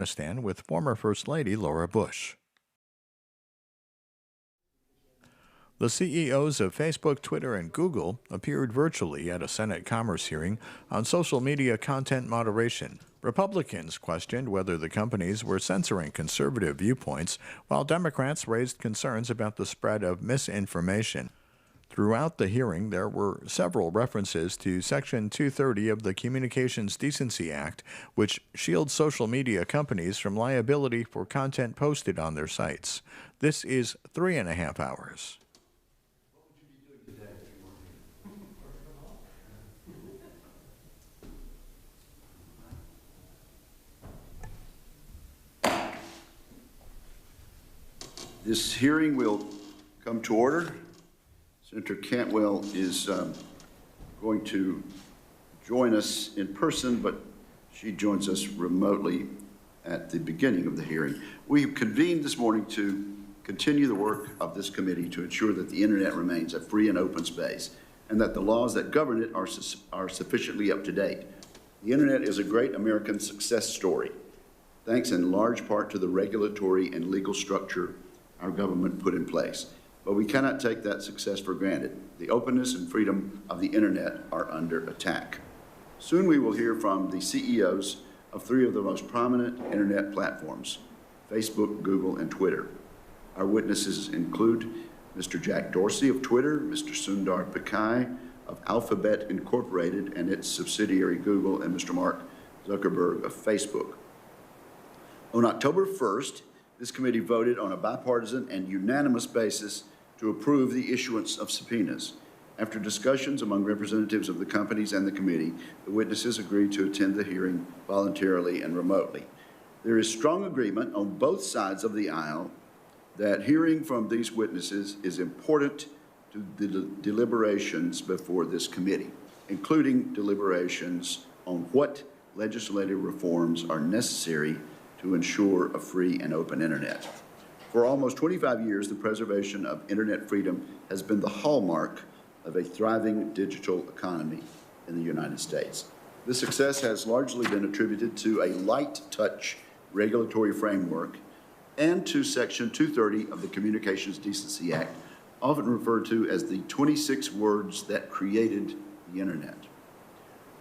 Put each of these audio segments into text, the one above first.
Afghanistan with former First Lady Laura Bush. The CEOs of Facebook, Twitter, and Google appeared virtually at a Senate Commerce hearing on social media content moderation. Republicans questioned whether the companies were censoring conservative viewpoints, while Democrats raised concerns about the spread of misinformation. Throughout the hearing, there were several references to Section 230 of the Communications Decency Act, which shields social media companies from liability for content posted on their sites. This is 3.5 hours. This hearing will come to order. Senator Cantwell is going to join us in person, but she joins us remotely at the beginning of the hearing. We have convened this morning to continue the work of this committee to ensure that the Internet remains a free and open space and that the laws that govern it are sufficiently up to date. The Internet is a great American success story, thanks in large part to the regulatory and legal structure our government put in place. But we cannot take that success for granted. The openness and freedom of the Internet are under attack. Soon we will hear from the CEOs of three of the most prominent Internet platforms, Facebook, Google, and Twitter. Our witnesses include Mr. Jack Dorsey of Twitter, Mr. Sundar Pichai of Alphabet Incorporated and its subsidiary Google, and Mr. Mark Zuckerberg of Facebook. On October 1st, this committee voted on a bipartisan and unanimous basis to approve the issuance of subpoenas. After discussions among representatives of the companies and the committee, the witnesses agreed to attend the hearing voluntarily and remotely. There is strong agreement on both sides of the aisle that hearing from these witnesses is important to the deliberations before this committee, including deliberations on what legislative reforms are necessary to ensure a free and open Internet. For almost 25 years, the preservation of Internet freedom has been the hallmark of a thriving digital economy in the United States. This success has largely been attributed to a light-touch regulatory framework and to Section 230 of the Communications Decency Act, often referred to as the 26 words that created the Internet.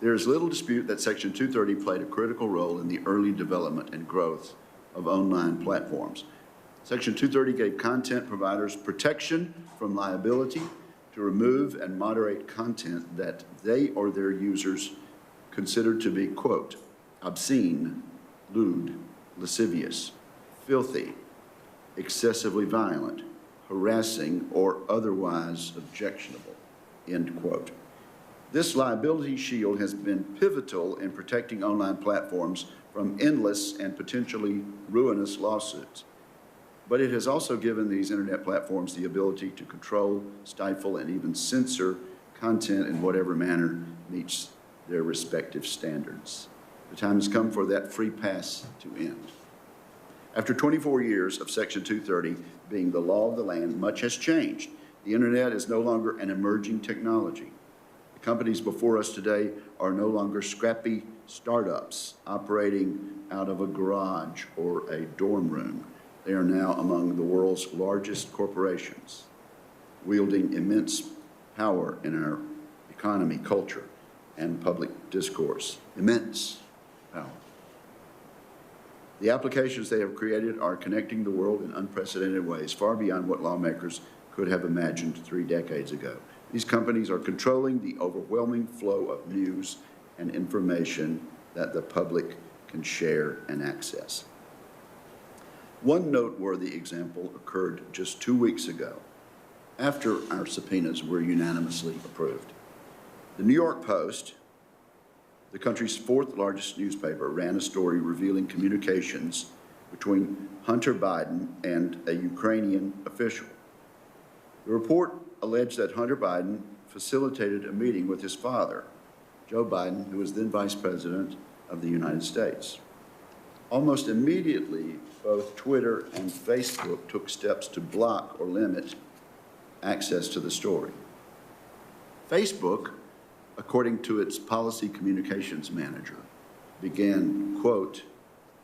There is little dispute that Section 230 played a critical role in the early development and growth of online platforms. Section 230 gave content providers protection from liability to remove and moderate content that they or their users considered to be, quote, obscene, lewd, lascivious, filthy, excessively violent, harassing, or otherwise objectionable, end quote. This liability shield has been pivotal in protecting online platforms from endless and potentially ruinous lawsuits. But it has also given these Internet platforms the ability to control, stifle, and even censor content in whatever manner meets their respective standards. The time has come for that free pass to end. After 24 years of Section 230 being the law of the land, much has changed. The Internet is no longer an emerging technology. The companies before us today are no longer scrappy startups operating out of a garage or a dorm room. They are now among the world's largest corporations, wielding immense power in our economy, culture, and public discourse. Immense power. The applications they have created are connecting the world in unprecedented ways, far beyond what lawmakers could have imagined 3 decades ago. These companies are controlling the overwhelming flow of news and information that the public can share and access. One noteworthy example occurred just 2 weeks ago, after our subpoenas were unanimously approved. The New York Post, the country's 4th largest newspaper, ran a story revealing communications between Hunter Biden and a Ukrainian official. The report alleged that Hunter Biden facilitated a meeting with his father, Joe Biden, who was then Vice President of the United States. Almost immediately, both Twitter and Facebook took steps to block or limit access to the story. Facebook, according to its policy communications manager, began, quote,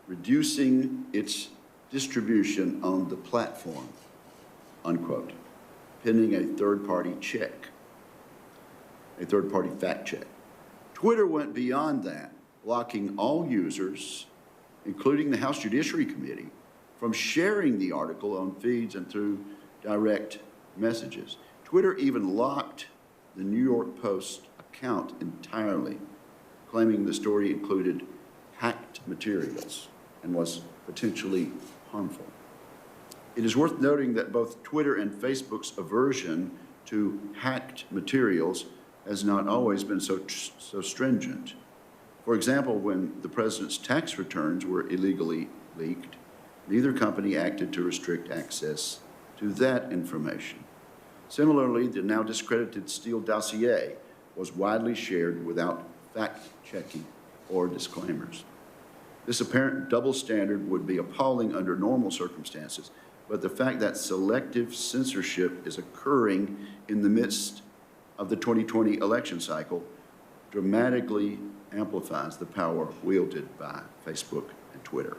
reducing its distribution on the platform, unquote, pending a third-party check, a third-party fact check. Twitter went beyond that, blocking all users, including the House Judiciary Committee, from sharing the article on feeds and through direct messages. Twitter even locked the New York Post account entirely, claiming the story included hacked materials and was potentially harmful. It is worth noting that both Twitter and Facebook's aversion to hacked materials has not always been so stringent. For example, when the president's tax returns were illegally leaked, neither company acted to restrict access to that information. Similarly, the now discredited Steele dossier was widely shared without fact-checking or disclaimers. This apparent double standard would be appalling under normal circumstances, but the fact that selective censorship is occurring in the midst of the 2020 election cycle dramatically amplifies the power wielded by Facebook and Twitter.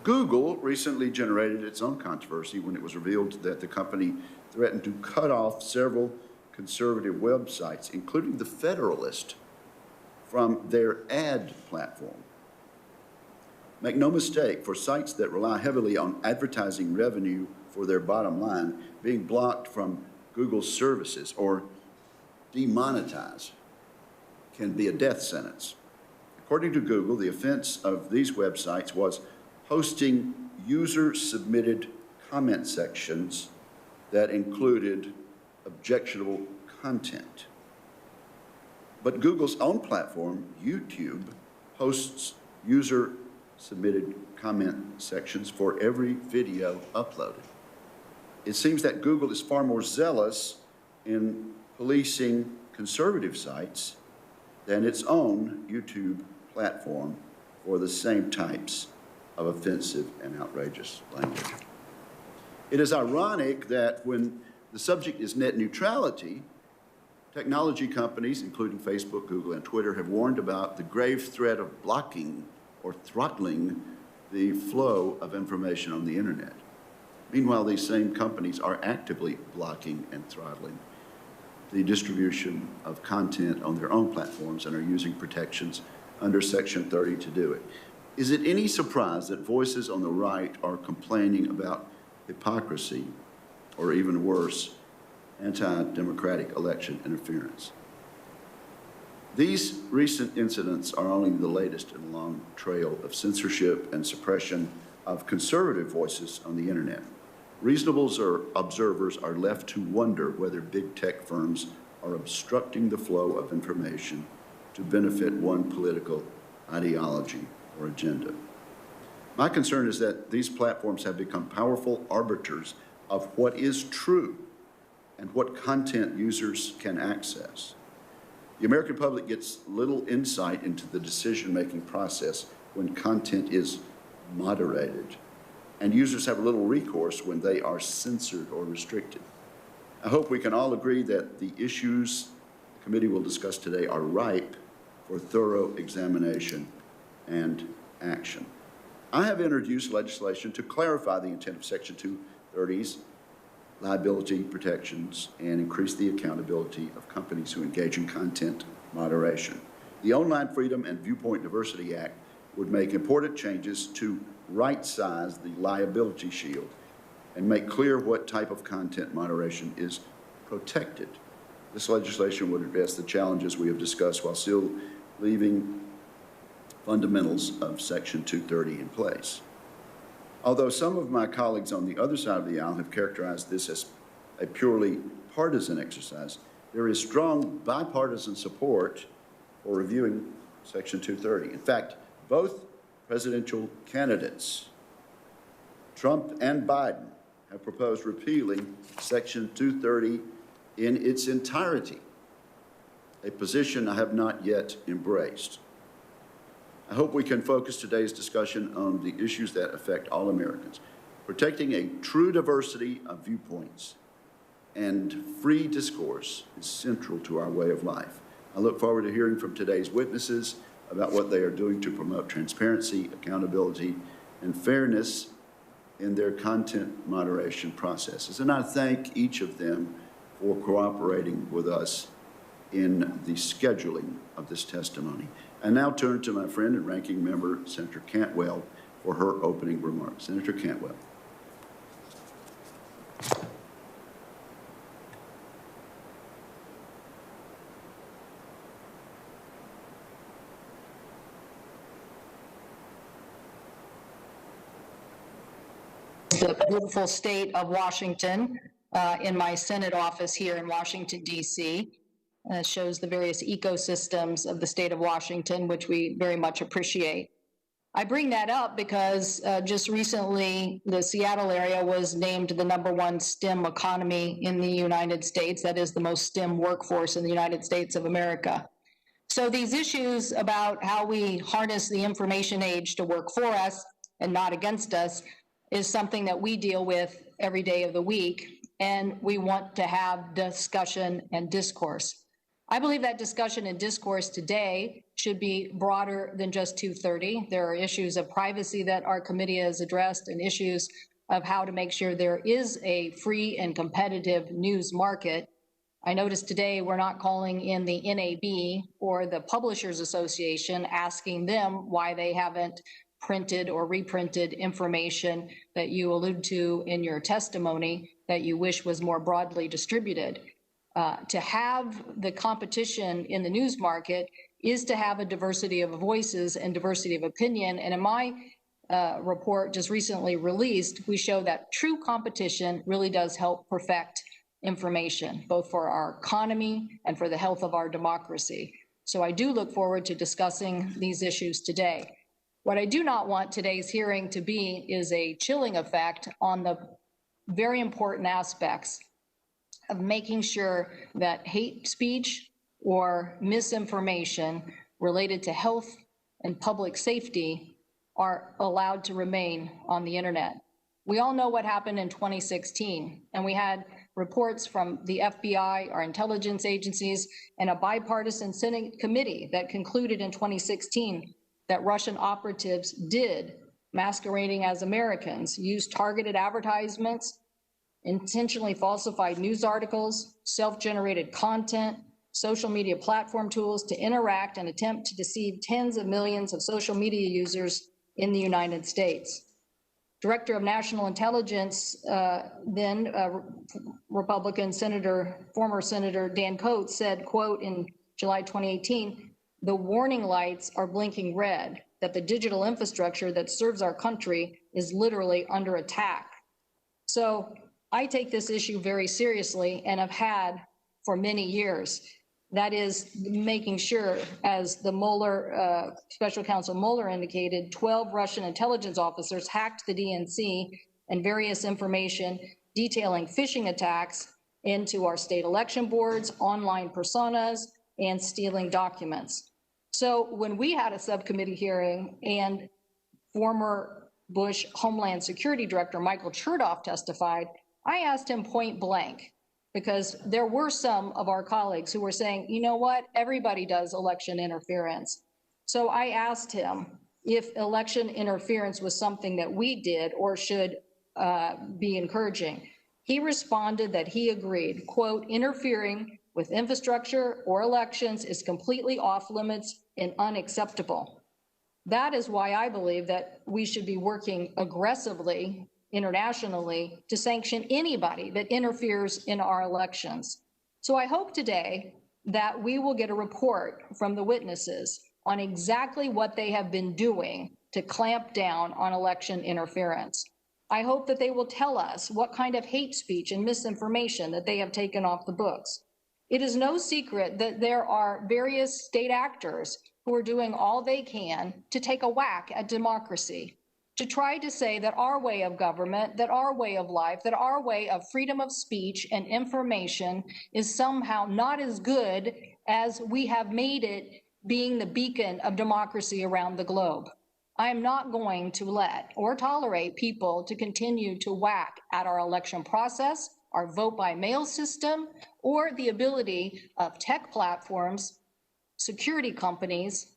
Google recently generated its own controversy when it was revealed that the company threatened to cut off several conservative websites, including The Federalist, from their ad platform. Make no mistake, for sites that rely heavily on advertising revenue for their bottom line, being blocked from Google's services or demonetized can be a death sentence. According to Google, the offense of these websites was hosting user-submitted comment sections that included objectionable content. But Google's own platform, YouTube, hosts user-submitted comment sections for every video uploaded. It seems that Google is far more zealous in policing conservative sites than its own YouTube platform for the same types of offensive and outrageous language. It is ironic that when the subject is net neutrality, technology companies, including Facebook, Google, and Twitter, have warned about the grave threat of blocking or throttling the flow of information on the internet. Meanwhile, these same companies are actively blocking and throttling the distribution of content on their own platforms and are using protections under Section 30 to do it. Is it any surprise that voices on the right are complaining about hypocrisy, or even worse, anti-democratic election interference? These recent incidents are only the latest in a long trail of censorship and suppression of conservative voices on the internet. Reasonable observers are left to wonder whether big tech firms are obstructing the flow of information to benefit one political ideology or agenda. My concern is that these platforms have become powerful arbiters of what is true and what content users can access. The American public gets little insight into the decision-making process when content is moderated, and users have little recourse when they are censored or restricted. I hope we can all agree that the issues the committee will discuss today are ripe for thorough examination and action. I have introduced legislation to clarify the intent of Section 230's liability protections and increase the accountability of companies who engage in content moderation. The Online Freedom and Viewpoint Diversity Act would make important changes to right-size the liability shield and make clear what type of content moderation is protected. This legislation would address the challenges we have discussed while still leaving fundamentals of Section 230 in place. Although some of my colleagues on the other side of the aisle have characterized this as a purely partisan exercise, there is strong bipartisan support for reviewing Section 230. In fact, both presidential candidates, Trump and Biden, have proposed repealing Section 230 in its entirety, a position I have not yet embraced. I hope we can focus today's discussion on the issues that affect all Americans. Protecting a true diversity of viewpoints and free discourse is central to our way of life. I look forward to hearing from today's witnesses about what they are doing to promote transparency, accountability, and fairness in their content moderation processes. And I thank each of them for cooperating with us in the scheduling of this testimony. I now turn to my friend and ranking member, Senator Cantwell, for her opening remarks. Senator Cantwell. The beautiful state of Washington in my Senate office here in Washington, D.C. Shows the various ecosystems of the state of Washington, which we very much appreciate. I bring that up because just recently the Seattle area was named the #1 STEM economy in the United States. That is the most STEM workforce in the United States of America. So these issues about how we harness the information age to work for us and not against us is something that we deal with every day of the week, and we want to have discussion and discourse. I believe that discussion and discourse today should be broader than just 230. There are issues of privacy that our committee has addressed and issues of how to make sure there is a free and competitive news market. I noticed today we're not calling in the NAB or the Publishers Association asking them why they haven't printed or reprinted information that you allude to in your testimony that you wish was more broadly distributed. To have the competition in the news market is to have a diversity of voices and diversity of opinion. And in my report just recently released, we show that true competition really does help perfect information, both for our economy and for the health of our democracy. So I do look forward to discussing these issues today. What I do not want today's hearing to be is a chilling effect on the very important aspects of making sure that hate speech or misinformation related to health and public safety are allowed to remain on the internet. We all know what happened in 2016, and we had reports from the FBI, our intelligence agencies, and a bipartisan Senate committee that concluded in 2016 that Russian operatives did, masquerading as Americans, use targeted advertisements, intentionally falsified news articles, self-generated content, social media platform tools to interact and attempt to deceive tens of millions of social media users in the United States. Director of National Intelligence, Republican former Senator Dan Coats said, quote, in July 2018, "The warning lights are blinking red, that the digital infrastructure that serves our country is literally under attack." So I take this issue very seriously and have had for many years. That is making sure, as the Mueller, Special Counsel Mueller indicated, 12 Russian intelligence officers hacked the DNC and various information detailing phishing attacks into our state election boards, online personas, and stealing documents. So when we had a subcommittee hearing and former Bush Homeland Security Director Michael Chertoff testified, I asked him point blank, because there were some of our colleagues who were saying, you know what, everybody does election interference. So I asked him if election interference was something that we did or should be encouraging. He responded that he agreed, quote, "Interfering with infrastructure or elections is completely off limits and unacceptable." That is why I believe that we should be working aggressively internationally to sanction anybody that interferes in our elections. So I hope today that we will get a report from the witnesses on exactly what they have been doing to clamp down on election interference. I hope that they will tell us what kind of hate speech and misinformation that they have taken off the books. It is no secret that there are various state actors who are doing all they can to take a whack at democracy, to try to say that our way of government, that our way of life, that our way of freedom of speech and information is somehow not as good as we have made it being the beacon of democracy around the globe. I am not going to let or tolerate people to continue to whack at our election process, our vote by mail system, or the ability of tech platforms, security companies,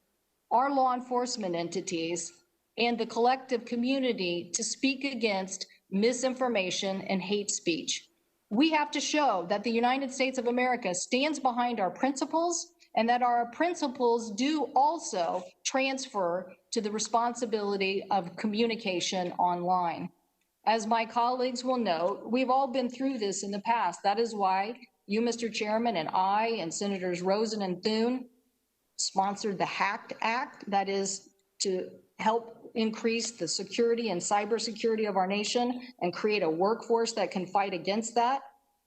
our law enforcement entities, and the collective community to speak against misinformation and hate speech. We have to show that the United States of America stands behind our principles and that our principles do also transfer to the responsibility of communication online. As my colleagues will note, we've all been through this in the past. That is why you, Mr. Chairman, and I and Senators Rosen and Thune sponsored the HACT Act, that is to help increase the security and cybersecurity of our nation and create a workforce that can fight against that.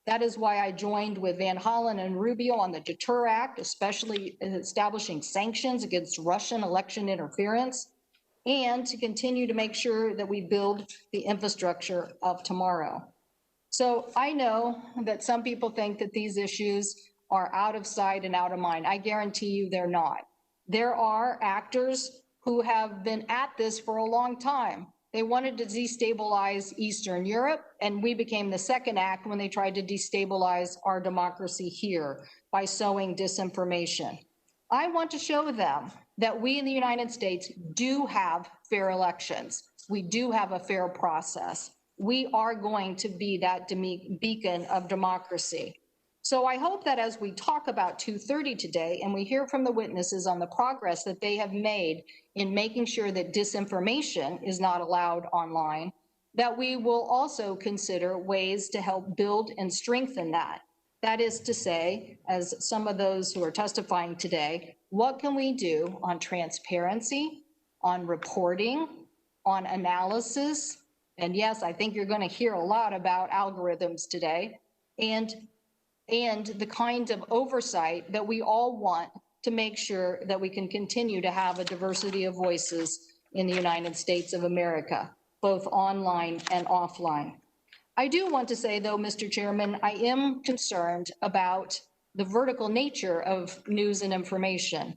That is why I joined with Van Hollen and Rubio on the Deter Act, especially establishing sanctions against Russian election interference, and to continue to make sure that we build the infrastructure of tomorrow. So I know that some people think that these issues are out of sight and out of mind. I guarantee you they're not. There are actors who have been at this for a long time. They wanted to destabilize Eastern Europe, and we became the second act when they tried to destabilize our democracy here by sowing disinformation. I want to show them that we in the United States do have fair elections. We do have a fair process. We are going to be that beacon of democracy. So I hope that as we talk about 230 today and we hear from the witnesses on the progress that they have made in making sure that disinformation is not allowed online, that we will also consider ways to help build and strengthen that. That is to say, as some of those who are testifying today, what can we do on transparency, on reporting, on analysis? And yes, I think you're going to hear a lot about algorithms today, and the kind of oversight that we all want to make sure that we can continue to have a diversity of voices in the United States of America, both online and offline. I do want to say, though, Mr. Chairman, I am concerned about the vertical nature of news and information.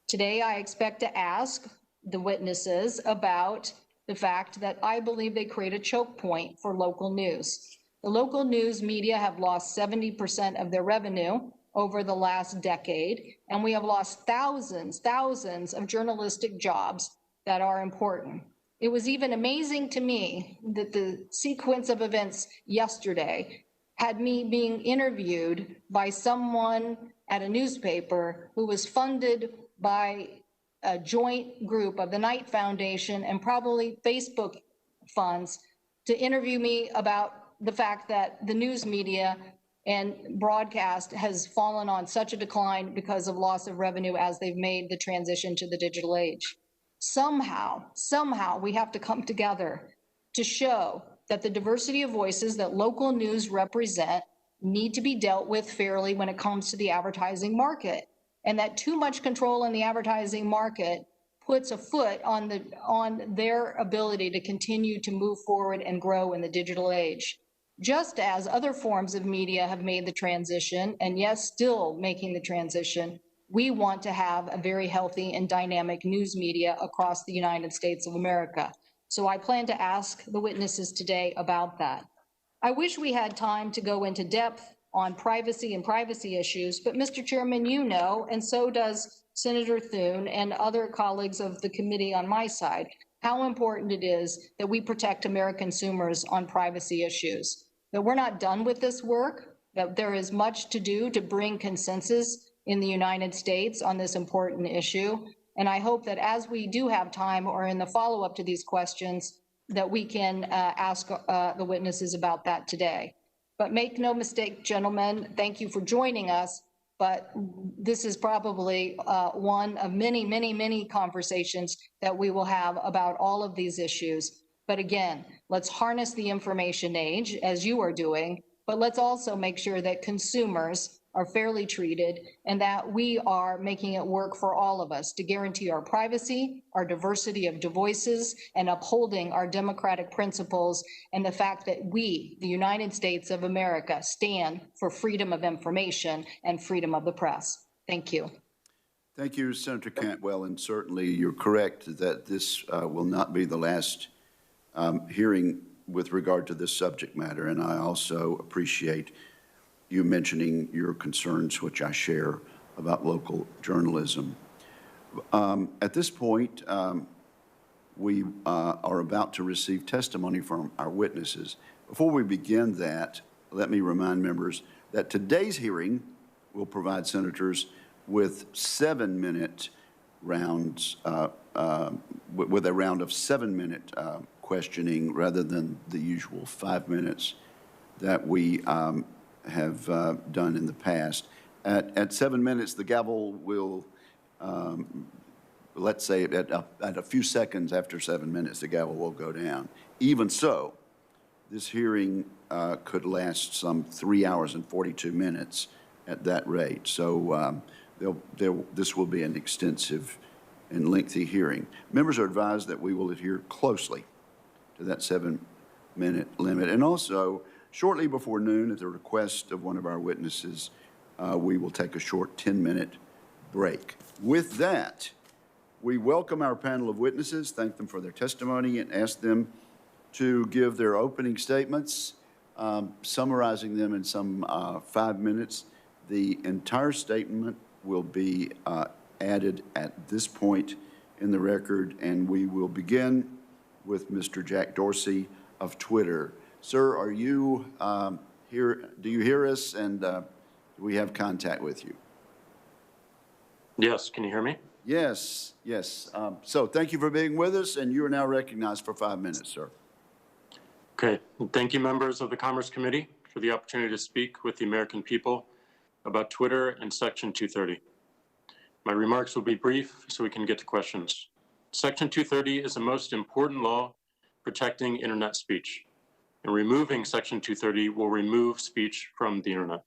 Today, I expect to ask the witnesses about the fact that I believe they create a choke point for local news. The local news media have lost 70% of their revenue over the last decade, and we have lost thousands of journalistic jobs that are important. It was even amazing to me that the sequence of events yesterday had me being interviewed by someone at a newspaper who was funded by a joint group of the Knight Foundation and probably Facebook funds to interview me about the fact that the news media and broadcast has fallen on such a decline because of loss of revenue as they've made the transition to the digital age. Somehow we have to come together to show that the diversity of voices that local news represent need to be dealt with fairly when it comes to the advertising market, and that too much control in the advertising market puts a foot on their ability to continue to move forward and grow in the digital age. Just as other forms of media have made the transition, and yes, still making the transition, we want to have a very healthy and dynamic news media across the United States of America. So I plan to ask the witnesses today about that. I wish we had time to go into depth on privacy and privacy issues, but Mr. Chairman, you know, and so does Senator Thune and other colleagues of the committee on my side, how important it is that we protect American consumers on privacy issues. That we're not done with this work, that there is much to do to bring consensus in the United States on this important issue. And I hope that as we do have time or in the follow-up to these questions, that we can ask the witnesses about that today. But make no mistake, gentlemen, thank you for joining us. But this is probably one of many conversations that we will have about all of these issues. But again, let's harness the information age, as you are doing, but let's also make sure that consumers are fairly treated and that we are making it work for all of us to guarantee our privacy, our diversity of voices, and upholding our democratic principles and the fact that we, the United States of America, stand for freedom of information and freedom of the press. Thank you. Thank you, Senator Cantwell, and certainly you're correct that this will not be the last hearing with regard to this subject matter, and I also appreciate you mentioning your concerns, which I share, about local journalism. At this point, we are about to receive testimony from our witnesses. Before we begin that, let me remind members that today's hearing will provide senators with 7-minute rounds, with a round of 7-minute questioning rather than the usual 5 minutes that we have done in the past. At 7 minutes, the gavel will, let's say at a few seconds after 7 minutes, the gavel will go down. Even so, this hearing could last some 3 hours and 42 minutes at that rate. So this will be an extensive and lengthy hearing. Members are advised that we will adhere closely to that 7-minute limit. And also, shortly before noon, at the request of one of our witnesses, we will take a short 10-minute break. With that, we welcome our panel of witnesses, thank them for their testimony, and ask them to give their opening statements, summarizing them in some 5 minutes. The entire statement will be added at this point in the record, and we will begin with Mr. Jack Dorsey of Twitter. Sir, are you here? Do you hear us, and do we have contact with you? Yes, can you hear me? Yes, yes. So thank you for being with us, and you are now recognized for 5 minutes, sir. Okay, thank you, members of the Commerce Committee, for the opportunity to speak with the American people about Twitter and Section 230. My remarks will be brief so we can get to questions. Section 230 is the most important law protecting internet speech, and removing Section 230 will remove speech from the internet.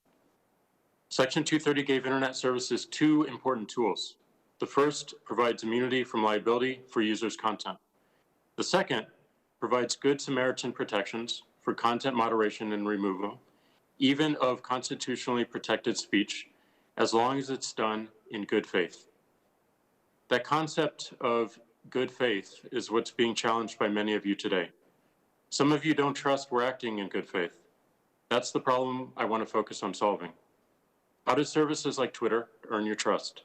Section 230 gave internet services 2 important tools. The first provides immunity from liability for users' content. The second provides Good Samaritan protections for content moderation and removal, even of constitutionally protected speech, as long as it's done in good faith. That concept of good faith is what's being challenged by many of you today. Some of you don't trust we're acting in good faith. That's the problem I want to focus on solving. How do services like Twitter earn your trust?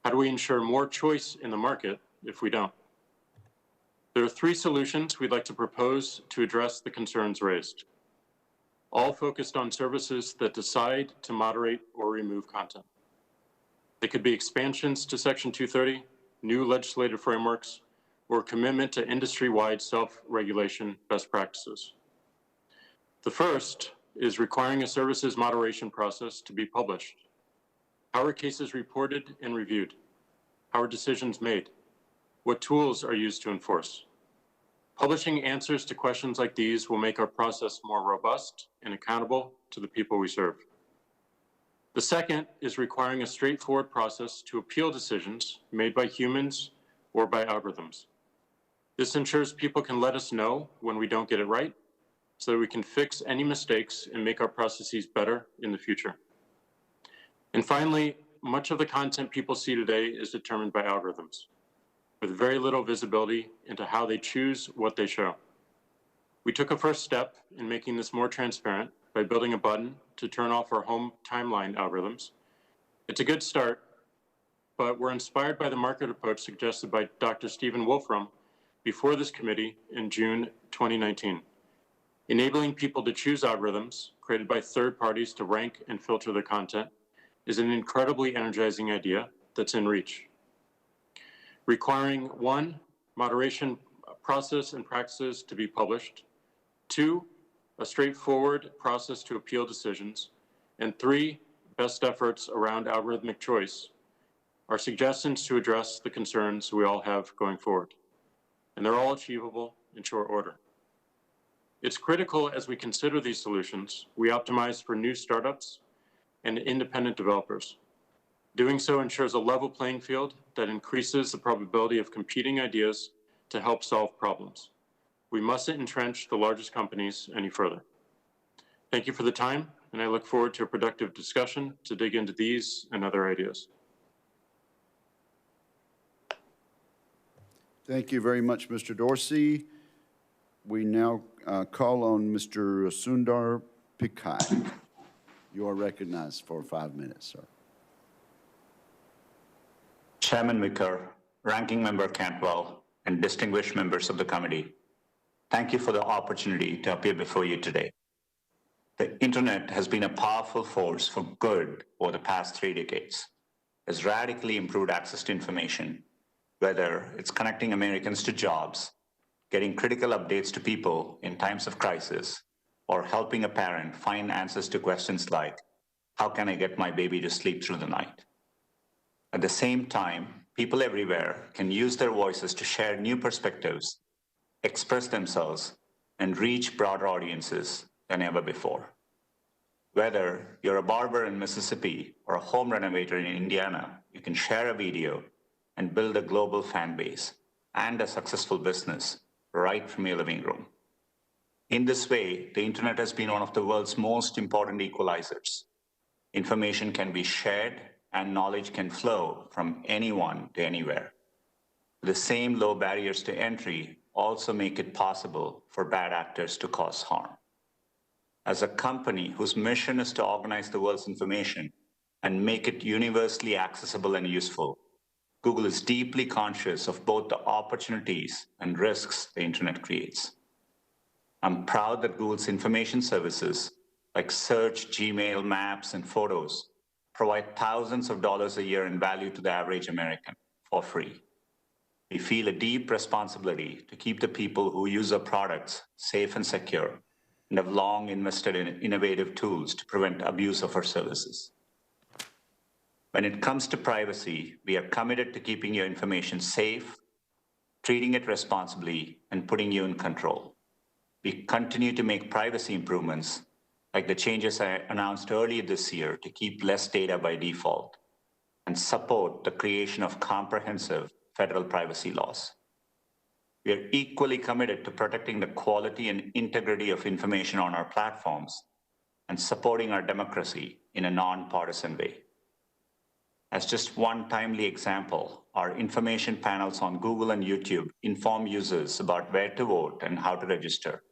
How do we ensure more choice in the market if we don't? There are 3 solutions we'd like to propose to address the concerns raised, all focused on services that decide to moderate or remove content. They could be expansions to Section 230, new legislative frameworks, or a commitment to industry-wide self-regulation best practices. The first is requiring a services moderation process to be published. How are cases reported and reviewed? How are decisions made? What tools are used to enforce? Publishing answers to questions like these will make our process more robust and accountable to the people we serve. The second is requiring a straightforward process to appeal decisions made by humans or by algorithms. This ensures people can let us know when we don't get it right, so that we can fix any mistakes and make our processes better in the future. And finally, much of the content people see today is determined by algorithms, with very little visibility into how they choose what they show. We took a first step in making this more transparent by building a button to turn off our home timeline algorithms. It's a good start, but we're inspired by the market approach suggested by Dr. Stephen Wolfram before this committee in June 2019. Enabling people to choose algorithms created by third parties to rank and filter their content is an incredibly energizing idea that's in reach. Requiring 1, moderation process and practices to be published, 2, a straightforward process to appeal decisions, and 3, best efforts around algorithmic choice are suggestions to address the concerns we all have going forward. And they're all achievable in short order. It's critical as we consider these solutions, we optimize for new startups and independent developers. Doing so ensures a level playing field that increases the probability of competing ideas to help solve problems. We mustn't entrench the largest companies any further. Thank you for the time, and I look forward to a productive discussion to dig into these and other ideas. Thank you very much, Mr. Dorsey. We now call on Mr. Sundar Pichai. You are recognized for 5 minutes, sir. Chairman Wicker, Ranking Member Cantwell, and distinguished members of the committee, thank you for the opportunity to appear before you today. The internet has been a powerful force for good over the past 3 decades. It has radically improved access to information, whether it's connecting Americans to jobs, getting critical updates to people in times of crisis, or helping a parent find answers to questions like, how can I get my baby to sleep through the night? At the same time, people everywhere can use their voices to share new perspectives, express themselves, and reach broader audiences than ever before. Whether you're a barber in Mississippi or a home renovator in Indiana, you can share a video and build a global fan base and a successful business right from your living room. In this way, the internet has been one of the world's most important equalizers. Information can be shared and knowledge can flow from anyone to anywhere. The same low barriers to entry also make it possible for bad actors to cause harm. As a company whose mission is to organize the world's information and make it universally accessible and useful, Google is deeply conscious of both the opportunities and risks the internet creates. I'm proud that Google's information services like search, Gmail, Maps, and Photos provide thousands of dollars a year in value to the average American for free. We feel a deep responsibility to keep the people who use our products safe and secure, and have long invested in innovative tools to prevent abuse of our services. When it comes to privacy, we are committed to keeping your information safe, treating it responsibly, and putting you in control. We continue to make privacy improvements, like the changes I announced earlier this year to keep less data by default, and support the creation of comprehensive federal privacy laws. We are equally committed to protecting the quality and integrity of information on our platforms and supporting our democracy in a nonpartisan way. As just one timely example, our information panels on Google and YouTube inform users about where to vote and how to register.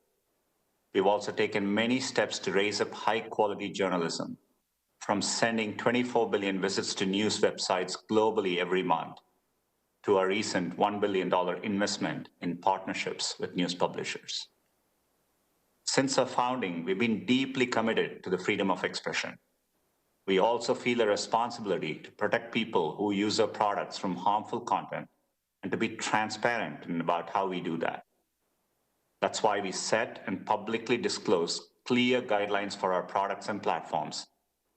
We've also taken many steps to raise up high-quality journalism, from sending 24 billion visits to news websites globally every month, to our recent $1 billion investment in partnerships with news publishers. Since our founding, we've been deeply committed to the freedom of expression. We also feel a responsibility to protect people who use our products from harmful content and to be transparent about how we do that. That's why we set and publicly disclose clear guidelines for our products and platforms,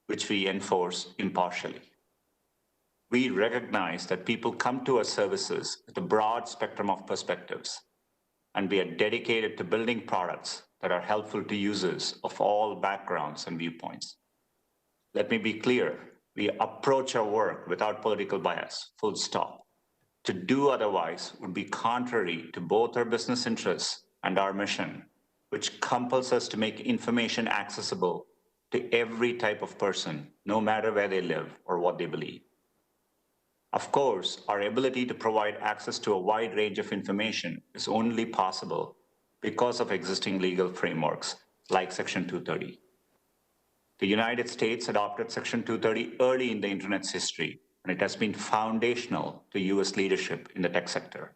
which we enforce impartially. We recognize that people come to our services with a broad spectrum of perspectives, and we are dedicated to building products that are helpful to users of all backgrounds and viewpoints. Let me be clear, we approach our work without political bias, full stop. To do otherwise would be contrary to both our business interests and our mission, which compels us to make information accessible to every type of person, no matter where they live or what they believe. Of course, our ability to provide access to a wide range of information is only possible because of existing legal frameworks like Section 230. The United States adopted Section 230 early in the internet's history, and it has been foundational to US leadership in the tech sector.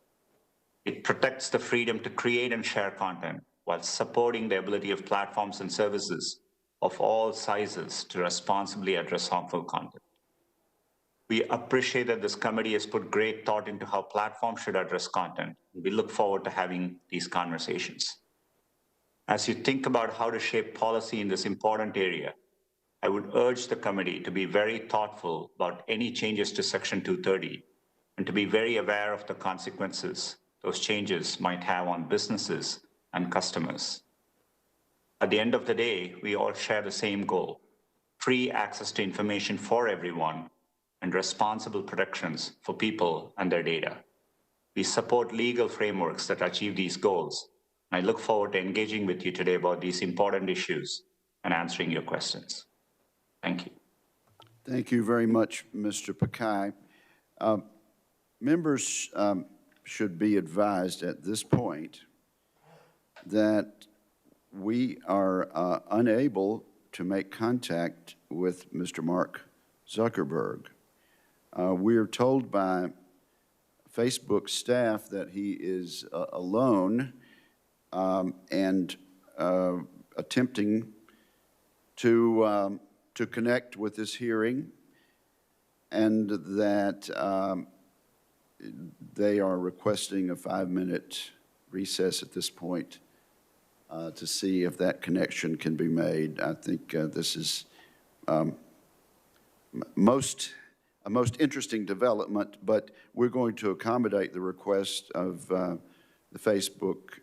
It protects the freedom to create and share content while supporting the ability of platforms and services of all sizes to responsibly address harmful content. We appreciate that this committee has put great thought into how platforms should address content. We look forward to having these conversations. As you think about how to shape policy in this important area, I would urge the committee to be very thoughtful about any changes to Section 230 and to be very aware of the consequences those changes might have on businesses and customers. At the end of the day, we all share the same goal: free access to information for everyone and responsible protections for people and their data. We support legal frameworks that achieve these goals. I look forward to engaging with you today about these important issues and answering your questions. Thank you. Thank you very much, Mr. Pakai. Members should be advised at this point that we are unable to make contact with Mr. Mark Zuckerberg. We're told by Facebook staff that he is alone and attempting to connect with this hearing, and that they are requesting a 5-minute recess at this point to see if that connection can be made. I think this is a most interesting development, but we're going to accommodate the request of the Facebook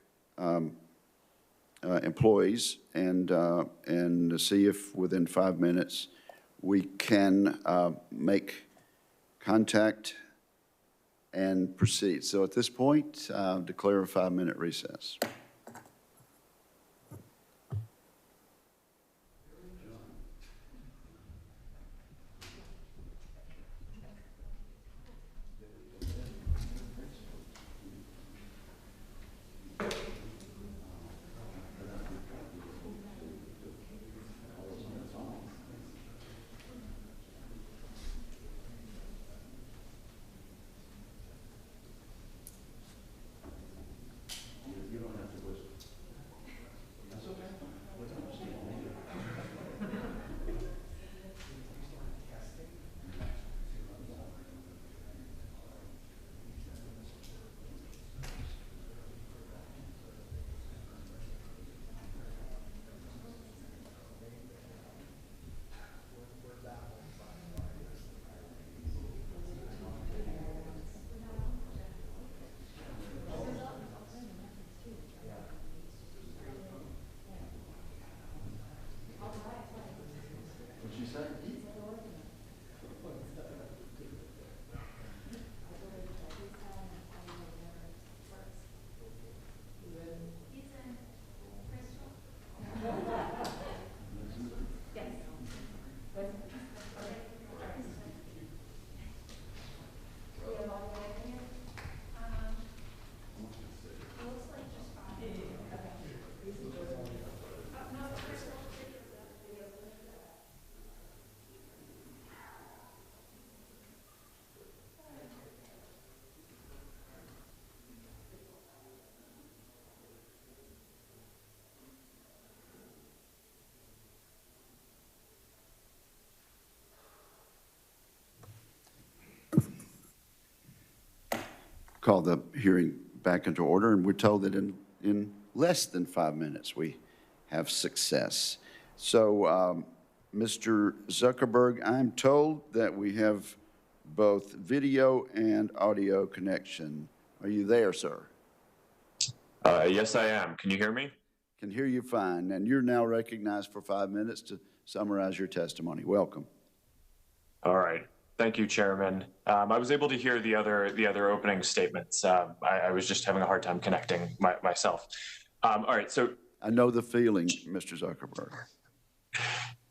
employees and see if within 5 minutes we can make contact and proceed. So at this point, declare a 5-minute recess. Call the hearing back into order, and we're told that in less than 5 minutes we have success. So, Mr. Zuckerberg, I'm told that we have both video and audio connection. Are you there, sir? Yes, I am. Can you hear me? Can hear you fine, and you're now recognized for 5 minutes to summarize your testimony. Welcome. All right. Thank you, Chairman. I was able to hear the other opening statements. I was just having a hard time connecting myself. All right. So I know the feeling, Mr. Zuckerberg.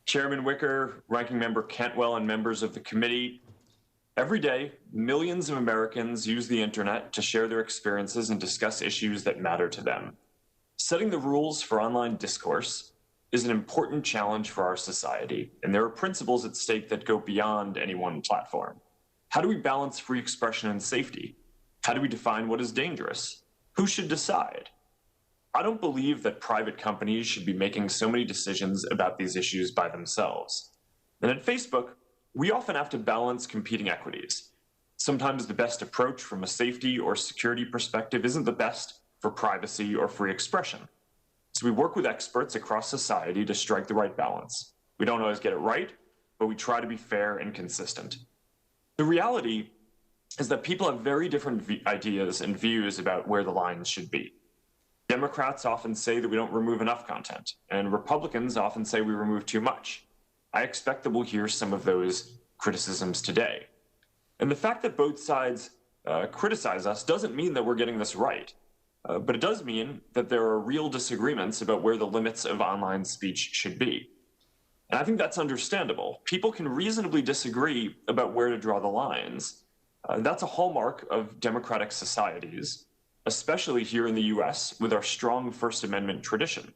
Chairman Wicker, Ranking Member Cantwell, and members of the committee, every day, millions of Americans use the internet to share their experiences and discuss issues that matter to them. Setting the rules for online discourse is an important challenge for our society, and there are principles at stake that go beyond any one platform. How do we balance free expression and safety? How do we define what is dangerous? Who should decide? I don't believe that private companies should be making so many decisions about these issues by themselves. And at Facebook, we often have to balance competing equities. Sometimes the best approach from a safety or security perspective isn't the best for privacy or free expression. So we work with experts across society to strike the right balance. We don't always get it right, but we try to be fair and consistent. The reality is that people have very different ideas and views about where the lines should be. Democrats often say that we don't remove enough content, and Republicans often say we remove too much. I expect that we'll hear some of those criticisms today. And the fact that both sides criticize us doesn't mean that we're getting this right. But it does mean that there are real disagreements about where the limits of online speech should be. And I think that's understandable. People can reasonably disagree about where to draw the lines. That's a hallmark of democratic societies, especially here in the US with our strong First Amendment tradition.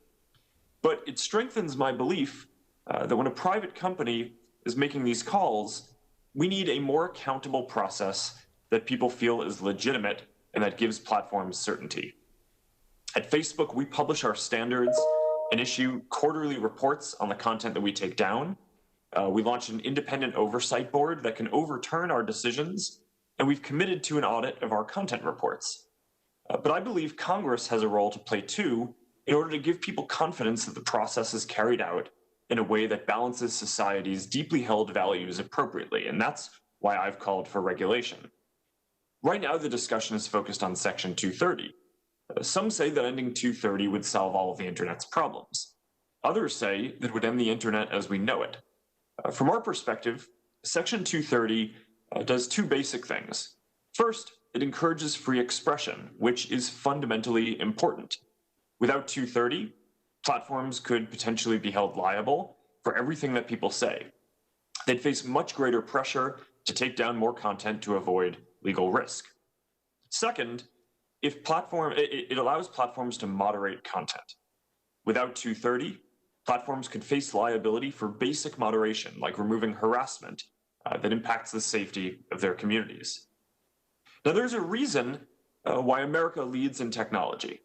But it strengthens my belief that when a private company is making these calls, we need a more accountable process that people feel is legitimate and that gives platforms certainty. At Facebook, we publish our standards and issue quarterly reports on the content that we take down. We launched an independent oversight board that can overturn our decisions, and we've committed to an audit of our content reports. But I believe Congress has a role to play too in order to give people confidence that the process is carried out in a way that balances society's deeply held values appropriately, and that's why I've called for regulation. Right now, the discussion is focused on Section 230. Some say that ending 230 would solve all of the internet's problems. Others say that it would end the internet as we know it. From our perspective, Section 230 does two basic things. First, it encourages free expression, which is fundamentally important. Without 230, platforms could potentially be held liable for everything that people say. They'd face much greater pressure to take down more content to avoid legal risk. Second, it allows platforms to moderate content. Without 230, platforms could face liability for basic moderation, like removing harassment that impacts the safety of their communities. Now, there's a reason why America leads in technology.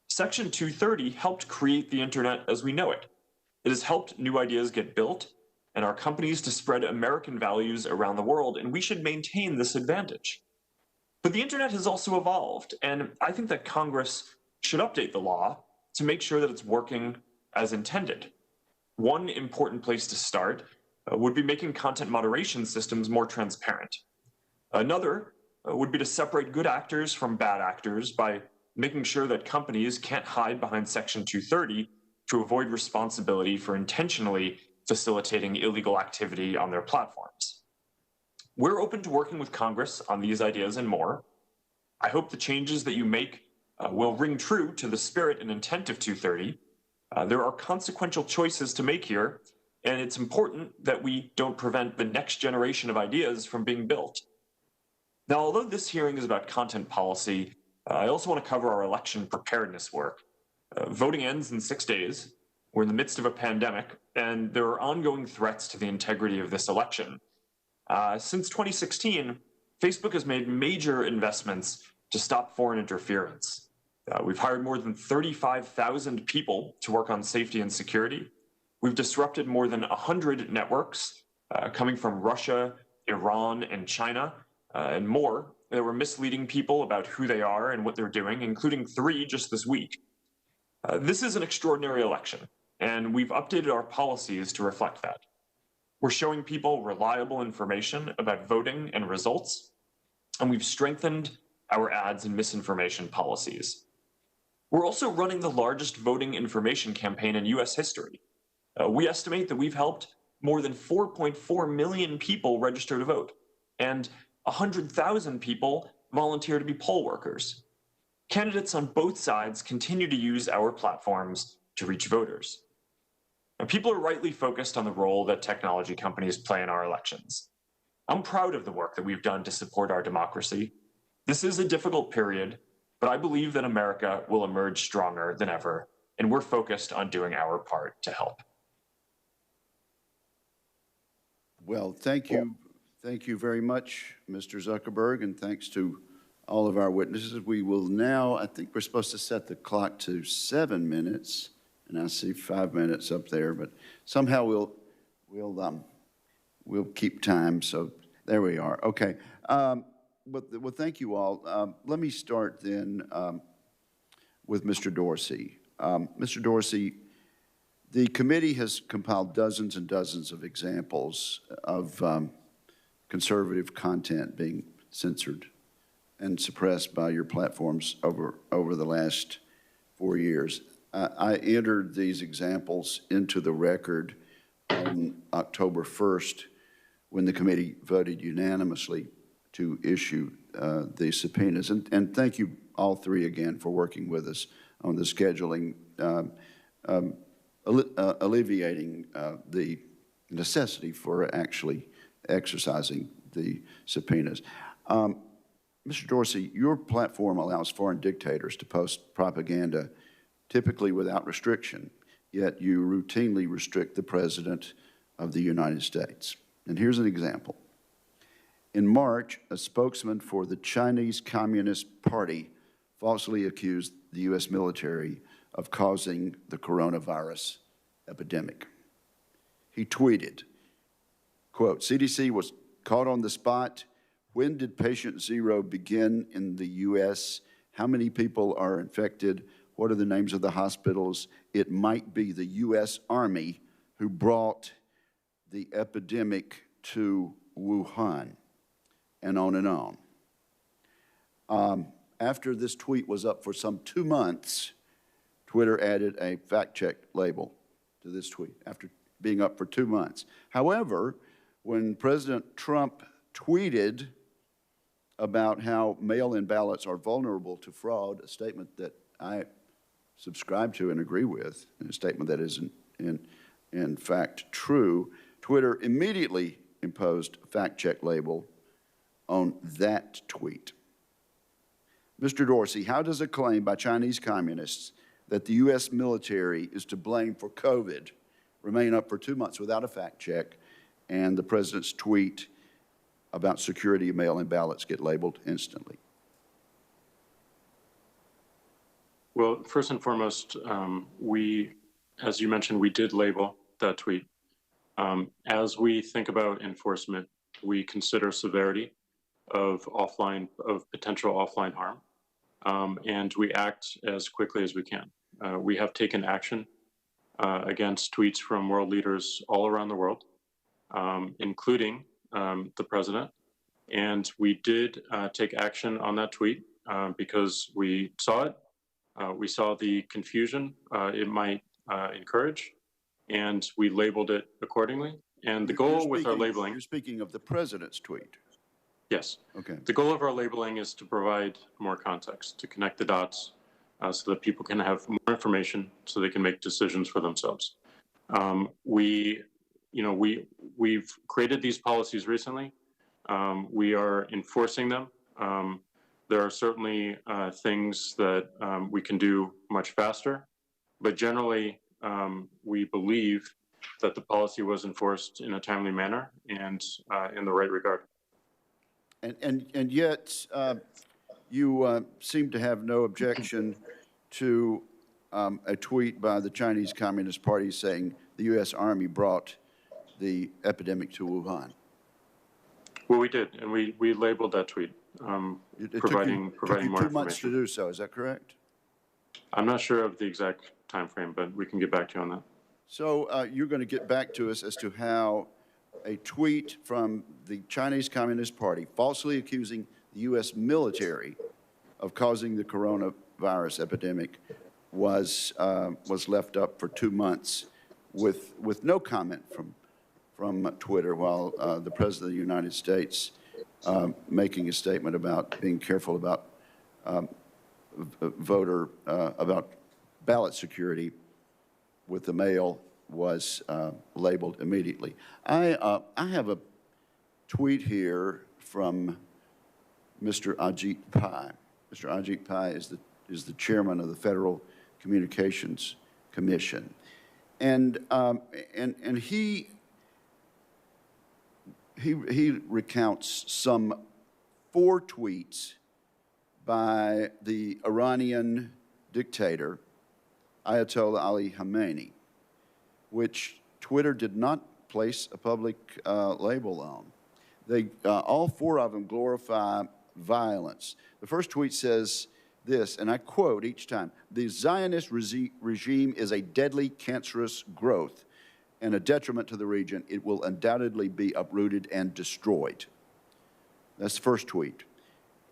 Section 230 helped create the internet as we know it. It has helped new ideas get built and our companies to spread American values around the world, and we should maintain this advantage. But the internet has also evolved, and I think that Congress should update the law to make sure that it's working as intended. One important place to start would be making content moderation systems more transparent. Another would be to separate good actors from bad actors by making sure that companies can't hide behind Section 230 to avoid responsibility for intentionally facilitating illegal activity on their platforms. We're open to working with Congress on these ideas and more. I hope the changes that you make will ring true to the spirit and intent of 230. There are consequential choices to make here, and it's important that we don't prevent the next generation of ideas from being built. Now, although this hearing is about content policy, I also want to cover our election preparedness work. Voting ends in 6 days. We're in the midst of a pandemic, and there are ongoing threats to the integrity of this election. Since 2016, Facebook has made major investments to stop foreign interference. We've hired more than 35,000 people to work on safety and security. We've disrupted more than 100 networks coming from Russia, Iran, and China, and more that were misleading people about who they are and what they're doing, including 3 just this week. This is an extraordinary election, and we've updated our policies to reflect that. We're showing people reliable information about voting and results, and we've strengthened our ads and misinformation policies. We're also running the largest voting information campaign in US history. We estimate that we've helped more than 4.4 million people register to vote, and 100,000 people volunteer to be poll workers. Candidates on both sides continue to use our platforms to reach voters. Now, people are rightly focused on the role that technology companies play in our elections. I'm proud of the work that we've done to support our democracy. This is a difficult period, but I believe that America will emerge stronger than ever, and we're focused on doing our part to help. Well, thank you. Thank you very much, Mr. Zuckerberg, and thanks to all of our witnesses. We will now, I think we're supposed to set the clock to 7 minutes, and I see 5 minutes up there, but somehow we'll keep time, so there we are. Okay. Well, thank you all. Let me start then with Mr. Dorsey. Mr. Dorsey, the committee has compiled dozens and dozens of examples of conservative content being censored and suppressed by your platforms over the last 4 years. I entered these examples into the record on October 1st when the committee voted unanimously to issue the subpoenas. And thank you all 3 again for working with us on the scheduling, alleviating the necessity for actually exercising the subpoenas. Mr. Dorsey, your platform allows foreign dictators to post propaganda, typically without restriction, yet you routinely restrict the President of the United States. And here's an example. In March, a spokesman for the Chinese Communist Party falsely accused the U.S. military of causing the coronavirus epidemic. He tweeted, quote, "CDC was caught on the spot. When did patient zero begin in the U.S.? How many people are infected? What are the names of the hospitals? It might be the U.S. Army who brought the epidemic to Wuhan," and on and on. After this tweet was up for some 2 months, Twitter added a fact-check label to this tweet after being up for 2 months. However, when President Trump tweeted about how mail-in ballots are vulnerable to fraud, a statement that I subscribe to and agree with, and a statement that is in fact true, Twitter immediately imposed a fact-check label on that tweet. Mr. Dorsey, how does a claim by Chinese communists that the U.S. military is to blame for COVID remain up for 2 months without a fact check, and the president's tweet about security of mail-in ballots get labeled instantly? Well, first and foremost, as you mentioned, we did label that tweet. As we think about enforcement, we consider severity of potential offline harm, and we act as quickly as we can. We have taken action against tweets from world leaders all around the world, including the president. And we did take action on that tweet because we saw it. We saw the confusion it might encourage, and we labeled it accordingly. And the goal with our labeling— You're speaking of the president's tweet. Yes. Okay. The goal of our labeling is to provide more context, to connect the dots so that people can have more information so they can make decisions for themselves. We've created these policies recently. We are enforcing them. There are certainly things that we can do much faster, but generally we believe that the policy was enforced in a timely manner and in the right regard. And yet, you seem to have no objection to a tweet by the Chinese Communist Party saying the U.S. Army brought the epidemic to Wuhan. Well, we did, and we labeled that tweet, providing took more you 2 information. months to do so, is that correct? I'm not sure of the exact time frame, but we can get back to you on that. So you're going to get back to us as to how a tweet from the Chinese Communist Party falsely accusing the U.S. military of causing the coronavirus epidemic was left up for 2 months with no comment from Twitter, while the President of the United States making a statement about being careful about about ballot security with the mail was labeled immediately. I have a tweet here from Mr. Ajit Pai. Mr. Ajit Pai is the chairman of the Federal Communications Commission, and he recounts some 4 tweets by the Iranian dictator Ayatollah Ali Khamenei, which Twitter did not place a public label on. They all 4 of them glorify violence. The first tweet says this, and I quote each time: "The Zionist regime is a deadly, cancerous growth and a detriment to the region. It will undoubtedly be uprooted and destroyed." That's the first tweet.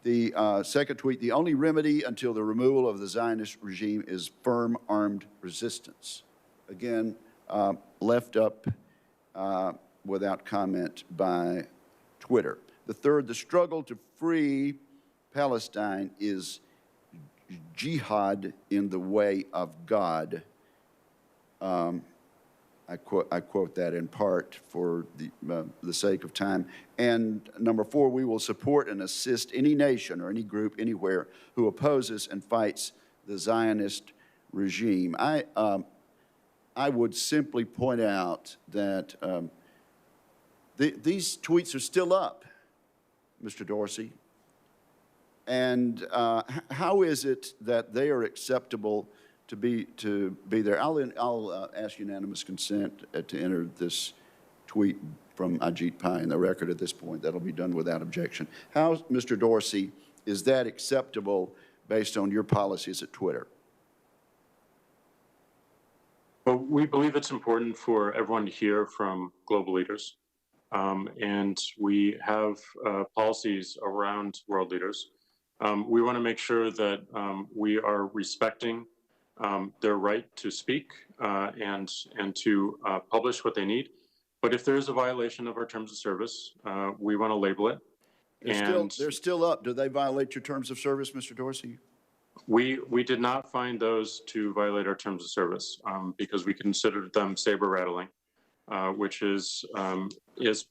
The second tweet: "The only remedy until the removal of the Zionist regime is firm armed resistance." Again, left up without comment by Twitter. The third: "The struggle to free Palestine is jihad in the way of God." I quote that in part for the sake of time. And number 4, "We will support and assist any nation or any group anywhere who opposes and fights the Zionist regime." I would simply point out that these tweets are still up. Mr. Dorsey? And how is it that they are acceptable to be there? I'll ask unanimous consent to enter this tweet from Ajit Pai in the record at this point. That'll be done without objection. How, Mr. Dorsey, is that acceptable based on your policies at Twitter? Well, we believe it's important for everyone to hear from global leaders. And we have policies around world leaders. We want to make sure that we are respecting their right to speak and to publish what they need. But if there is a violation of our terms of service, we want to label it. They're still up. Do they violate your terms of service, Mr. Dorsey? We did not find those to violate our terms of service because we considered them saber rattling, which is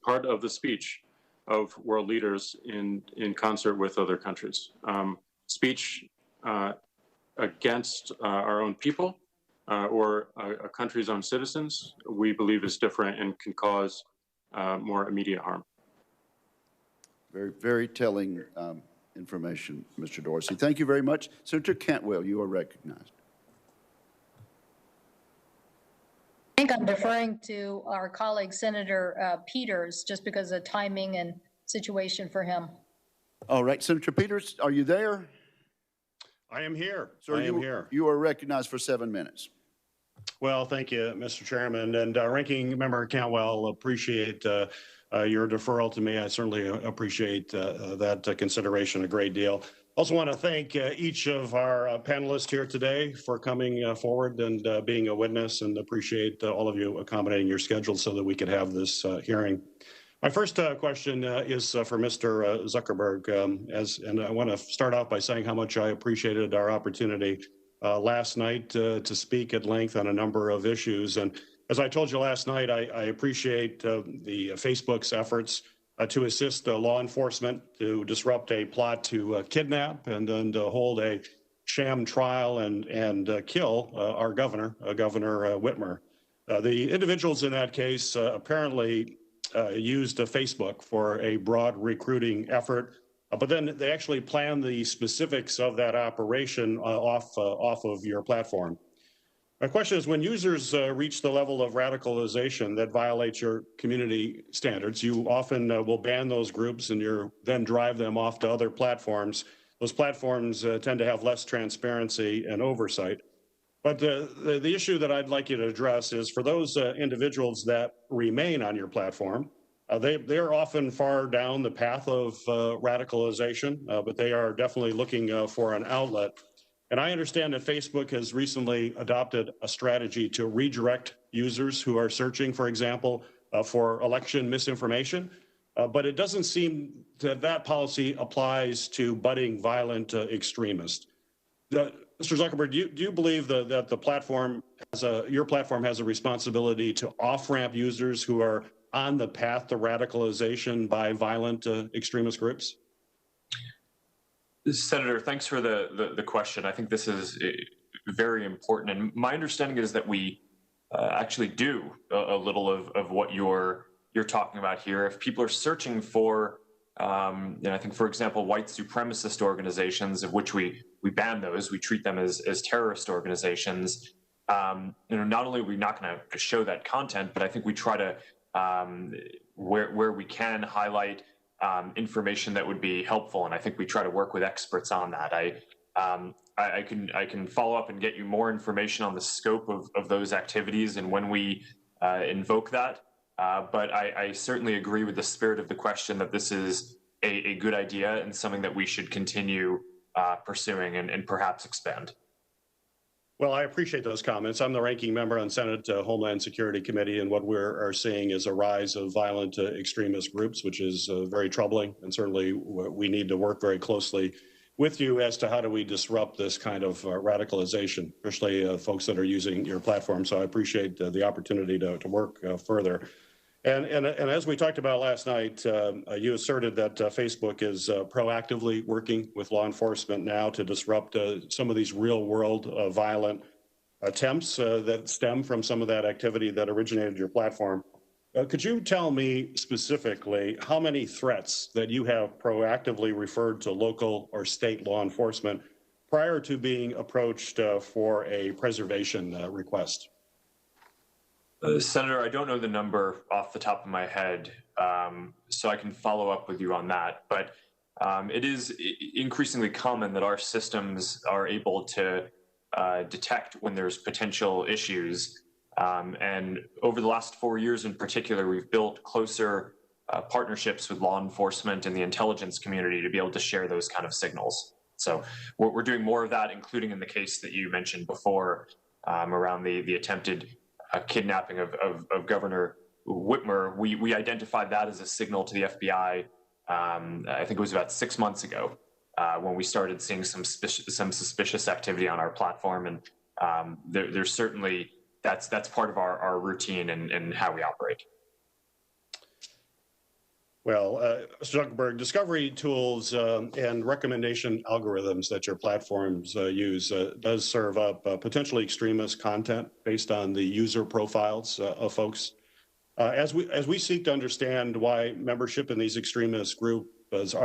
part of the speech of world leaders in concert with other countries. Speech against our own people or a country's own citizens, we believe is different and can cause more immediate harm. Very, very telling information, Mr. Dorsey. Thank you very much. Senator Cantwell, you are recognized. I think I'm deferring to our colleague, Senator Peters, just because of timing and situation for him. All right, Senator Peters, are you there? I am here. So I am here. You are recognized for 7 minutes. Well, thank you, Mr. Chairman. And Ranking Member Cantwell, appreciate your deferral to me. I certainly appreciate that consideration a great deal. Also want to thank each of our panelists here today for coming forward and being a witness, and appreciate all of you accommodating your schedule so that we could have this hearing. My first question is for Mr. Zuckerberg, and I want to start off by saying how much I appreciated our opportunity last night to speak at length on a number of issues. And as I told you last night, I appreciate the Facebook's efforts to assist law enforcement to disrupt a plot to kidnap and then to hold a sham trial and kill our governor, Governor Whitmer. The individuals in that case apparently used Facebook for a broad recruiting effort, but then they actually planned the specifics of that operation off of your platform. My question is, when users reach the level of radicalization that violates your community standards, you often will ban those groups and then drive them off to other platforms. Those platforms tend to have less transparency and oversight. But the issue that I'd like you to address is for those individuals that remain on your platform, they're often far down the path of radicalization, but they are definitely looking for an outlet. And I understand that Facebook has recently adopted a strategy to redirect users who are searching, for example, for election misinformation. But it doesn't seem that policy applies to budding violent extremists. Mr. Zuckerberg, do you believe that the platform your platform has a responsibility to off-ramp users who are on the path to radicalization by violent extremist groups? Senator, thanks for the question. I think this is very important. And my understanding is that we actually do a little of what you're talking about here. If people are searching for, I think, for example, white supremacist organizations, of which we ban those, we treat them as terrorist organizations. Not only are we not going to show that content, but I think we try to, where we can, highlight information that would be helpful, and I think we try to work with experts on that. I can follow up and get you more information on the scope of those activities and when we invoke that. But I certainly agree with the spirit of the question that this is a good idea and something that we should continue pursuing and perhaps expand. Well, I appreciate those comments. I'm the ranking member on Senate Homeland Security Committee, and what we're seeing is a rise of violent extremist groups, which is very troubling. And certainly we need to work very closely with you as to how do we disrupt this kind of radicalization, especially folks that are using your platform. So I appreciate the opportunity to work further. And as we talked about last night, you asserted that Facebook is proactively working with law enforcement now to disrupt some of these real-world violent attempts that stem from some of that activity that originated your platform. Could you tell me specifically how many threats that you have proactively referred to local or state law enforcement prior to being approached for a preservation request? Senator, I don't know the number off the top of my head, so I can follow up with you on that. But it is increasingly common that our systems are able to detect when there's potential issues. And over the last 4 years in particular, we've built closer partnerships with law enforcement and the intelligence community to be able to share those kind of signals. So we're doing more of that, including in the case that you mentioned before around the attempted kidnapping of Governor Whitmer. We identified that as a signal to the FBI. I think it was about 6 months ago when we started seeing some suspicious activity on our platform, and there's certainly that's part of our routine and how we operate. Well, Mr. Zuckerberg, discovery tools and recommendation algorithms that your platforms use does serve up potentially extremist content based on the user profiles of folks. As we seek to understand why membership in these extremist groups is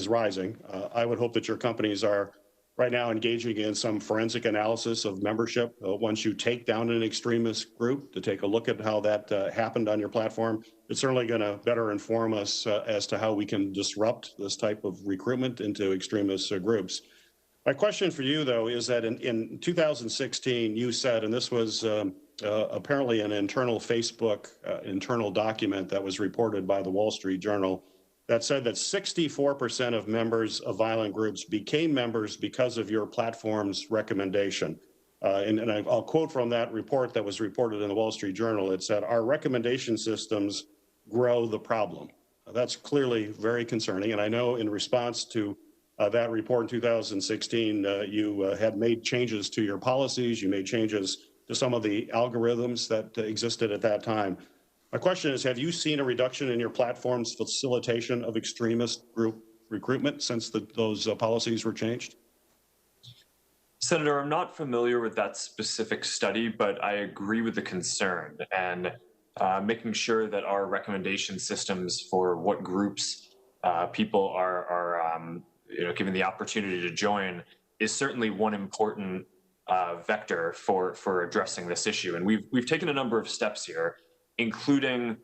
rising, I would hope that your companies are right now engaging in some forensic analysis of membership once you take down an extremist group to take a look at how that happened on your platform. It's certainly going to better inform us as to how we can disrupt this type of recruitment into extremist groups. My question for you, though, is that in 2016, you said, and this was apparently an internal Facebook internal document that was reported by the Wall Street Journal, that said that 64% of members of violent groups became members because of your platform's recommendation. And I'll quote from that report that was reported in the Wall Street Journal. It said, "Our recommendation systems grow the problem." That's clearly very concerning. And I know in response to that report in 2016, you had made changes to your policies. You made changes to some of the algorithms that existed at that time. My question is, have you seen a reduction in your platform's facilitation of extremist group recruitment since those policies were changed? Senator, I'm not familiar with that specific study, but I agree with the concern. And making sure that our recommendation systems for what groups people are given the opportunity to join is certainly one important vector for addressing this issue. And we've taken a number of steps here, including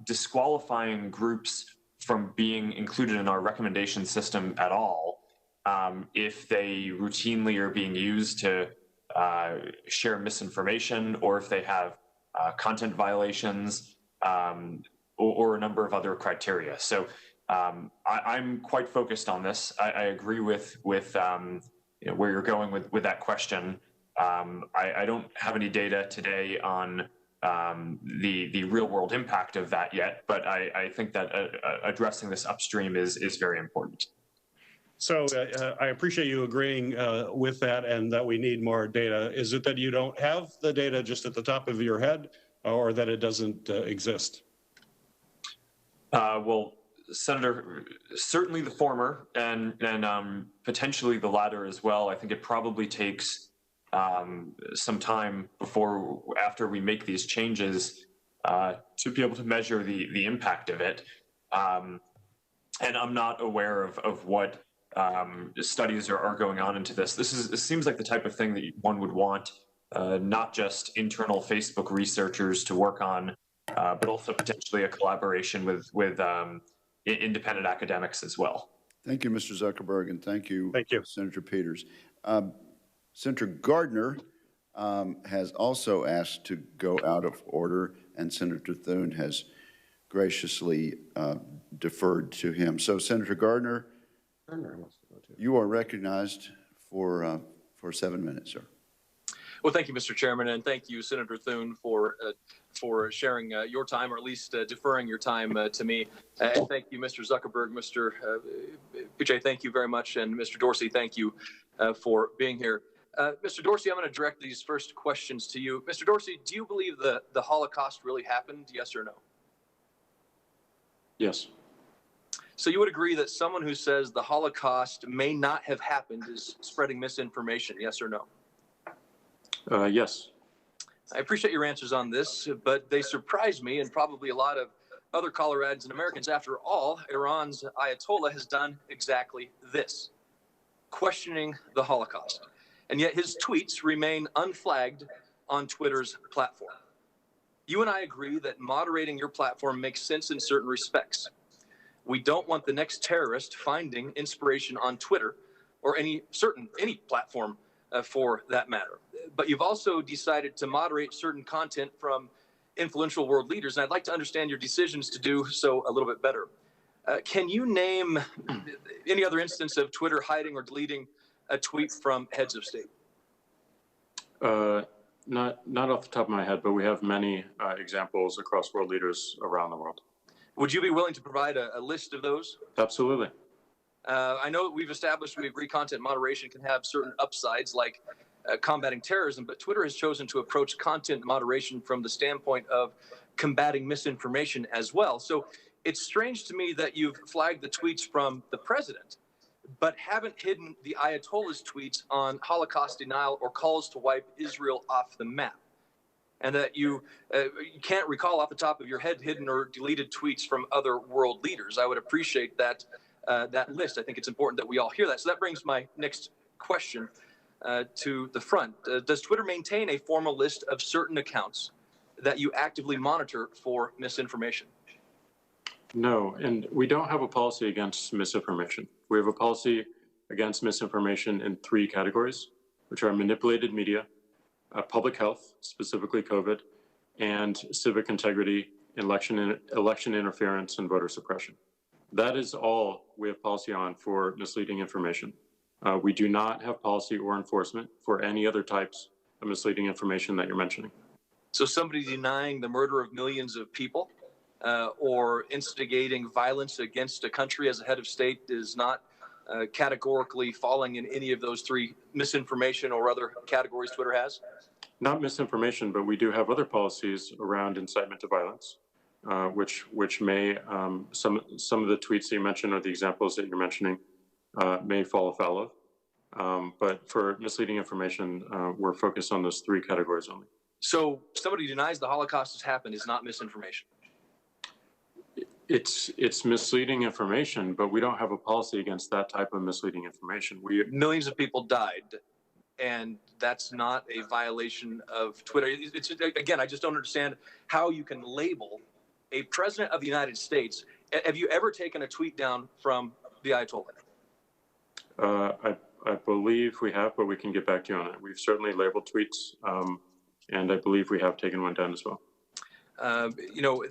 disqualifying groups from being included in our recommendation system at all if they routinely are being used to share misinformation, or if they have content violations, or a number of other criteria. So I'm quite focused on this. I agree with where you're going with that question. I don't have any data today on the real world impact of that yet, but I think that addressing this upstream is very important. So I appreciate you agreeing with that, and that we need more data. Is it that you don't have the data just at the top of your head, or that it doesn't exist? Well, Senator, certainly the former, and potentially the latter as well. I think it probably takes some time after we make these changes to be able to measure the impact of it. And I'm not aware of what studies are going on into this. This seems like the type of thing that one would want not just internal Facebook researchers to work on, but also potentially a collaboration with independent academics as well. Thank you, Mr. Zuckerberg, and thank you, Senator Peters. Senator Gardner has also asked to go out of order, and Senator Thune has graciously deferred to him. So, Senator Gardner, you are recognized for 7 minutes, sir. Well, thank you, Mr. Chairman, and thank you, Senator Thune, for sharing your time, or at least deferring your time to me. And thank you, Mr. Zuckerberg, Mr. Pichai, thank you very much, and Mr. Dorsey, thank you for being here. Mr. Dorsey, I'm going to direct these first questions to you. Mr. Dorsey, do you believe the Holocaust really happened, yes or no? Yes. So you would agree that someone who says the Holocaust may not have happened is spreading misinformation, yes or no? Yes. I appreciate your answers on this, but they surprise me and probably a lot of other Coloradans and Americans. After all, Iran's Ayatollah has done exactly this, questioning the Holocaust. And yet his tweets remain unflagged on Twitter's platform. You and I agree that moderating your platform makes sense in certain respects. We don't want the next terrorist finding inspiration on Twitter or any platform for that matter. But you've also decided to moderate certain content from influential world leaders, and I'd like to understand your decisions to do so a little bit better. Can you name any other instance of Twitter hiding or deleting a tweet from heads of state? Not off the top of my head, but we have many examples across world leaders around the world. Would you be willing to provide a list of those? Absolutely. I know that we agree content moderation can have certain upsides like combating terrorism, but Twitter has chosen to approach content moderation from the standpoint of combating misinformation as well. So it's strange to me that you've flagged the tweets from the president, but haven't hidden the Ayatollah's tweets on Holocaust denial or calls to wipe Israel off the map. And that you can't recall off the top of your head hidden or deleted tweets from other world leaders. I would appreciate that list. I think it's important that we all hear that. So that brings my next question to the front. Does Twitter maintain a formal list of certain accounts that you actively monitor for misinformation? No, and we don't have a policy against misinformation. We have a policy against misinformation in 3 categories, which are manipulated media, public health, specifically COVID, and civic integrity, election interference, and voter suppression. That is all we have policy on for misleading information. We do not have policy or enforcement for any other types of misleading information that you're mentioning. So somebody denying the murder of millions of people or instigating violence against a country as a head of state is not categorically falling in any of those 3 misinformation or other categories Twitter has? Not misinformation, but we do have other policies around incitement to violence, which may, some of the tweets that you mentioned or the examples that you're mentioning may fall afoul of. But for misleading information, we're focused on those 3 categories only. So somebody denies the Holocaust has happened is not misinformation? It's misleading information, but we don't have a policy against that type of misleading information. Millions of people died, and that's not a violation of Twitter. Again, I just don't understand how you can label a president of the United States. Have you ever taken a tweet down from the Ayatollah? I believe we have, but we can get back to you on it. We've certainly labeled tweets, and I believe we have taken one down as well. You know,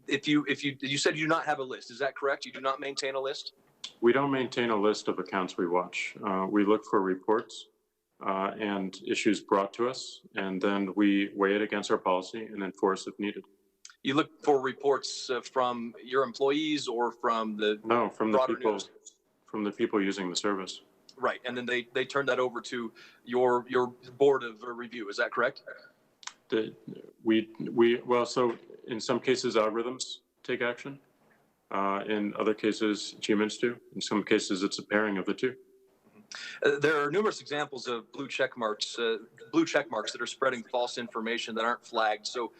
if you said you do not have a list, is that correct? You do not maintain a list? We don't maintain a list of accounts we watch. We look for reports and issues brought to us, and then we weigh it against our policy and enforce if needed. You look for reports from your employees or from the from the people using the service. Right, and then they turn that over to your board of review. Is that correct? Well, so in some cases algorithms take action. In other cases, humans do. In some cases, it's a pairing of the 2. There are numerous examples of blue check marks that are spreading false information that aren't flagged. So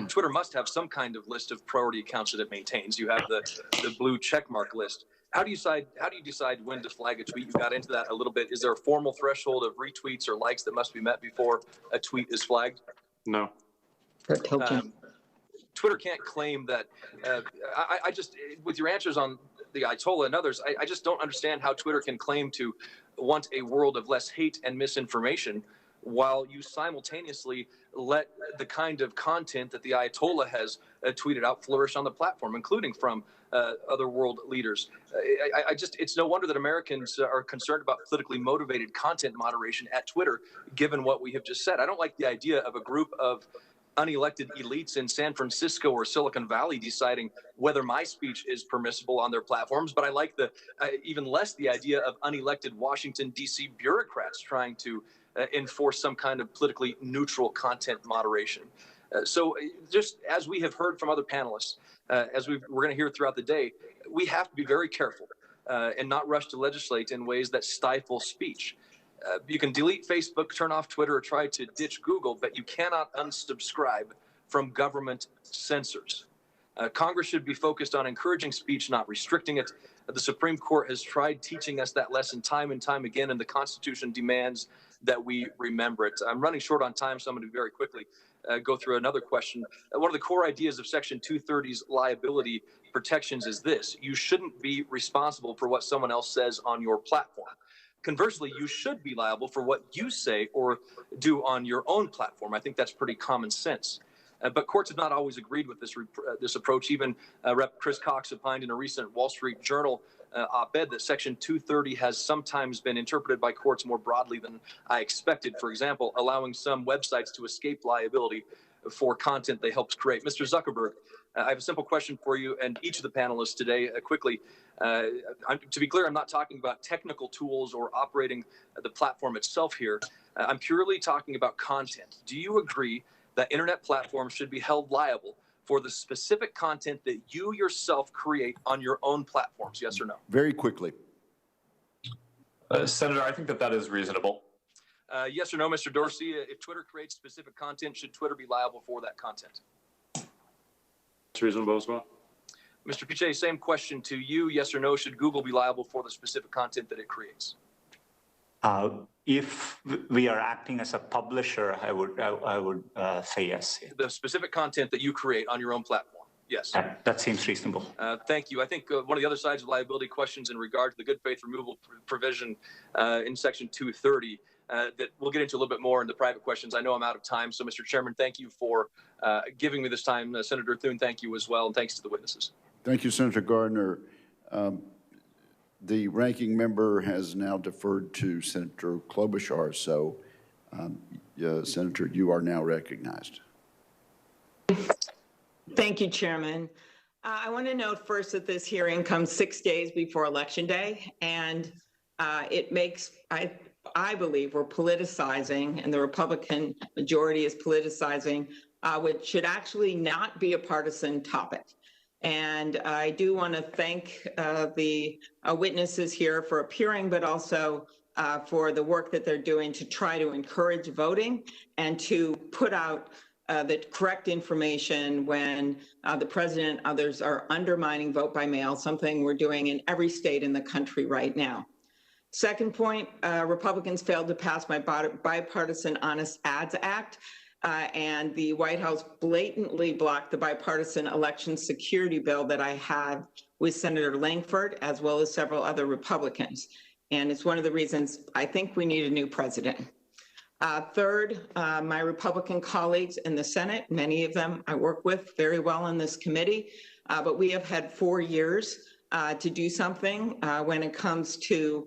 Twitter must have some kind of list of priority accounts that it maintains. You have the blue check mark list. How do you decide when to flag a tweet? You got into that a little bit. Is there a formal threshold of retweets or likes that must be met before a tweet is flagged? No. Twitter can't claim that. I just, with your answers on the Ayatollah and others, I just don't understand how Twitter can claim to want a world of less hate and misinformation while you simultaneously let the kind of content that the Ayatollah has tweeted out flourish on the platform, including from other world leaders. It's no wonder that Americans are concerned about politically motivated content moderation at Twitter, given what we have just said. I don't like the idea of a group of unelected elites in San Francisco or Silicon Valley deciding whether my speech is permissible on their platforms, but I like even less the idea of unelected Washington, D.C. bureaucrats trying to enforce some kind of politically neutral content moderation. So just as we have heard from other panelists, as we're going to hear throughout the day, we have to be very careful and not rush to legislate in ways that stifle speech. You can delete Facebook, turn off Twitter, or try to ditch Google, but you cannot unsubscribe from government censors. Congress should be focused on encouraging speech, not restricting it. The Supreme Court has tried teaching us that lesson time and time again, and the Constitution demands that we remember it. I'm running short on time, so I'm going to very quickly go through another question. One of the core ideas of Section 230's liability protections is this: you shouldn't be responsible for what someone else says on your platform. Conversely, you should be liable for what you say or do on your own platform. I think that's pretty common sense. But courts have not always agreed with this approach. Even Rep. Chris Cox opined in a recent Wall Street Journal op-ed that Section 230 has sometimes been interpreted by courts more broadly than I expected. For example, allowing some websites to escape liability for content they helped create. Mr. Zuckerberg, I have a simple question for you and each of the panelists today quickly. To be clear, I'm not talking about technical tools or operating the platform itself here. I'm purely talking about content. Do you agree that internet platforms should be held liable for the specific content that you yourself create on your own platforms? Yes or no? Very quickly. Senator, I think that is reasonable. Yes or no, Mr. Dorsey? If Twitter creates specific content, should Twitter be liable for that content? It's reasonable as well. Mr. Piche, same question to you. Yes or no, should Google be liable for the specific content that it creates? If we are acting as a publisher, I would say yes. The specific content that you create on your own platform? Yes. That seems reasonable. Thank you. I think one of the other sides of liability questions in regard to the good faith removal provision in Section 230 that we'll get into a little bit more in the private questions. I know I'm out of time. So, Mr. Chairman, thank you for giving me this time. Senator Thune, thank you as well. And thanks to the witnesses. Thank you, Senator Gardner. The ranking member has now deferred to Senator Klobuchar, so Senator, you are now recognized. Thank you, Chairman. I want to note first that this hearing comes 6 days before Election Day, and it makes, I believe we're politicizing, and the Republican majority is politicizing, which should actually not be a partisan topic. And I do want to thank the witnesses here for appearing, but also for the work that they're doing to try to encourage voting and to put out the correct information when the president and others are undermining vote by mail, something we're doing in every state in the country right now. Second point, Republicans failed to pass my Bipartisan Honest Ads Act. And the White House blatantly blocked the bipartisan election security bill that I had with Senator Langford, as well as several other Republicans. And it's one of the reasons I think we need a new president. Third, my Republican colleagues in the Senate, many of them I work with very well in this committee, but we have had 4 years to do something when it comes to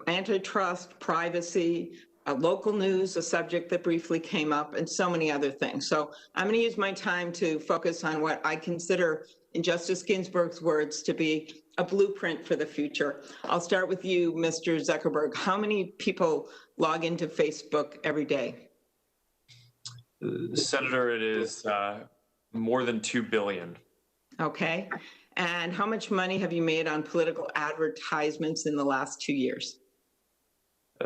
antitrust, privacy, local news, a subject that briefly came up, and so many other things. So I'm going to use my time to focus on what I consider, in Justice Ginsburg's words, to be a blueprint for the future. I'll start with you, Mr. Zuckerberg. How many people log into Facebook every day? Senator, it is more than 2 billion. Okay. And how much money have you made on political advertisements in the last 2 years?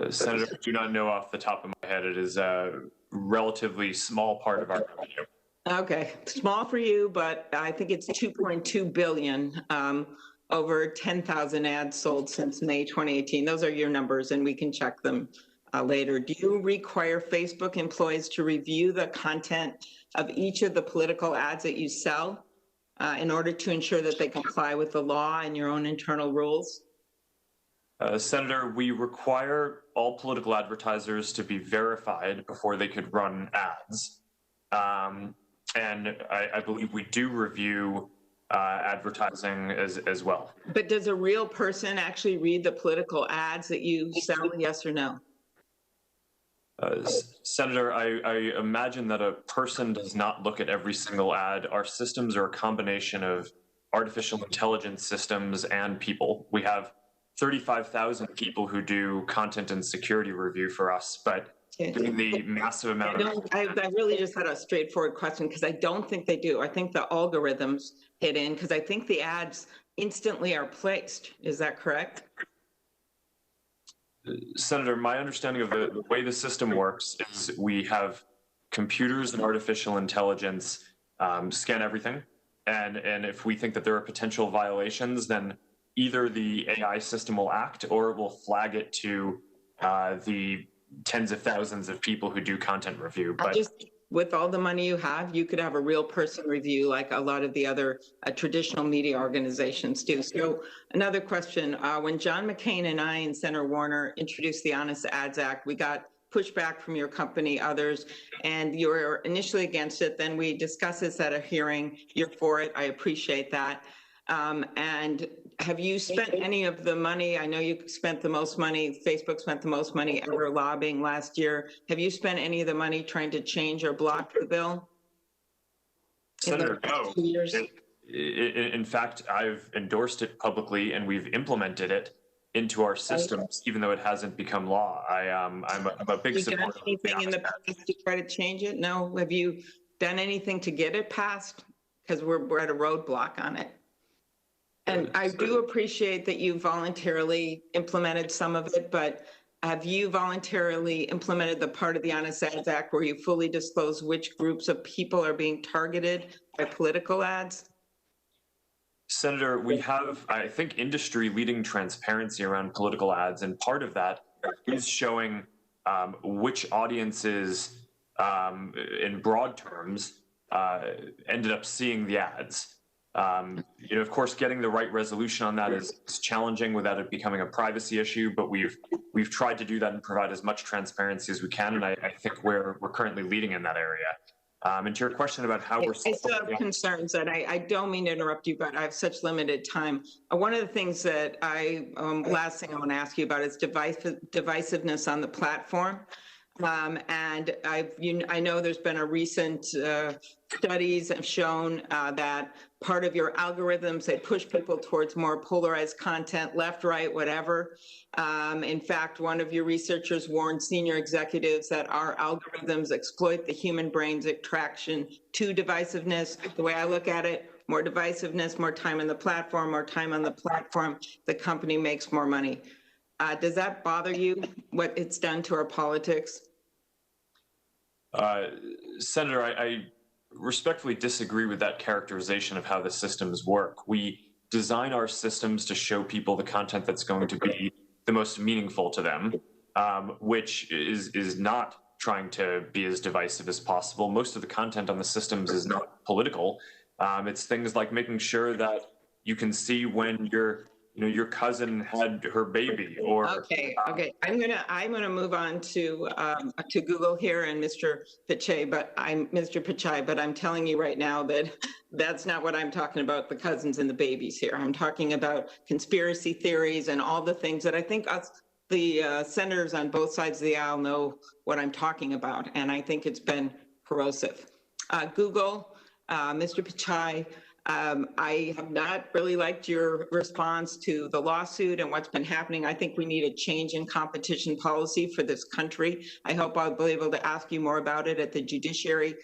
Senator, I do not know off the top of my head. It is a relatively small part of our revenue. Okay, small for you, but I think it's 2.2 billion, over 10,000 ads sold since May 2018. Those are your numbers, and we can check them later. Do you require Facebook employees to review the content of each of the political ads that you sell in order to ensure that they comply with the law and your own internal rules? Senator, we require all political advertisers to be verified before they could run ads. And I believe we do review advertising as well. But does a real person actually read the political ads that you sell, yes or no? Senator, I imagine that a person does not look at every single ad. Our systems are a combination of artificial intelligence systems and people. We have 35,000 people who do content and security review for us, but given the massive amount of... I really just had a straightforward question because I don't think they do. I think the algorithms hit in because I think the ads instantly are placed. Is that correct? Senator, my understanding of the way the system works is we have computers and artificial intelligence scan everything. And if we think that there are potential violations, then either the AI system will act or it will flag it to the tens of thousands of people who do content review. But with all the money you have, you could have a real person review like a lot of the other traditional media organizations do. So another question, when John McCain and I and Senator Warner introduced the Honest Ads Act, we got pushback from your company, others, and you were initially against it. Then we discussed this at a hearing. You're for it. I appreciate that. And have you spent any of the money? I know you spent the most money, Facebook spent the most money ever lobbying last year. Have you spent any of the money trying to change or block the bill? Senator, no. In fact, I've endorsed it publicly and we've implemented it into our systems, even though it hasn't become law. I'm a big supporter. Have you done anything in the past to try to change it? No. Have you done anything to get it passed? Because we're at a roadblock on it. And I do appreciate that you voluntarily implemented some of it, but have you voluntarily implemented the part of the Honest Ads Act where you fully disclose which groups of people are being targeted by political ads? Senator, we have, I think, industry-leading transparency around political ads, and part of that is showing which audiences, in broad terms, ended up seeing the ads. Of course, getting the right resolution on that is challenging without it becoming a privacy issue, but we've tried to do that and provide as much transparency as we can, and I think we're currently leading in that area. And to your question about how we're... I still have concerns, and I don't mean to interrupt you, but I have such limited time. One of the things that last thing I want to ask you about is divisiveness on the platform. And I know there's been a recent studies have shown that part of your algorithms, they push people towards more polarized content, left, right, whatever. In fact, one of your researchers warned senior executives that our algorithms exploit the human brain's attraction to divisiveness. The way I look at it, more divisiveness, more time on the platform, more time on the platform, the company makes more money. Does that bother you, what it's done to our politics? Senator, I respectfully disagree with that characterization of how the systems work. We design our systems to show people the content that's going to be the most meaningful to them, which is not trying to be as divisive as possible. Most of the content on the systems is not political. It's things like making sure that you can see when your cousin had her baby, or okay. I'm gonna move on to Google here and Mr. Pichai, but I'm telling you right now that that's not what I'm talking about. The cousins and the babies here. I'm talking about conspiracy theories and all the things that I think the senators on both sides of the aisle know what I'm talking about, and I think it's been corrosive. Google, Mr. Pichai. I have not really liked your response to the lawsuit and what's been happening. I think we need a change in competition policy for this country. I hope I'll be able to ask you more about it at the Judiciary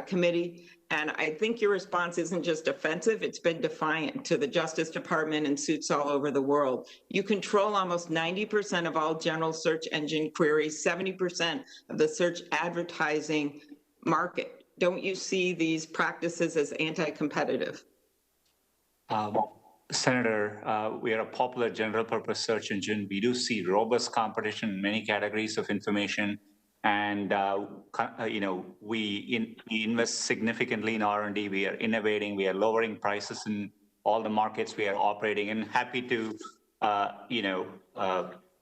Committee. And I think your response isn't just offensive, it's been defiant to the Justice Department and suits all over the world. You control almost 90% of all general search engine queries, 70% of the search advertising market. Don't you see these practices as anti-competitive? Senator, we are a popular general purpose search engine. We do see robust competition in many categories of information. And, we invest significantly in R&D. We are innovating. We are lowering prices in all the markets we are operating in. Happy to,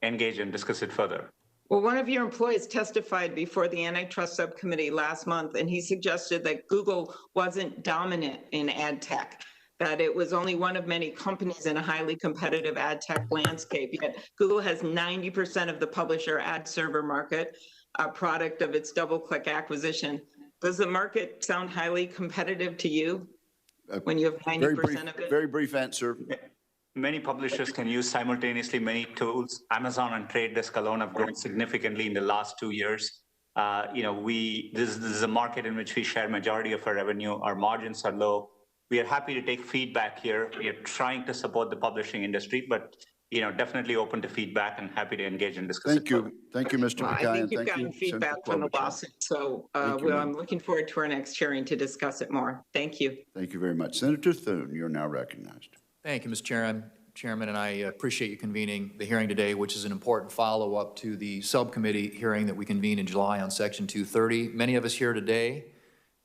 engage and discuss it further. Well, one of your employees testified before the antitrust subcommittee last month, and he suggested that Google wasn't dominant in ad tech, that it was only one of many companies in a highly competitive ad tech landscape. Yet Google has 90% of the publisher ad server market, a product of its DoubleClick acquisition. Does the market sound highly competitive to you when you have 90% of it? Very brief answer. Many publishers can use simultaneously many tools. Amazon and Trade Desk alone have grown significantly in the last 2 years. This is a market in which we share majority of our revenue. Our margins are low. We are happy to take feedback here. We are trying to support the publishing industry, but definitely open to feedback and happy to engage and discuss. Thank you. Thank you, Mr. Well, I Picai, think and you've thank gotten you, feedback Senator from the Klobuchar. lawsuit, so Thank you, I'm ma'am. looking forward to our next hearing to discuss it more. Thank you. Thank you very much. Senator Thune, you're now recognized. Thank you, Mr. Chairman, and I appreciate you convening the hearing today, which is an important follow-up to the subcommittee hearing that we convened in July on Section 230. Many of us here today,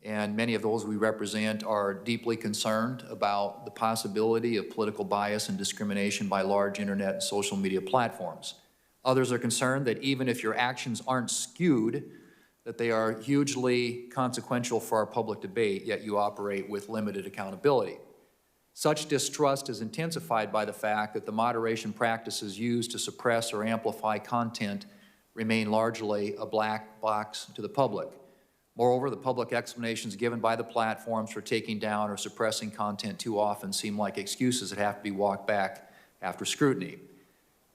and many of those we represent, are deeply concerned about the possibility of political bias and discrimination by large internet and social media platforms. Others are concerned that even if your actions aren't skewed, that they are hugely consequential for our public debate, yet you operate with limited accountability. Such distrust is intensified by the fact that the moderation practices used to suppress or amplify content remain largely a black box to the public. Moreover, the public explanations given by the platforms for taking down or suppressing content too often seem like excuses that have to be walked back after scrutiny.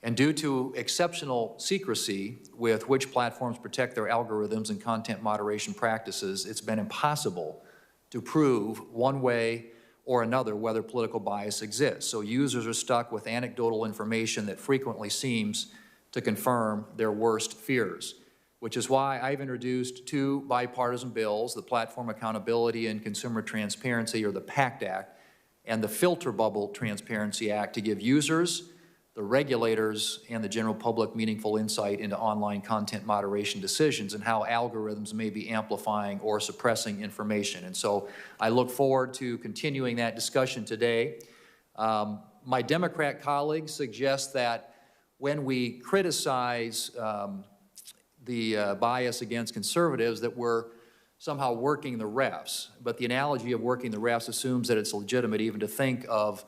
And due to exceptional secrecy with which platforms protect their algorithms and content moderation practices, it's been impossible to prove one way or another whether political bias exists. So users are stuck with anecdotal information that frequently seems to confirm their worst fears, which is why I've introduced two bipartisan bills, the Platform Accountability and Consumer Transparency, or the PACT Act, and the Filter Bubble Transparency Act, to give users, the regulators, and the general public meaningful insight into online content moderation decisions and how algorithms may be amplifying or suppressing information. And so I look forward to continuing that discussion today. My Democrat colleagues suggest that when we criticize the bias against conservatives, that we're somehow working the refs. But the analogy of working the refs assumes that it's legitimate even to think of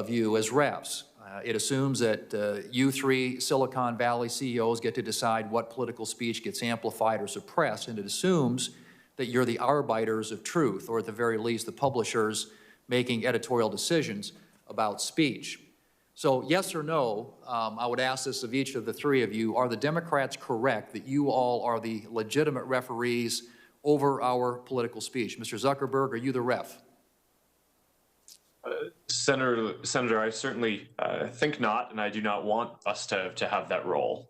you as refs. It assumes that you three Silicon Valley CEOs get to decide what political speech gets amplified or suppressed, and it assumes that you're the arbiters of truth, or at the very least, the publishers making editorial decisions about speech. So yes or no, I would ask this of each of the three of you, are the Democrats correct that you all are the legitimate referees over our political speech? Mr. Zuckerberg, are you the ref? Senator, I certainly think not, and I do not want us to have that role.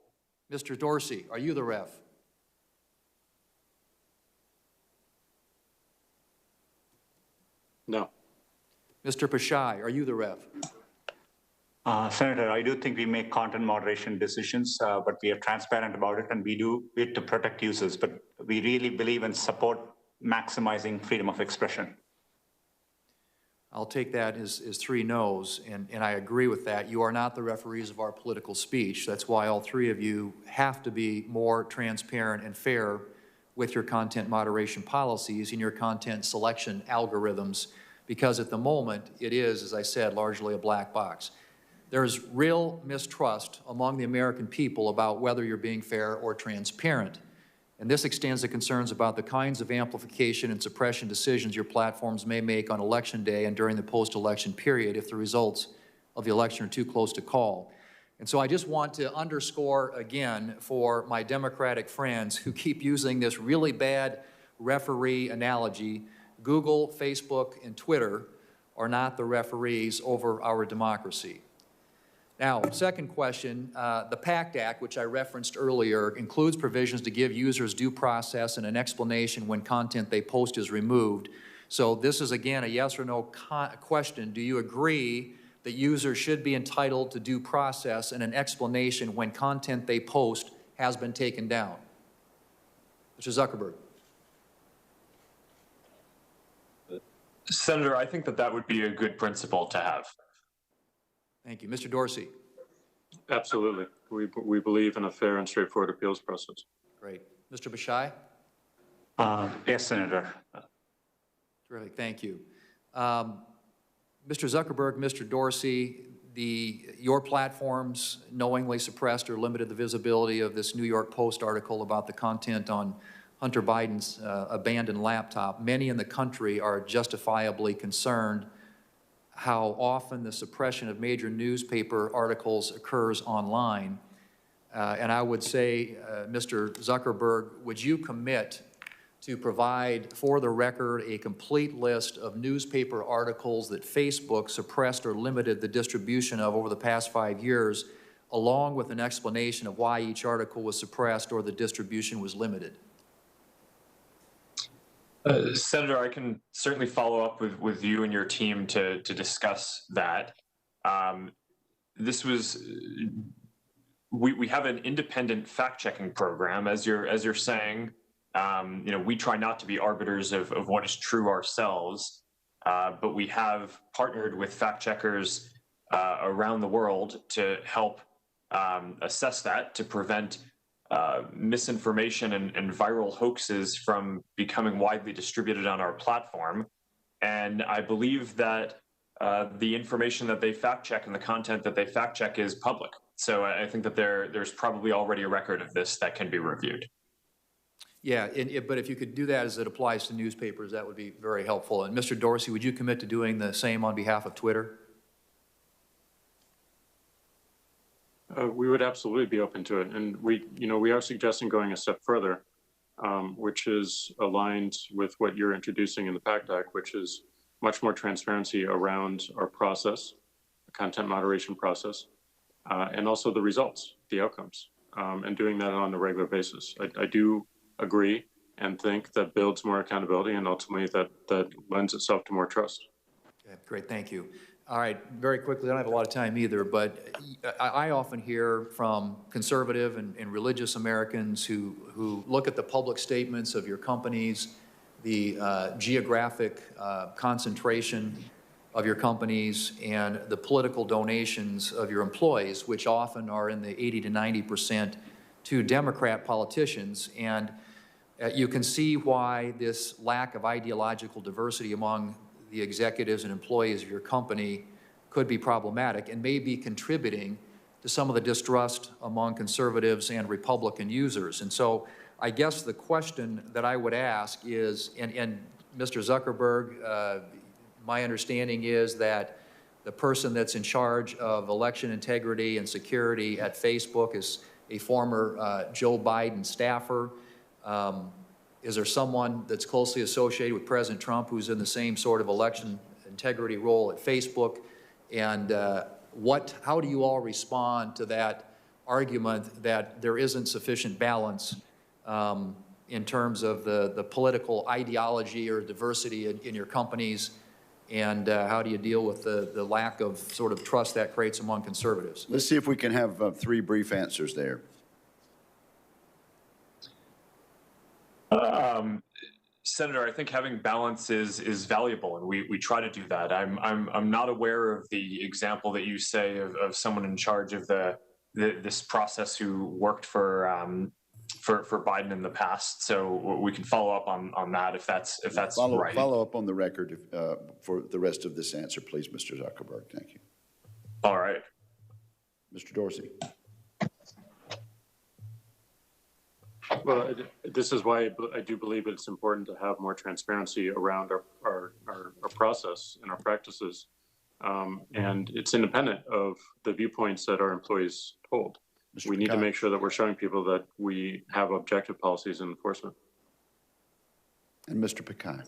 Mr. Dorsey, are you the ref? No. Mr. Pichai, are you the ref? Senator, I do think we make content moderation decisions, but we are transparent about it, and we do it to protect users. But we really believe and support maximizing freedom of expression. I'll take that as three no's, and I agree with that. You are not the referees of our political speech. That's why all three of you have to be more transparent and fair with your content moderation policies and your content selection algorithms, because at the moment, it is, as I said, largely a black box. There's real mistrust among the American people about whether you're being fair or transparent. And this extends to concerns about the kinds of amplification and suppression decisions your platforms may make on Election Day and during the post-election period if the results of the election are too close to call. And so I just want to underscore again for my Democratic friends who keep using this really bad referee analogy, Google, Facebook, and Twitter are not the referees over our democracy. Now, second question, the PACT Act, which I referenced earlier, includes provisions to give users due process and an explanation when content they post is removed. So this is, again, a yes or no question. Do you agree that users should be entitled to due process and an explanation when content they post has been taken down? Mr. Zuckerberg. Senator, I think that would be a good principle to have. Thank you. Mr. Dorsey. Absolutely. We believe in a fair and straightforward appeals process. Great. Mr. Pichai? Yes, Senator. Terrific. Thank you. Mr. Zuckerberg, Mr. Dorsey, your platforms knowingly suppressed or limited the visibility of this New York Post article about the content on Hunter Biden's abandoned laptop. Many in the country are justifiably concerned how often the suppression of major newspaper articles occurs online. And I would say, Mr. Zuckerberg, would you commit to provide for the record a complete list of newspaper articles that Facebook suppressed or limited the distribution of over the past 5 years, along with an explanation of why each article was suppressed or the distribution was limited? Senator, I can certainly follow up with you and your team to discuss that. This was, we have an independent fact-checking program, as you're saying. We try not to be arbiters of what is true ourselves, but we have partnered with fact checkers around the world to help assess that, to prevent misinformation and viral hoaxes from becoming widely distributed on our platform. And I believe that the information that they fact check and the content that they fact check is public. So I think that there's probably already a record of this that can be reviewed. Yeah, but if you could do that as it applies to newspapers, that would be very helpful. And Mr. Dorsey, would you commit to doing the same on behalf of Twitter? We would absolutely be open to it. And we are suggesting going a step further, which is aligned with what you're introducing in the PACT Act, which is much more transparency around our process, the content moderation process, and also the results, the outcomes, and doing that on a regular basis. I do agree and think that builds more accountability, and ultimately that lends itself to more trust. Okay, great, thank you. All right, very quickly, I don't have a lot of time either, but I often hear from conservative and religious Americans who look at the public statements of your companies, the geographic concentration of your companies, and the political donations of your employees, which often are in the 80 to 90% to Democrat politicians. And you can see why this lack of ideological diversity among the executives and employees of your company could be problematic and may be contributing to some of the distrust among conservatives and Republican users. And so I guess the question that I would ask is, and Mr. Zuckerberg, my understanding is that the person that's in charge of election integrity and security at Facebook is a former Joe Biden staffer. Is there someone that's closely associated with President Trump who's in the same sort of election integrity role at Facebook? And how do you all respond to that argument that there isn't sufficient balance in terms of the political ideology or diversity in your companies? And how do you deal with the lack of sort of trust that creates among conservatives? Let's see if we can have 3 brief answers there. Senator, I think having balance is valuable, and we try to do that. I'm not aware of the example that you say of someone in charge of this process who worked for Biden in the past. So we can follow up on that if that's right. Follow up on the record for the rest of this answer, please, Mr. Zuckerberg. Thank you. All right, Mr. Dorsey. Well, this is why I do believe it's important to have more transparency around our process and our practices. And it's independent of the viewpoints that our employees hold. We need to make sure that we're showing people that we have objective policies and enforcement. And Mr. Pekai.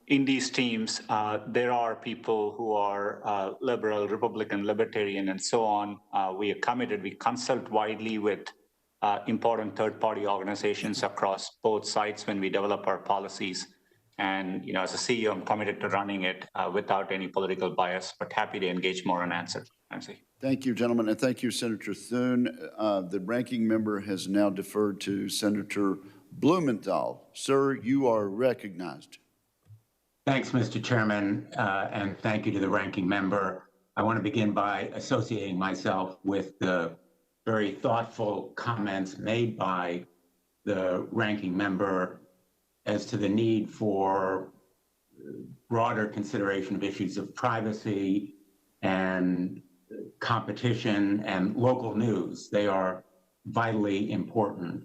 In these teams, there are people who are liberal, Republican, libertarian, and so on. We are committed. We consult widely with important third-party organizations across both sides when we develop our policies. And as a CEO, I'm committed to running it without any political bias, but happy to engage more on answer. Nancy. Thank you, gentlemen, and thank you, Senator Thune. The ranking member has now deferred to Senator Blumenthal. Sir, you are recognized. Thanks, Mr. Chairman, and thank you to the ranking member. I want to begin by associating myself with the very thoughtful comments made by the ranking member as to the need for broader consideration of issues of privacy and competition and local news. They are vitally important.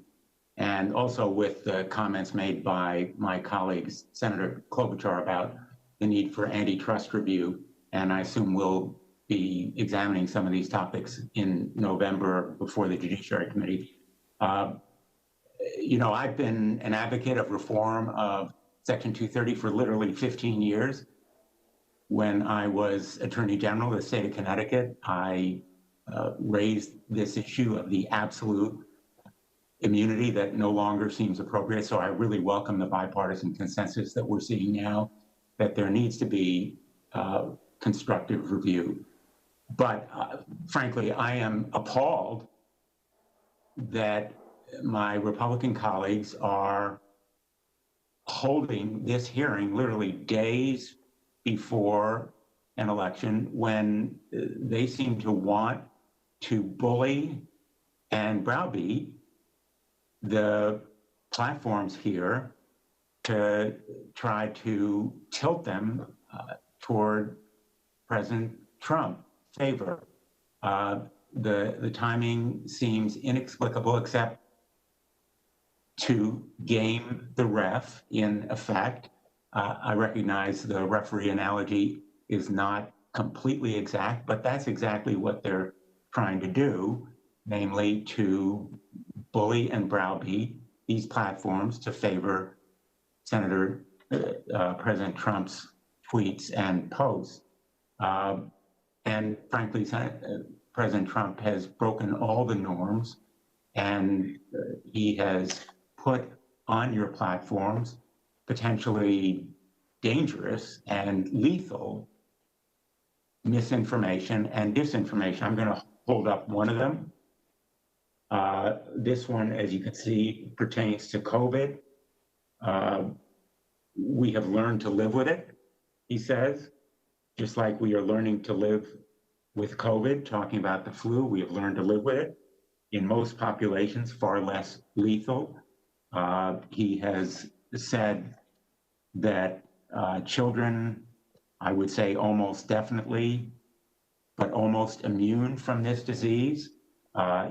And also with the comments made by my colleagues, Senator Klobuchar, about the need for antitrust review. And I assume we'll be examining some of these topics in November before the Judiciary Committee. you know, I've been an advocate of reform of Section 230 for literally 15 years. When I was Attorney General of the state of Connecticut, I raised this issue of the absolute immunity that no longer seems appropriate. So I really welcome the bipartisan consensus that we're seeing now, that there needs to be constructive review. But frankly, I am appalled that my Republican colleagues are holding this hearing literally days before an election when they seem to want to bully and browbeat the platforms here to try to tilt them toward President Trump favor. The timing seems inexplicable, except to game the ref in effect. I recognize the referee analogy is not completely exact, but that's exactly what they're trying to do, namely to bully and browbeat these platforms to favor President Trump's tweets and posts. And frankly, President Trump has broken all the norms, and he has put on your platforms potentially dangerous and lethal misinformation and disinformation. I'm going to hold up one of them. This one, as you can see, pertains to COVID. We have learned to live with it, he says, just like we are learning to live with COVID, talking about the flu. We have learned to live with it. In most populations, far less lethal. He has said that children, I would say almost definitely, but almost immune from this disease.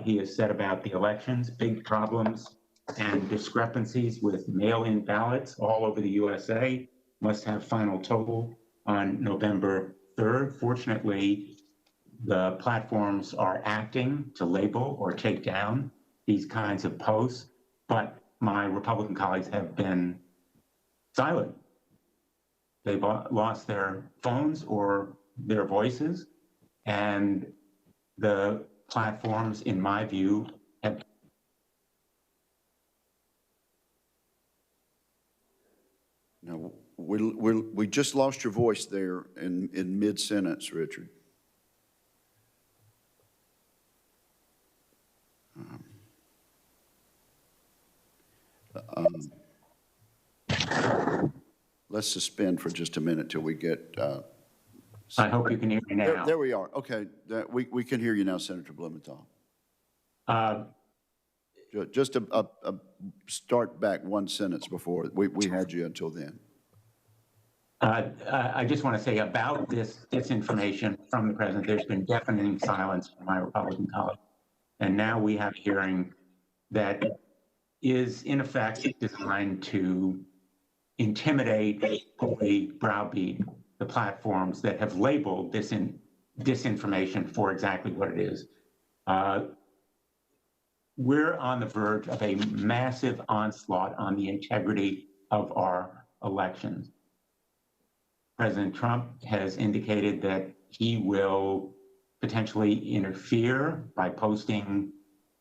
He has said about the elections, big problems and discrepancies with mail-in ballots all over the USA, must have final total on November 3rd. Fortunately, the platforms are acting to label or take down these kinds of posts, but my Republican colleagues have been silent. They've lost their phones or their voices, and the platforms, in my view, have. Now, we just lost your voice there in mid-sentence, Richard. Let's suspend for just a minute till we get. I hope you can hear me now. There we are. Okay, we can hear you now, Senator Blumenthal. Just a start back one sentence before we had you until then. I just want to say about this disinformation from the president, there's been deafening silence from my Republican colleagues. And now we have a hearing that is in effect designed to intimidate, bully, browbeat the platforms that have labeled disinformation for exactly what it is. We're on the verge of a massive onslaught on the integrity of our elections. President Trump has indicated that he will potentially interfere by posting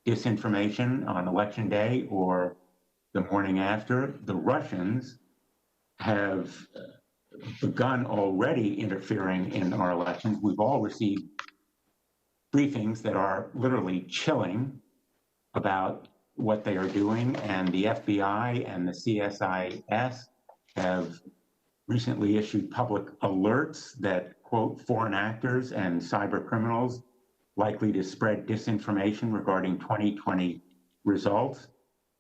disinformation on election day or the morning after. The Russians have begun already interfering in our elections. We've all received briefings that are literally chilling about what they are doing, and the FBI and the CSIS have recently issued public alerts that, quote, foreign actors and cyber criminals likely to spread disinformation regarding 2020 results.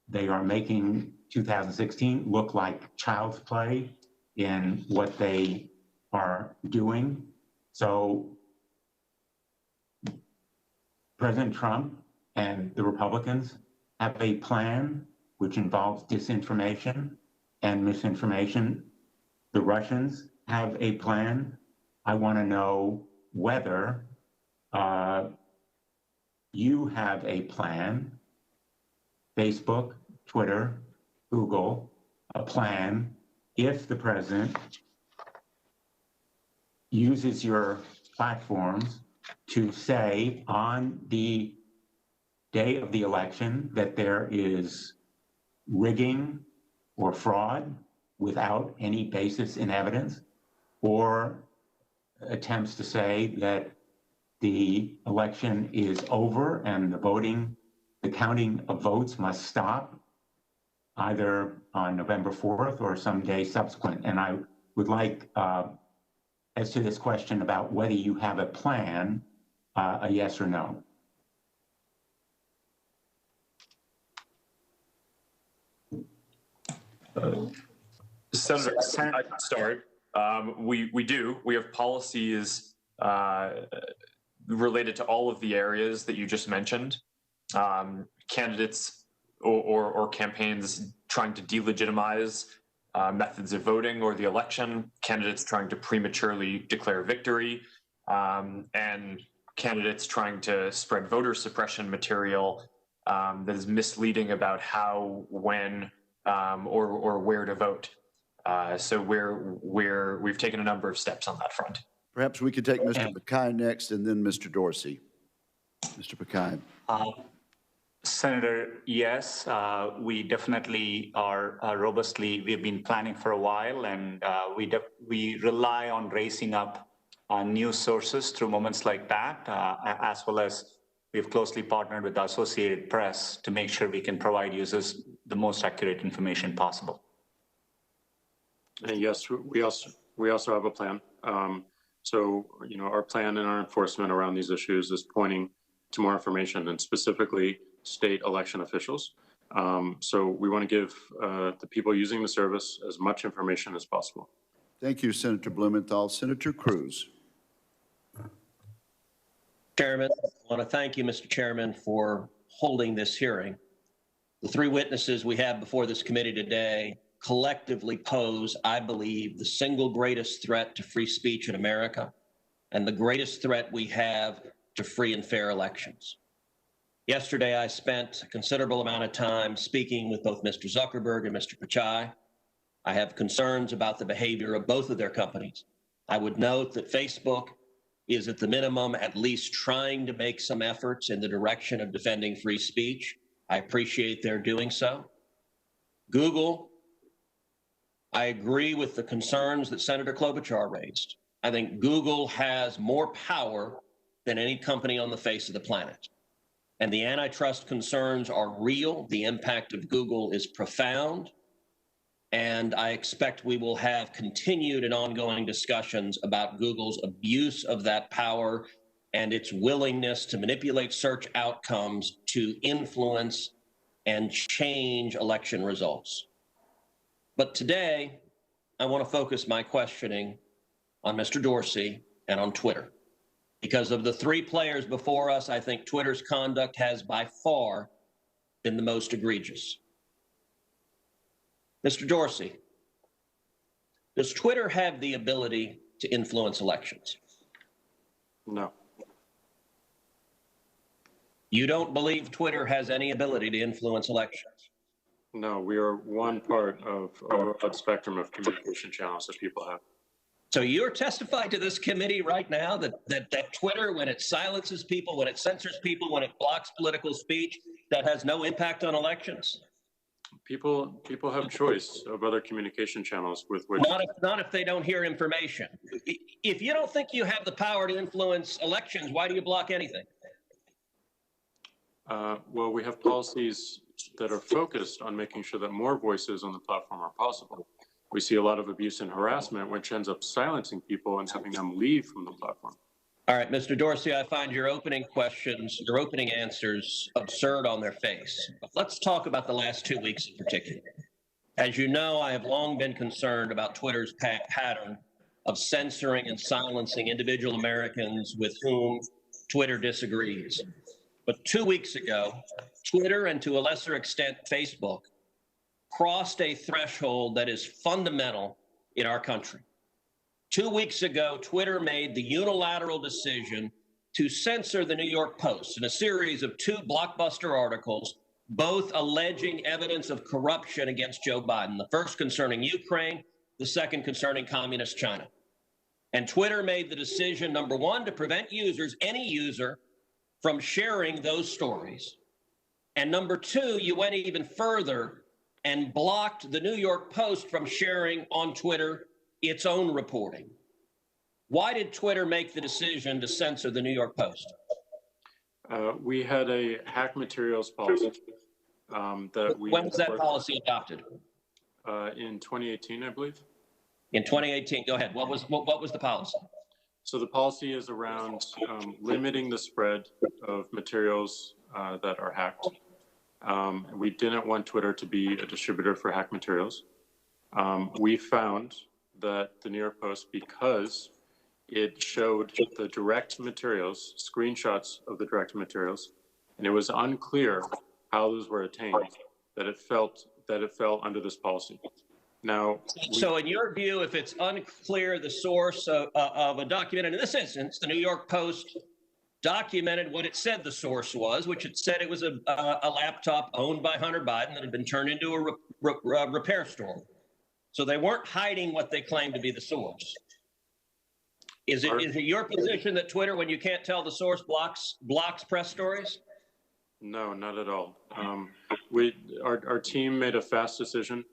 They are making 2016 look like child's play in what they are doing. So President Trump and the Republicans have a plan which involves disinformation and misinformation. The Russians have a plan. I want to know whether you have a plan, Facebook, Twitter, Google, a plan if the president uses your platforms to say on the day of the election that there is rigging or fraud without any basis in evidence, or attempts to say that the election is over and the counting of votes must stop either on November 4th or some day subsequent. And I would like, as to this question about whether you have a plan, a yes or no. Senator, I can start. We do. We have policies related to all of the areas that you just mentioned. Candidates or campaigns trying to delegitimize methods of voting or the election, candidates trying to prematurely declare victory, and candidates trying to spread voter suppression material that is misleading about how, when, or where to vote. So we've taken a number of steps on that front. Perhaps we could take Mr. Pakai next and then Mr. Dorsey. Mr. Pakai. Senator, yes, we definitely are we've been planning for a while, and we rely on raising up news sources through moments like that, as well as we've closely partnered with the Associated Press to make sure we can provide users the most accurate information possible. And yes, we also have a plan. So, our plan and our enforcement around these issues is pointing to more information, and specifically state election officials. So we want to give the people using the service as much information as possible. Thank you, Senator Blumenthal. Senator Cruz. Chairman, I want to thank you, Mr. Chairman, for holding this hearing. The three witnesses we have before this committee today collectively pose, I believe, the single greatest threat to free speech in America and the greatest threat we have to free and fair elections. Yesterday, I spent a considerable amount of time speaking with both Mr. Zuckerberg and Mr. Pichai. I have concerns about the behavior of both of their companies. I would note that Facebook is at the minimum at least trying to make some efforts in the direction of defending free speech. I appreciate their doing so. Google, I agree with the concerns that Senator Klobuchar raised. I think Google has more power than any company on the face of the planet. And the antitrust concerns are real. The impact of Google is profound. And I expect we will have continued and ongoing discussions about Google's abuse of that power and its willingness to manipulate search outcomes to influence and change election results. But today, I want to focus my questioning on Mr. Dorsey and on Twitter. Because of the three players before us, I think Twitter's conduct has by far been the most egregious. Mr. Dorsey, does Twitter have the ability to influence elections? No. You don't believe Twitter has any ability to influence elections? No, we are one part of a broad spectrum of communication channels that people have. So you're testifying to this committee right now that Twitter, when it silences people, when it censors people, when it blocks political speech, that has no impact on elections? People have choice of other communication channels with which. Not if they don't hear information. If you don't think you have the power to influence elections, why do you block anything? Well, we have policies that are focused on making sure that more voices on the platform are possible. We see a lot of abuse and harassment, which ends up silencing people and having them leave from the platform. All right, Mr. Dorsey, I find your opening questions, your opening answers absurd on their face. But let's talk about the last 2 weeks in particular. As you know, I have long been concerned about Twitter's pattern of censoring and silencing individual Americans with whom Twitter disagrees. But 2 weeks ago, Twitter, and to a lesser extent Facebook, crossed a threshold that is fundamental in our country. 2 weeks ago, Twitter made the unilateral decision to censor the New York Post in a series of 2 blockbuster articles both alleging evidence of corruption against Joe Biden. The first concerning Ukraine, the second concerning communist China. And Twitter made the decision, number one, to prevent users, any user, from sharing those stories. And number two, you went even further and blocked the New York Post from sharing on Twitter its own reporting. Why did Twitter make the decision to censor the New York Post? We had a hack materials policy that we. When was that policy adopted? In 2018, I believe. In 2018, go ahead. What was the policy? So the policy is around limiting the spread of materials that are hacked. We didn't want Twitter to be a distributor for hacked materials. We found that the New York Post, because it showed the direct materials, screenshots of the direct materials, and it was unclear how those were attained, that it fell under this policy. Now, so in your view, if it's unclear the source of a document, and in this instance, the New York Post documented what it said the source was, which it said it was a laptop owned by Hunter Biden that had been turned into a repair store. So they weren't hiding what they claimed to be the source. Is it your position that Twitter, when you can't tell the source, blocks press stories? No, not at all. Our team made a fast decision.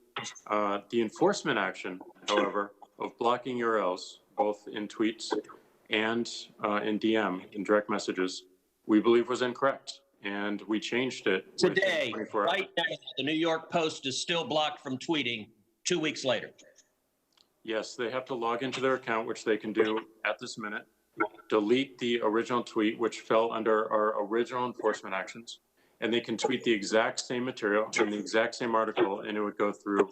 The enforcement action, however, of blocking URLs, both in tweets and in DM, in direct messages, we believe was incorrect. And we changed it. Today, right now, the New York Post is still blocked from tweeting 2 weeks later. Yes, they have to log into their account, which they can do at this minute, delete the original tweet, which fell under our original enforcement actions, and they can tweet the exact same material in the exact same article, and it would go through.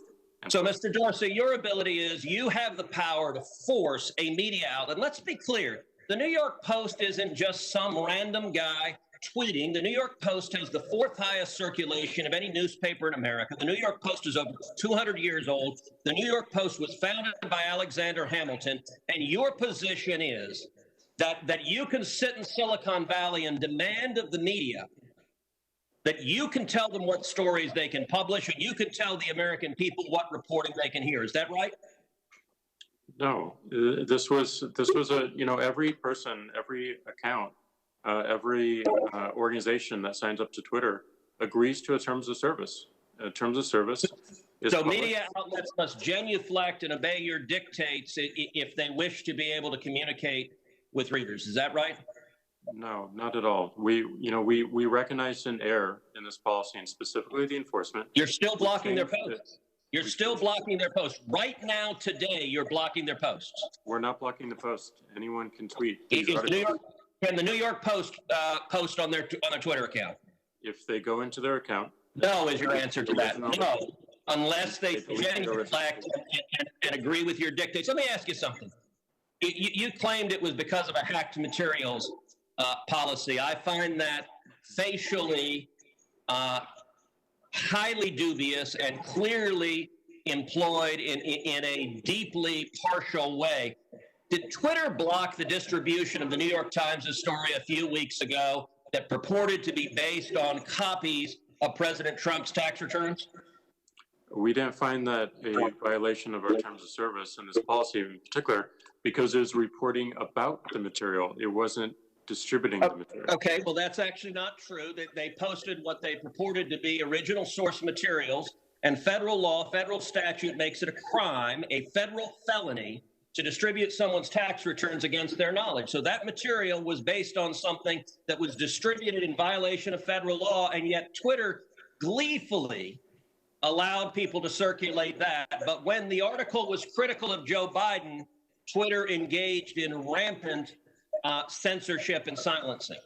So, Mr. Dorsey, your ability is you have the power to force a media outlet. Let's be clear. The New York Post isn't just some random guy tweeting. The New York Post has the 4th highest circulation of any newspaper in America. The New York Post is over 200 years old. The New York Post was founded by Alexander Hamilton. And your position is that you can sit in Silicon Valley and demand of the media that you can tell them what stories they can publish, and you can tell the American people what reporting they can hear. Is that right? No, this was every person, every account, every organization that signs up to Twitter agrees to a terms of service. Terms of service is so public. Media outlets must genuflect and obey your dictates if they wish to be able to communicate with readers. Is that right? No, not at all. We recognized an error in this policy, and specifically the enforcement. You're still blocking their posts. You're still blocking their posts. Right now, today, you're blocking their posts. We're not blocking the post. Anyone can tweet. Can the New York Post post on their Twitter account? If they go into their account. No is your answer to that. No, unless they genuflect and agree with your dictates. Let me ask you something. You claimed it was because of a hacked materials policy. I find that facially highly dubious and clearly employed in a deeply partial way. Did Twitter block the distribution of the New York Times' story a few weeks ago that purported to be based on copies of President Trump's tax returns? We didn't find that a violation of our terms of service and this policy in particular, because it was reporting about the material. It wasn't distributing the material. Okay, well, that's actually not true. They posted what they purported to be original source materials, and federal law, federal statute makes it a crime, a federal felony, to distribute someone's tax returns against their knowledge. So that material was based on something that was distributed in violation of federal law, and yet Twitter gleefully allowed people to circulate that. But when the article was critical of Joe Biden, Twitter engaged in rampant censorship and silencing.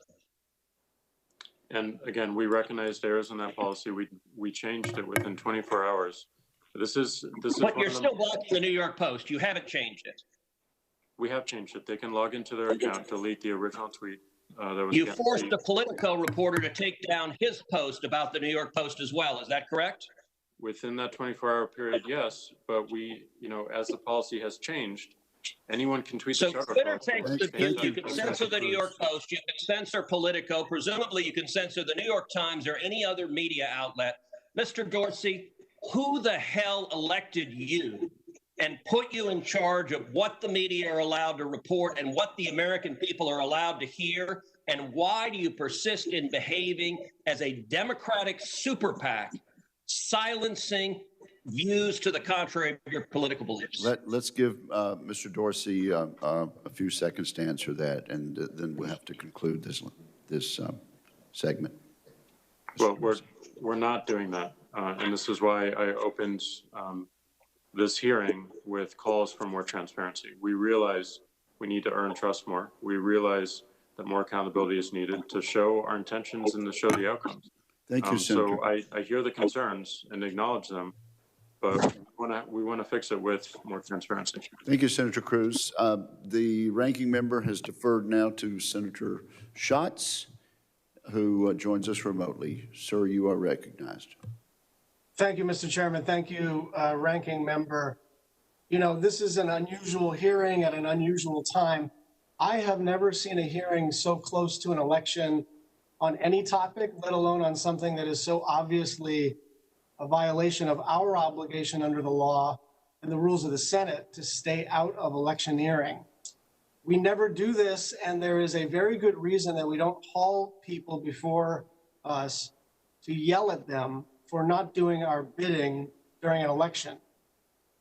And again, we recognized errors in that policy. We changed it within 24 hours. This is. But you're still blocking the New York Post. You haven't changed it. We have changed it. They can log into their account, delete the original tweet. You forced a Politico reporter to take down his post about the New York Post as well. Is that correct? Within that 24-hour period, yes. But we, as the policy has changed, Anyone can tweet So the show. Twitter takes the view, Thank you can censor the New York Post, you can censor Politico, presumably you can censor the New York Times or any other media outlet. Mr. Dorsey, who the hell elected you and put you in charge of what the media are allowed to report and what the American people are allowed to hear? And why do you persist in behaving as a Democratic super PAC, silencing views to the contrary of your political beliefs? Let's give Mr. Dorsey a few seconds to answer that, and then we'll have to conclude this segment. Well, we're not doing that. And this is why I opened this hearing with calls for more transparency. We realize we need to earn trust more. We realize that more accountability is needed to show our intentions and to show the outcomes. Thank you, Senator. So I hear the concerns and acknowledge them, but we want to fix it with more transparency. Thank you, Senator Cruz. The ranking member has deferred now to Senator Schatz, who joins us remotely. Sir, you are recognized. Thank you, Mr. Chairman. Thank you, Ranking Member. You know, this is an unusual hearing at an unusual time. I have never seen a hearing so close to an election on any topic, let alone on something that is so obviously a violation of our obligation under the law and the rules of the Senate to stay out of electioneering. We never do this, and there is a very good reason that we don't haul people before us to yell at them for not doing our bidding during an election.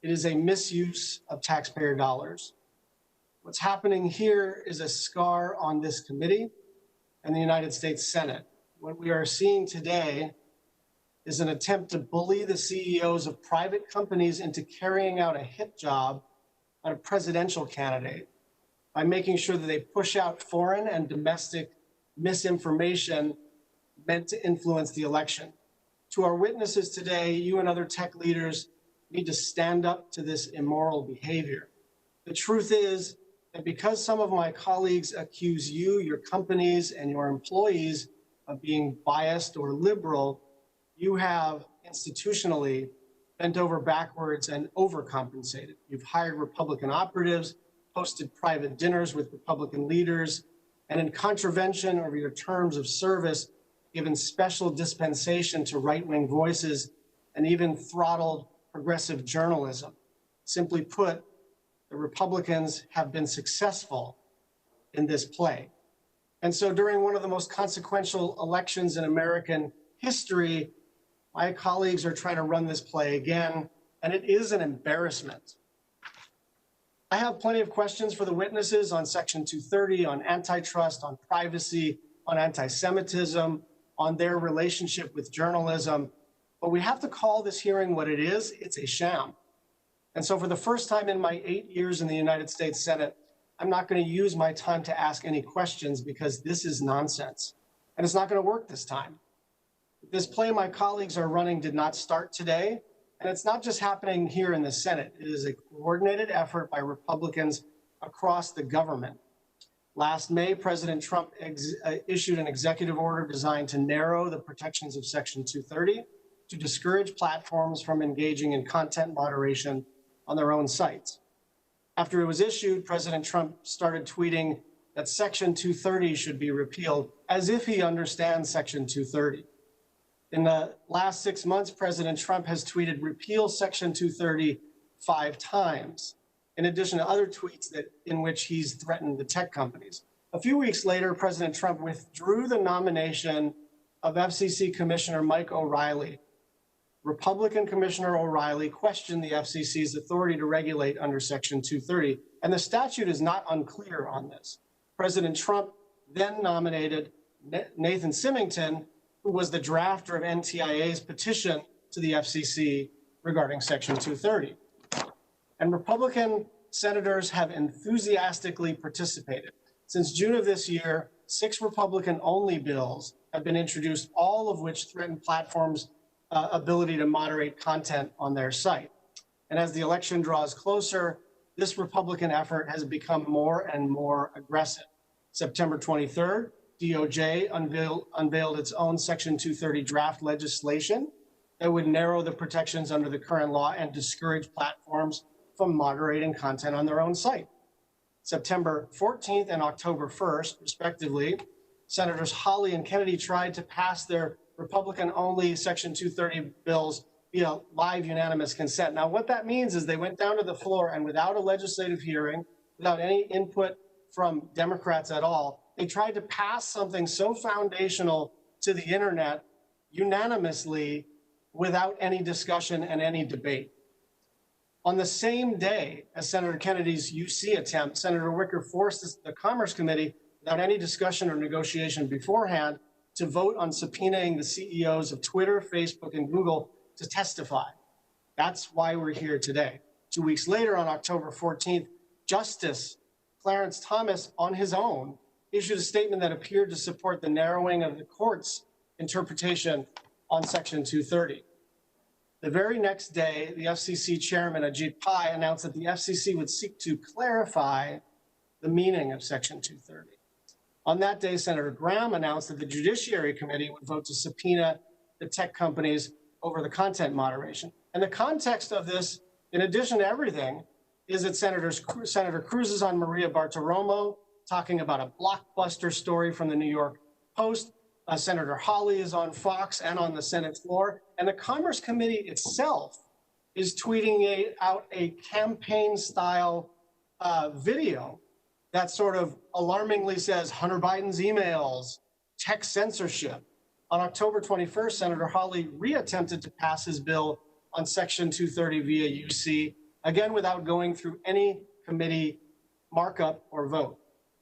It is a misuse of taxpayer dollars. What's happening here is a scar on this committee and the United States Senate. What we are seeing today is an attempt to bully the CEOs of private companies into carrying out a hit job on a presidential candidate by making sure that they push out foreign and domestic misinformation meant to influence the election. To our witnesses today, you and other tech leaders need to stand up to this immoral behavior. The truth is that because some of my colleagues accuse you, your companies, and your employees of being biased or liberal, you have institutionally bent over backwards and overcompensated. You've hired Republican operatives, hosted private dinners with Republican leaders, and in contravention of your terms of service, given special dispensation to right-wing voices and even throttled progressive journalism. Simply put, the Republicans have been successful in this play. And so during one of the most consequential elections in American history, my colleagues are trying to run this play again, and it is an embarrassment. I have plenty of questions for the witnesses on Section 230, on antitrust, on privacy, on anti-Semitism, on their relationship with journalism, but we have to call this hearing what it is. It's a sham. And so for the first time in my 8 years in the United States Senate, I'm not going to use my time to ask any questions because this is nonsense. And it's not going to work this time. This play my colleagues are running did not start today. And it's not just happening here in the Senate. It is a coordinated effort by Republicans across the government. Last May, President Trump issued an executive order designed to narrow the protections of Section 230 to discourage platforms from engaging in content moderation on their own sites. After it was issued, President Trump started tweeting that Section 230 should be repealed as if he understands Section 230. In the last 6 months, President Trump has tweeted repeal Section 230 5 times, in addition to other tweets in which he's threatened the tech companies. A few weeks later, President Trump withdrew the nomination of FCC Commissioner Mike O'Reilly. Republican Commissioner O'Reilly questioned the FCC's authority to regulate under Section 230, and the statute is not unclear on this. President Trump then nominated Nathan Symington, who was the drafter of NTIA's petition to the FCC regarding Section 230. And Republican senators have enthusiastically participated. Since June of this year, 6 Republican-only bills have been introduced, all of which threaten platforms' ability to moderate content on their site. And as the election draws closer, this Republican effort has become more and more aggressive. September 23rd, DOJ unveiled its own Section 230 draft legislation that would narrow the protections under the current law and discourage platforms from moderating content on their own site. September 14th and October 1st, respectively, Senators Hawley and Kennedy tried to pass their Republican-only Section 230 bills via live unanimous consent. Now, what that means is they went down to the floor and without a legislative hearing, without any input from Democrats at all, they tried to pass something so foundational to the internet unanimously without any discussion and any debate. On the same day as Senator Kennedy's UC attempt, Senator Wicker forced the Commerce Committee, without any discussion or negotiation beforehand, to vote on subpoenaing the CEOs of Twitter, Facebook, and Google to testify. That's why we're here today. 2 weeks later, on October 14th, Justice Clarence Thomas, on his own, issued a statement that appeared to support the narrowing of the court's interpretation on Section 230. The very next day, the FCC chairman, Ajit Pai, announced that the FCC would seek to clarify the meaning of Section 230. On that day, Senator Graham announced that the Judiciary Committee would vote to subpoena the tech companies over the content moderation. And the context of this, in addition to everything, is that Senator Cruz is on Maria Bartiromo talking about a blockbuster story from the New York Post. Senator Hawley is on Fox and on the Senate floor. And the Commerce Committee itself is tweeting out a campaign-style video that sort of alarmingly says Hunter Biden's emails, tech censorship. On October 21st, Senator Hawley reattempted to pass his bill on Section 230 via UC, again without going through any committee markup or vote.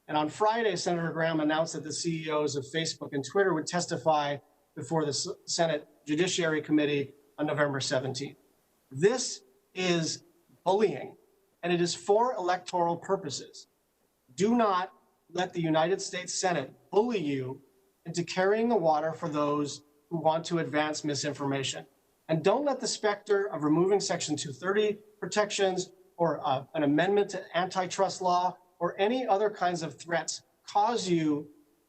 And on Friday, Senator Graham announced that the CEOs of Facebook and Twitter would testify before the Senate Judiciary Committee on November 17th. This is bullying, and it is for electoral purposes. Do not let the United States Senate bully you into carrying the water for those who want to advance misinformation. And don't let the specter of removing Section 230 protections or an amendment to antitrust law or any other kinds of threats cause you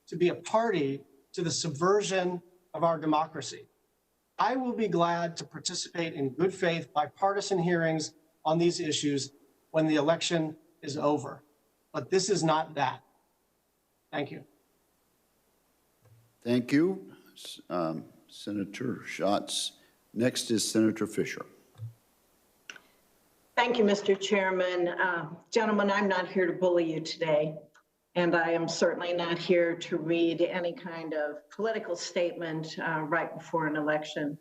to be a party to the subversion of our democracy. I will be glad to participate in good faith bipartisan hearings on these issues when the election is over. But this is not that. Thank you. Thank you, Senator Schatz. Next is Senator Fisher. Thank you, Mr. Chairman. Gentlemen, I'm not here to bully you today, and I am certainly not here to read any kind of political statement right before an election.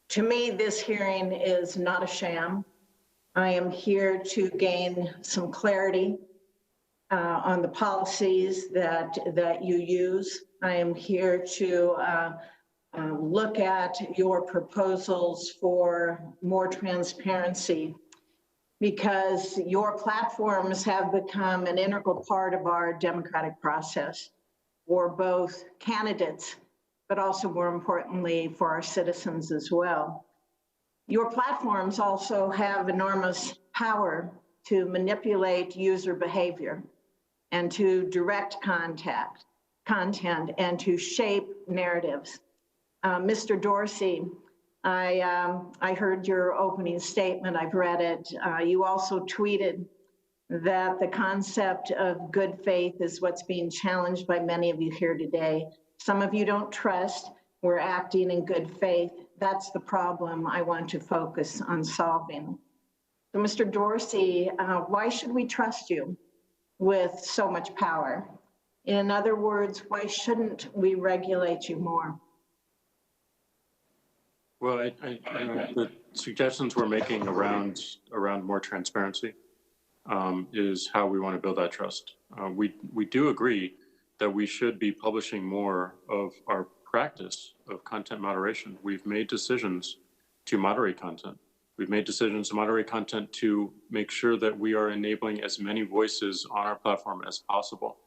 To me, this hearing is not a sham. I am here to gain some clarity on the policies that you use. I am here to look at your proposals for more transparency, because your platforms have become an integral part of our democratic process for both candidates, but also more importantly for our citizens as well. Your platforms also have enormous power to manipulate user behavior and to direct content and to shape narratives. Mr. Dorsey, I heard your opening statement. I've read it. You also tweeted that the concept of good faith is what's being challenged by many of you here today. Some of you don't trust we're acting in good faith. That's the problem I want to focus on solving. So, Mr. Dorsey, why should we trust you with so much power? In other words, why shouldn't we regulate you more? Well, the suggestions we're making around more transparency is how we want to build that trust. We do agree that we should be publishing more of our practice of content moderation. We've made decisions to moderate content. We've made decisions to moderate content to make sure that we are enabling as many voices on our platform as possible.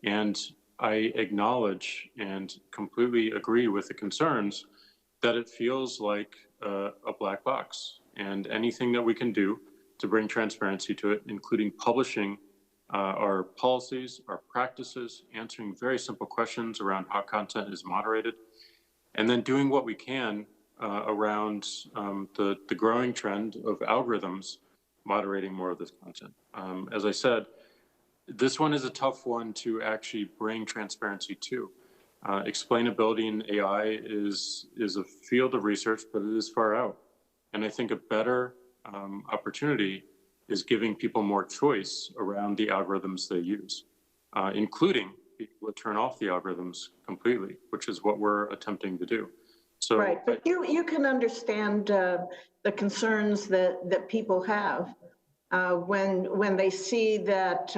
And I acknowledge and completely agree with the concerns that it feels like a black box, and anything that we can do to bring transparency to it, including publishing our policies, our practices, answering very simple questions around how content is moderated, and then doing what we can around the growing trend of algorithms moderating more of this content. As I said, this one is a tough one to actually bring transparency to. Explainability in AI is a field of research, but it is far out. And I think a better opportunity is giving people more choice around the algorithms they use, including people to turn off the algorithms completely, which is what we're attempting to do. So, right, but you can understand the concerns that people have when they see that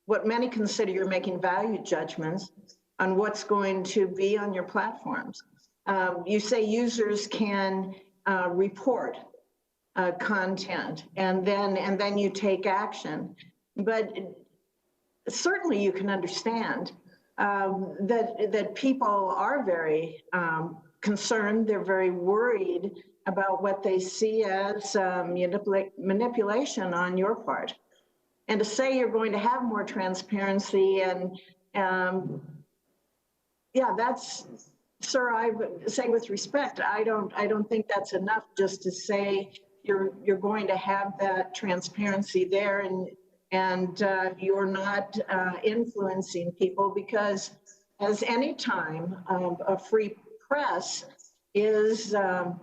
what many consider you're making value judgments on what's going to be on your platforms. You say users can report content and then you take action, but certainly you can understand that people are very concerned. They're very worried about what they see as manipulation on your part. And to say you're going to have more transparency and yeah, that's, sir, I would say with respect, I don't think that's enough just to say you're going to have that transparency there and you're not influencing people, because as any time a free press is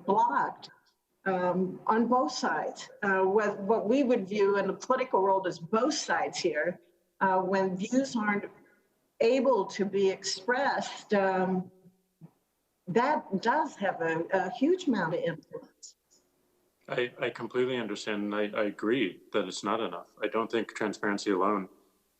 blocked on both sides. What we would view in the political world as both sides here, when views aren't able to be expressed, that does have a huge amount of influence. I completely understand, and I agree that it's not enough. I don't think transparency alone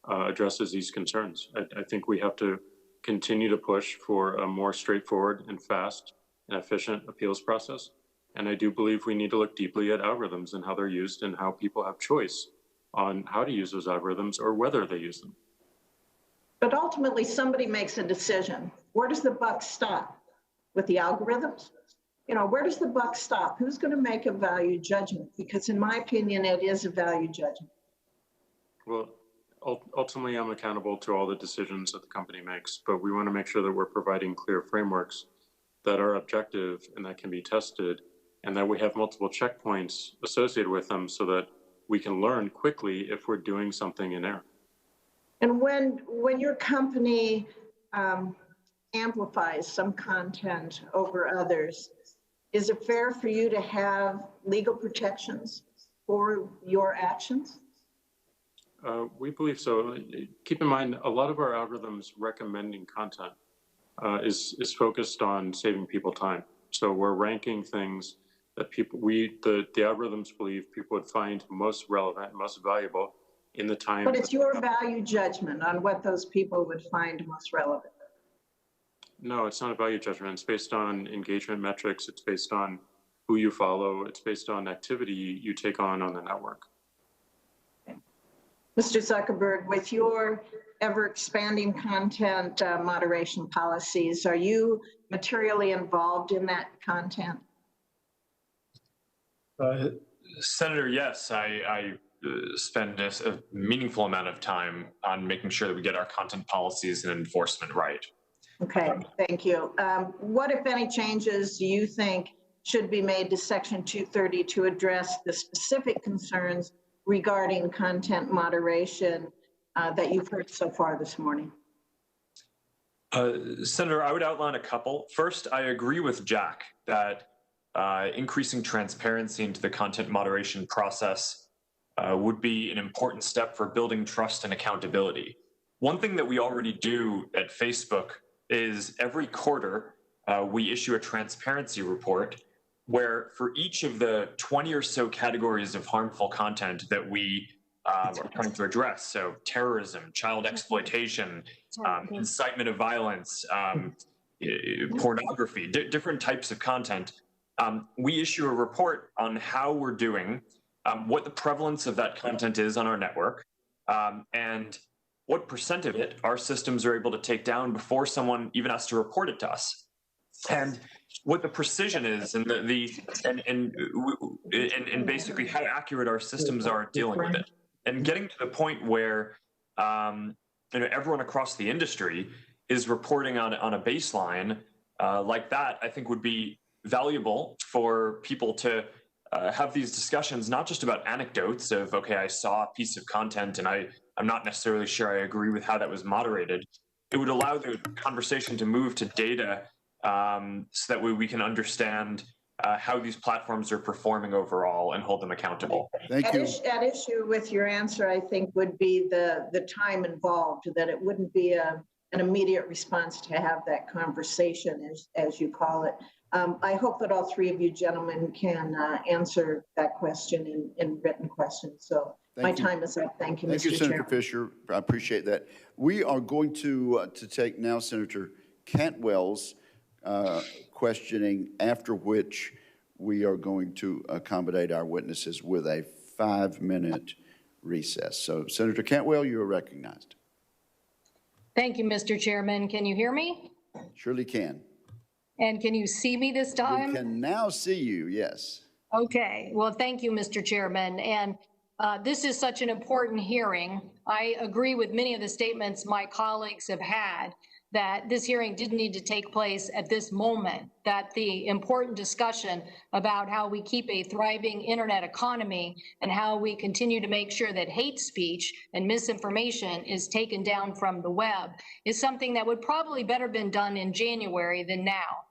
addresses these concerns. I think we have to continue to push for a more straightforward and fast and efficient appeals process. And I do believe we need to look deeply at algorithms and how they're used and how people have choice on how to use those algorithms or whether they use them. But ultimately, somebody makes a decision. Where does the buck stop? With the algorithms? You know, where does the buck stop? Who's going to make a value judgment? Because in my opinion, it is a value judgment. Well, ultimately, I'm accountable to all the decisions that the company makes, but we want to make sure that we're providing clear frameworks that are objective and that can be tested, and that we have multiple checkpoints associated with them so that we can learn quickly if we're doing something in error. And when your company amplifies some content over others, is it fair for you to have legal protections for your actions? We believe so. Keep in mind, a lot of our algorithms recommending content is focused on saving people time. So we're ranking things that the algorithms believe people would find most relevant, most valuable in the time. But it's your value judgment on what those people would find most relevant. No, it's not a value judgment. It's based on engagement metrics. It's based on who you follow. It's based on activity you take on the network. Okay. Mr. Zuckerberg, with your ever expanding content moderation policies, are you materially involved in that content? Senator, yes, I spend a meaningful amount of time on making sure that we get our content policies and enforcement right. Okay, thank you. What, if any, changes do you think should be made to Section 230 to address the specific concerns regarding content moderation that you've heard so far this morning? Senator, I would outline a couple. First, I agree with Jack that increasing transparency into the content moderation process would be an important step for building trust and accountability. One thing that we already do at Facebook is every quarter we issue a transparency report where for each of the 20 or so categories of harmful content that we are trying to address, so terrorism, child exploitation, incitement of violence, pornography, different types of content, we issue a report on how we're doing, what the prevalence of that content is on our network, and what % of it our systems are able to take down before someone even has to report it to us, and what the precision is, and and basically how accurate our systems are at dealing with it, and getting to the point where everyone across the industry is reporting on a baseline like that. I think would be valuable for people to have these discussions, not just about anecdotes of, okay, I saw a piece of content and I'm not necessarily sure I agree with how that was moderated. It would allow the conversation to move to data so that way we can understand how these platforms are performing overall and hold them accountable. Thank you. At issue with your answer, I think, would be the time involved, that it wouldn't be an immediate response to have that conversation, as you call it. I hope that all three of you gentlemen can answer that question in written questions. So my time is up. Thank you, Mr. Chair. Thank you, Senator Fisher. I appreciate that. We are going to take now Senator Cantwell's questioning, after which we are going to accommodate our witnesses with a 5-minute recess. So, Senator Cantwell, you are recognized. Thank you, Mr. Chairman. Can you hear me? Surely can. And can you see me this time? We can now see you, yes. Okay. Well, thank you, Mr. Chairman. And this is such an important hearing. I agree with many of the statements my colleagues have had, that this hearing didn't need to take place at this moment, that the important discussion about how we keep a thriving internet economy and how we continue to make sure that hate speech and misinformation is taken down from the web is something that would probably better been done in January than now.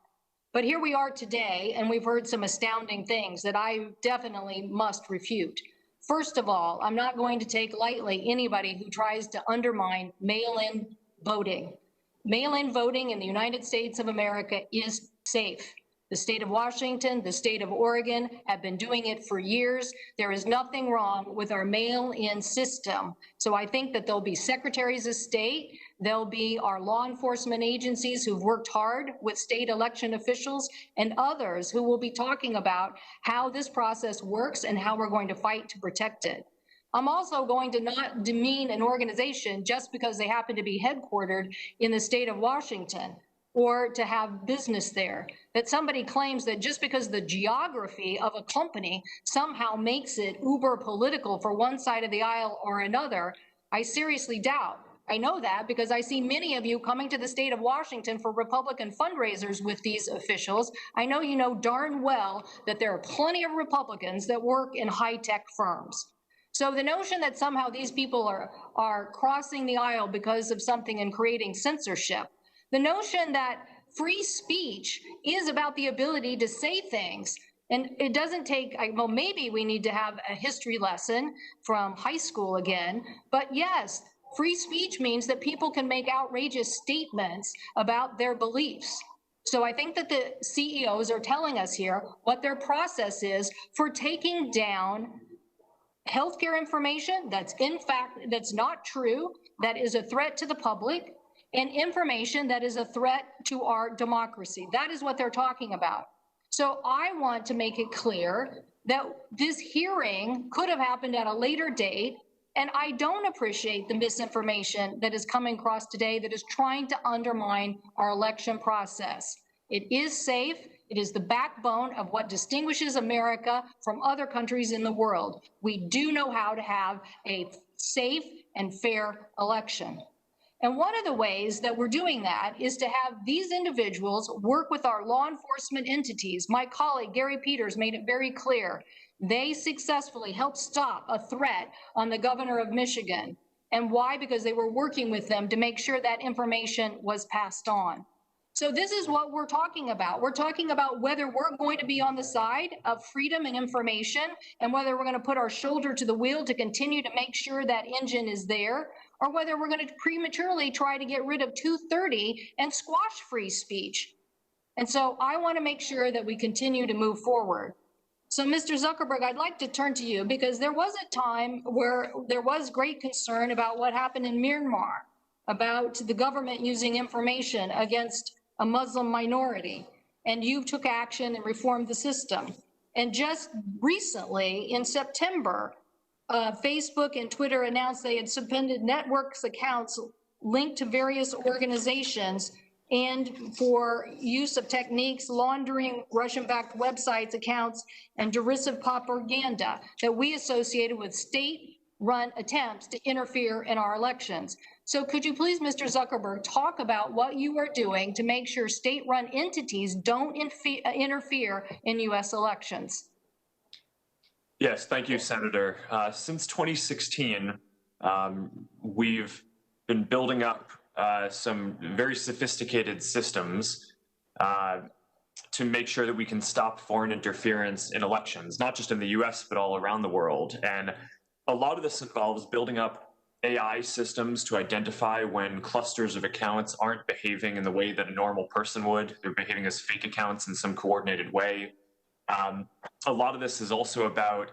But here we are today, and we've heard some astounding things that I definitely must refute. First of all, I'm not going to take lightly anybody who tries to undermine mail-in voting. Mail-in voting in the United States of America is safe. The state of Washington, the state of Oregon have been doing it for years. There is nothing wrong with our mail-in system. So I think that there'll be secretaries of state, there'll be our law enforcement agencies who've worked hard with state election officials, and others who will be talking about how this process works and how we're going to fight to protect it. I'm also going to not demean an organization just because they happen to be headquartered in the state of Washington or to have business there. That somebody claims that just because the geography of a company somehow makes it uber political for one side of the aisle or another, I seriously doubt. I know that because I see many of you coming to the state of Washington for Republican fundraisers with these officials. I know you know darn well that there are plenty of Republicans that work in high-tech firms. So the notion that somehow these people are crossing the aisle because of something and creating censorship, the notion that free speech is about the ability to say things, and it doesn't take, well, maybe we need to have a history lesson from high school again, but yes, free speech means that people can make outrageous statements about their beliefs. So I think that the CEOs are telling us here what their process is for taking down healthcare information that's in fact, that's not true, that is a threat to the public, and information that is a threat to our democracy. That is what they're talking about. So I want to make it clear that this hearing could have happened at a later date, and I don't appreciate the misinformation that is coming across today that is trying to undermine our election process. It is safe. It is the backbone of what distinguishes America from other countries in the world. We do know how to have a safe and fair election. And one of the ways that we're doing that is to have these individuals work with our law enforcement entities. My colleague, Gary Peters, made it very clear. They successfully helped stop a threat on the governor of Michigan. And why? Because they were working with them to make sure that information was passed on. So this is what we're talking about. We're talking about whether we're going to be on the side of freedom and information and whether we're going to put our shoulder to the wheel to continue to make sure that engine is there, or whether we're going to prematurely try to get rid of 230 and squash free speech. And so I want to make sure that we continue to move forward. So Mr. Zuckerberg, I'd like to turn to you because there was a time where there was great concern about what happened in Myanmar, about the government using information against a Muslim minority, and you took action and reformed the system. And just recently, in September, Facebook and Twitter announced they had suspended networks accounts linked to various organizations and for use of techniques laundering Russian-backed websites, accounts, and derisive propaganda that we associated with state-run attempts to interfere in our elections. So could you please, Mr. Zuckerberg, talk about what you are doing to make sure state-run entities don't interfere in U.S. elections? Yes, thank you, Senator. Since 2016, we've been building up some very sophisticated systems to make sure that we can stop foreign interference in elections, not just in the US, but all around the world. And a lot of this involves building up AI systems to identify when clusters of accounts aren't behaving in the way that a normal person would. They're behaving as fake accounts in some coordinated way. A lot of this is also about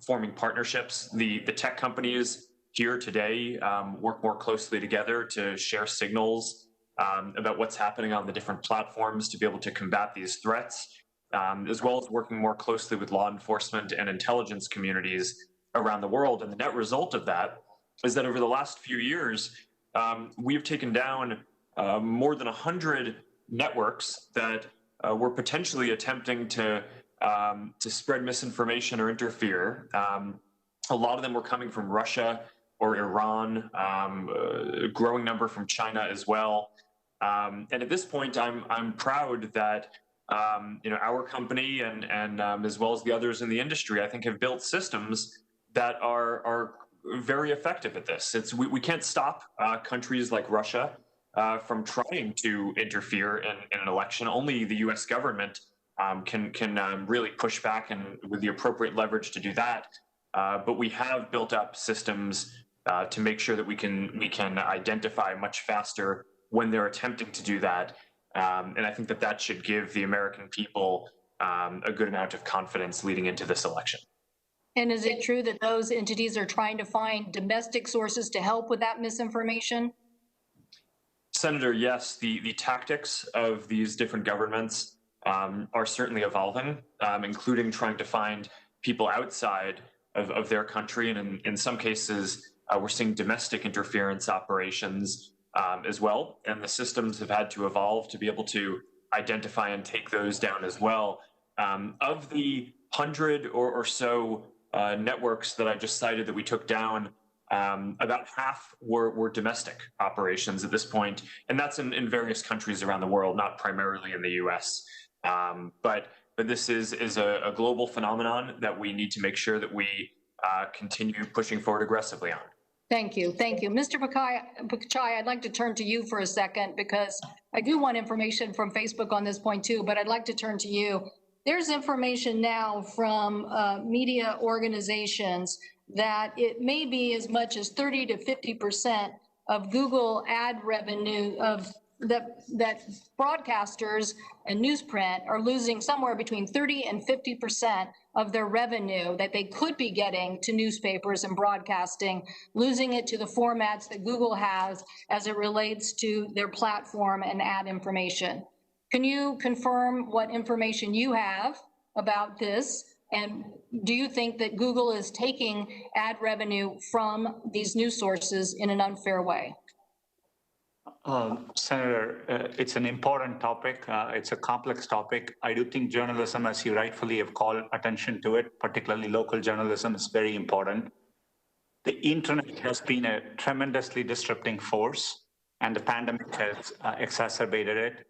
forming partnerships. The tech companies here today work more closely together to share signals about what's happening on the different platforms to be able to combat these threats, as well as working more closely with law enforcement and intelligence communities around the world. And the net result of that is that over the last few years, we have taken down more than 100 networks that were potentially attempting to spread misinformation or interfere. A lot of them were coming from Russia or Iran, a growing number from China as well. And at this point, I'm proud that our company and as well as the others in the industry, I think, have built systems that are very effective at this. We can't stop countries like Russia from trying to interfere in an election. Only the U.S. government can really push back and with the appropriate leverage to do that. But we have built up systems to make sure that we can identify much faster when they're attempting to do that. And I think that should give the American people a good amount of confidence leading into this election. And is it true that those entities are trying to find domestic sources to help with that misinformation? Senator, yes, the tactics of these different governments are certainly evolving, including trying to find people outside of their country. And in some cases, we're seeing domestic interference operations as well. And the systems have had to evolve to be able to identify and take those down as well. Of the 100 or so networks that I just cited that we took down, about half were domestic operations at this point, and that's in various countries around the world, not primarily in the U.S. But this is a global phenomenon that we need to make sure that we continue pushing forward aggressively on. Thank you. Thank you. Mr. Pichai, I'd like to turn to you for a second because I do want information from Facebook on this point too, but I'd like to turn to you. There's information now from media organizations that it may be as much as 30 to 50% of Google ad revenue that broadcasters and newsprint are losing somewhere between 30 and 50% of their revenue that they could be getting to newspapers and broadcasting, losing it to the formats that Google has as it relates to their platform and ad information. Can you confirm what information you have about this? And do you think that Google is taking ad revenue from these news sources in an unfair way? Senator, it's an important topic. It's a complex topic. I do think journalism, as you rightfully have called attention to it, particularly local journalism, is very important. The internet has been a tremendously disrupting force, and the pandemic has exacerbated it.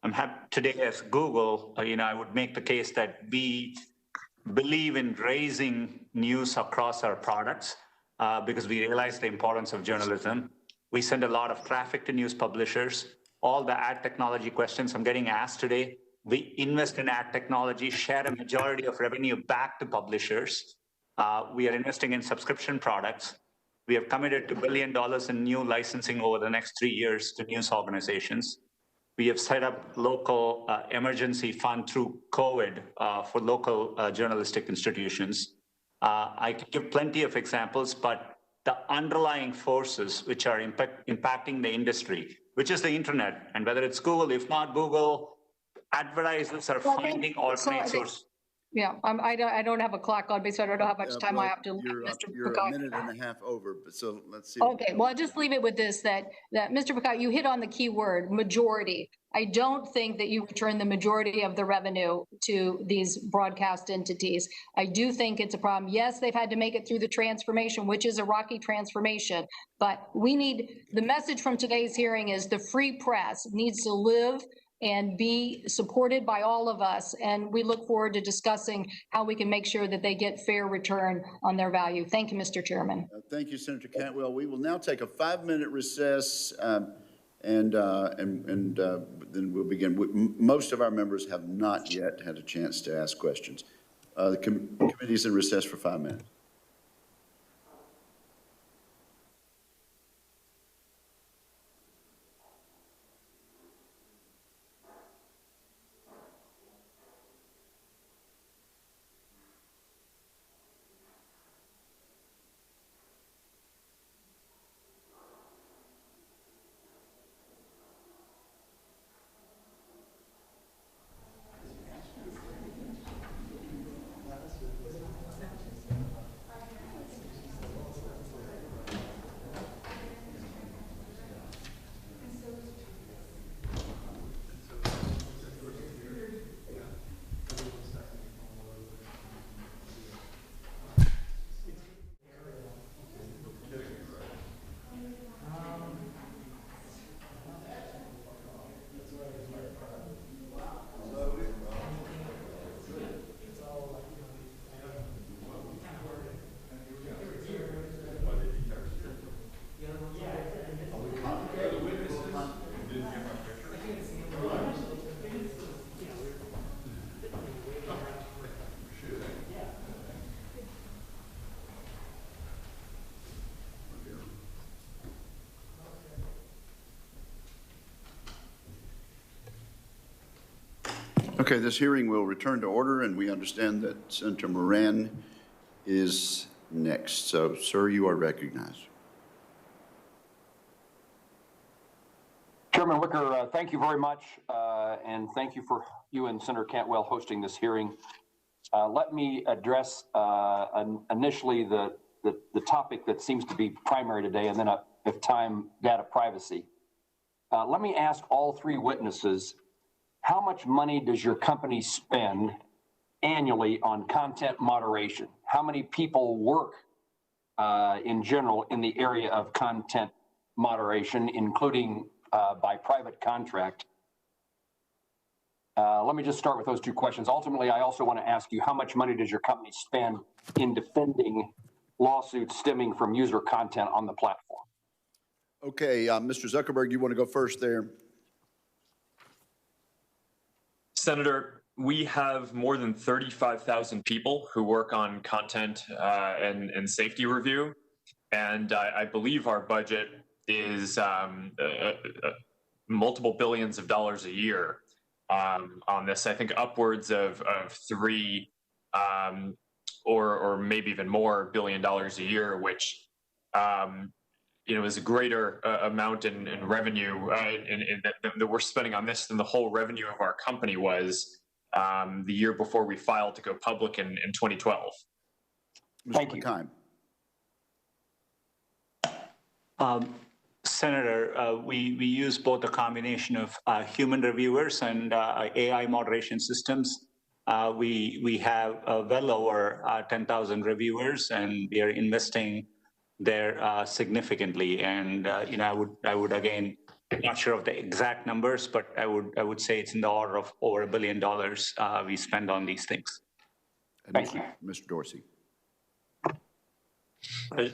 I'm happy today as Google, I would make the case that we believe in raising news across our products because we realize the importance of journalism. We send a lot of traffic to news publishers. All the ad technology questions I'm getting asked today, we invest in ad technology, share a majority of revenue back to publishers. We are investing in subscription products. We have committed to $1 billion in new licensing over the next 3 years to news organizations. We have set up local emergency fund through COVID for local journalistic institutions. I could give plenty of examples, but the underlying forces which are impacting the industry, which is the internet, and whether it's Google, if not Google, advertisers are finding alternate sources. Yeah, I don't have a clock on me, so I don't know how much time I have to. You're a minute and a half over, but so let's see. Okay, well, I'll just leave it with this, that Mr. Pichai, you hit on the key word, majority. I don't think that you return the majority of the revenue to these broadcast entities. I do think it's a problem. Yes, they've had to make it through the transformation, which is a rocky transformation, but we need, the message from today's hearing is the free press needs to live and be supported by all of us. And we look forward to discussing how we can make sure that they get fair return on their value. Thank you, Mr. Chairman. Thank you, Senator Cantwell. We will now take a 5-minute recess, and then we'll begin. Most of our members have not yet had a chance to ask questions. The committee is in recess for 5 minutes. Okay, this hearing will return to order, and we understand that Senator Moran is next. So, sir, you are recognized. Chairman Wicker, thank you very much, and thank you for you and Senator Cantwell hosting this hearing. Let me address initially the topic that seems to be primary today, and then, if time, data privacy. Let me ask all three witnesses, how much money does your company spend annually on content moderation? How many people work in general in the area of content moderation, including by private contract? Let me just start with those two questions. Ultimately, I also want to ask you, how much money does your company spend in defending lawsuits stemming from user content on the platform? Okay, Mr. Zuckerberg, you want to go first there? Senator, we have more than 35,000 people who work on content and safety review, and I believe our budget is multiple billions of dollars a year on this. I think upwards of $3 or maybe even more $1 billion a year, which is a greater amount in revenue that we're spending on this than the whole revenue of our company was the year before we filed to go public in 2012. Thank you. Senator, we use both a combination of human reviewers and AI moderation systems. We have well over 10,000 reviewers, and we are investing there significantly. And I would again, not sure of the exact numbers, but I would say it's in the order of over $1 billion we spend on these things. Thank you, Mr. Dorsey.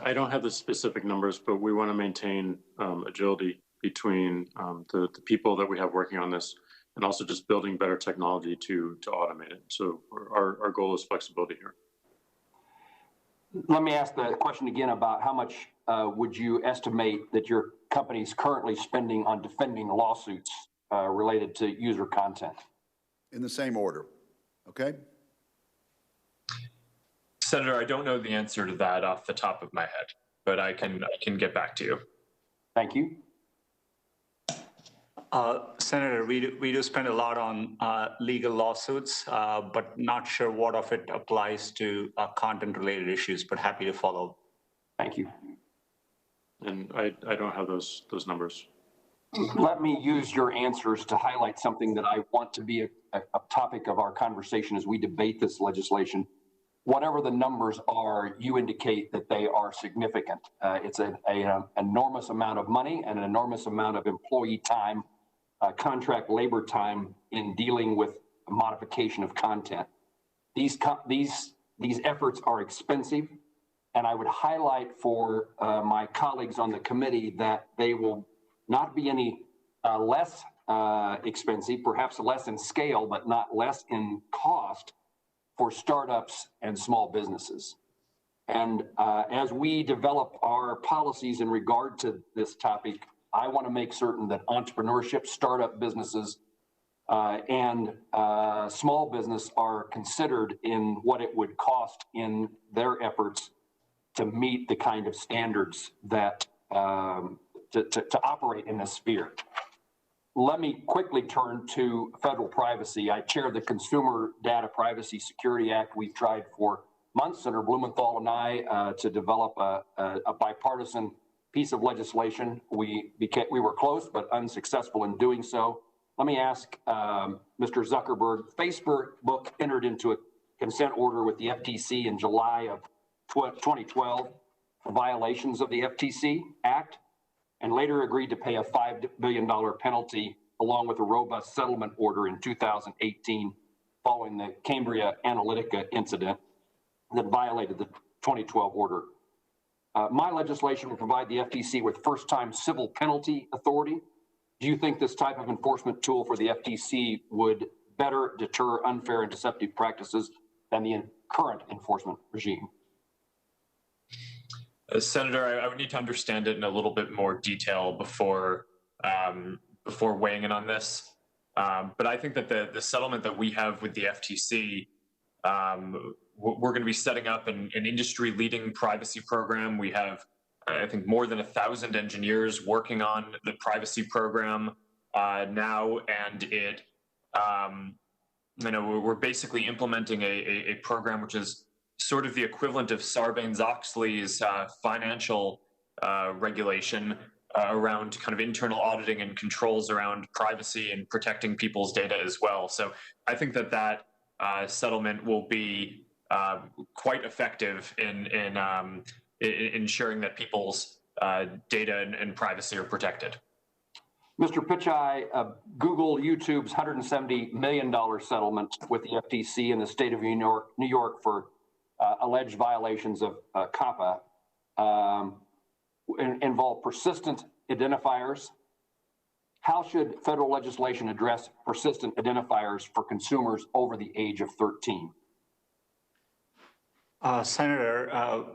I don't have the specific numbers, but we want to maintain agility between the people that we have working on this, and also just building better technology to automate it. So our goal is flexibility here. Let me ask the question again about how much would you estimate that your company is currently spending on defending lawsuits related to user content? In the same order, okay? Senator, I don't know the answer to that off the top of my head, but I can get back to you. Thank you. Senator, we do spend a lot on legal lawsuits, but not sure what of it applies to content-related issues, but happy to follow. Thank you. And I don't have those numbers. Let me use your answers to highlight something that I want to be a topic of our conversation as we debate this legislation. Whatever the numbers are, you indicate that they are significant. It's an enormous amount of money and an enormous amount of employee time contract labor time in dealing with modification of content. These efforts are expensive, and I would highlight for my colleagues on the committee that they will not be any less expensive, perhaps less in scale, but not less in cost for startups and small businesses. And as we develop our policies in regard to this topic, I want to make certain that entrepreneurship, startup businesses, and small business are considered in what it would cost in their efforts to meet the kind of standards that to operate in this sphere. Let me quickly turn to federal privacy. I chair the Consumer Data Privacy Security Act. We've tried for months, Senator Blumenthal and I, to develop a bipartisan piece of legislation. We were close, but unsuccessful in doing so. Let me ask Mr. Zuckerberg. Facebook entered into a consent order with the FTC in July of 2012 for violations of the FTC Act, and later agreed to pay a $5 billion penalty along with a robust settlement order in 2018 following the Cambridge Analytica incident that violated the 2012 order. My legislation will provide the FTC with first-time civil penalty authority. Do you think this type of enforcement tool for the FTC would better deter unfair and deceptive practices than the current enforcement regime? Senator, I would need to understand it in a little bit more detail before weighing in on this. But I think that the settlement that we have with the FTC, we're going to be setting up an industry-leading privacy program. We have, I think, more than 1,000 engineers working on the privacy program now, and it, we're basically implementing a program which is sort of the equivalent of Sarbanes-Oxley's financial regulation around kind of internal auditing and controls around privacy and protecting people's data as well. So I think that settlement will be quite effective in ensuring that people's data and privacy are protected. Mr. Pichai, Google YouTube's $170 million settlement with the FTC in the state of New York for alleged violations of COPPA involve persistent identifiers. How should federal legislation address persistent identifiers for consumers over the age of 13? Senator,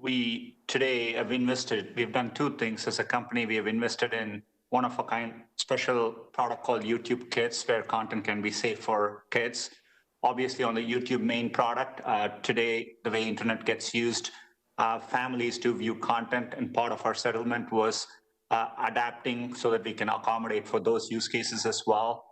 we today have we've done two things as a company. We have invested in one-of-a-kind special product called YouTube Kids, where content can be safe for kids. Obviously, on the YouTube main product, today, the way internet gets used, families to view content, and part of our settlement was adapting so that we can accommodate for those use cases as well.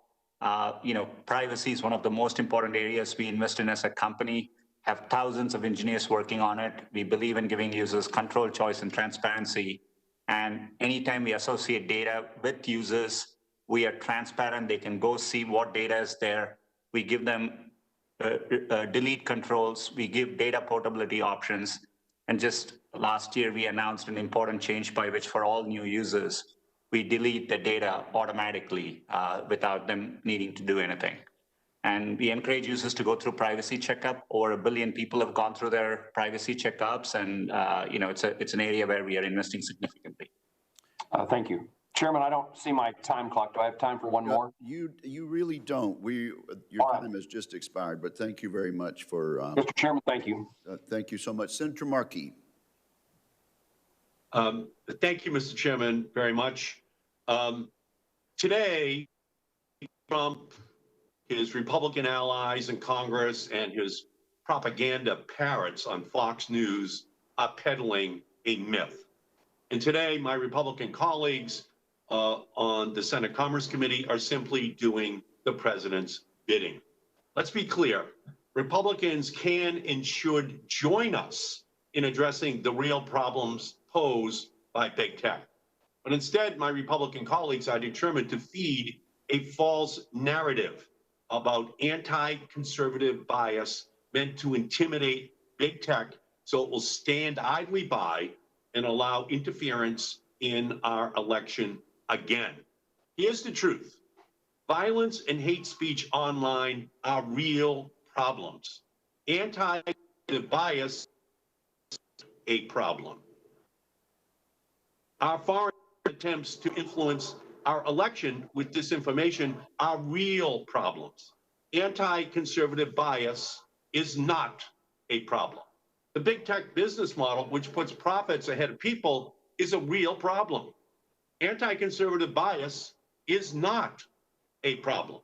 Privacy is one of the most important areas we invest in as a company, have thousands of engineers working on it. We believe in giving users control, choice, and transparency. And anytime we associate data with users, we are transparent. They can go see what data is there. We give them delete controls. We give data portability options. And just last year, we announced an important change by which for all new users, we delete the data automatically without them needing to do anything. And we encourage users to go through privacy checkup. Over 1 billion people have gone through their privacy checkups, and it's an area where we are investing significantly. Thank you. Chairman, I don't see my time clock. Do I have time for one more? You really don't. Your time has just expired, but thank you very much for... Mr. Chairman, thank you. Thank you so much. Senator Markey. Thank you, Mr. Chairman, very much. Today, Trump, his Republican allies in Congress, and his propaganda parrots on Fox News are peddling a myth. And today, my Republican colleagues on the Senate Commerce Committee are simply doing the president's bidding. Let's be clear. Republicans can and should join us in addressing the real problems posed by big tech. But instead, my Republican colleagues are determined to feed a false narrative about anti-conservative bias meant to intimidate big tech so it will stand idly by and allow interference in our election again. Here's the truth. Violence and hate speech online are real problems. Anti-bias is a problem. Our foreign attempts to influence our election with disinformation are real problems. Anti-conservative bias is not a problem. The big tech business model, which puts profits ahead of people, is a real problem. Anti-conservative bias is not a problem.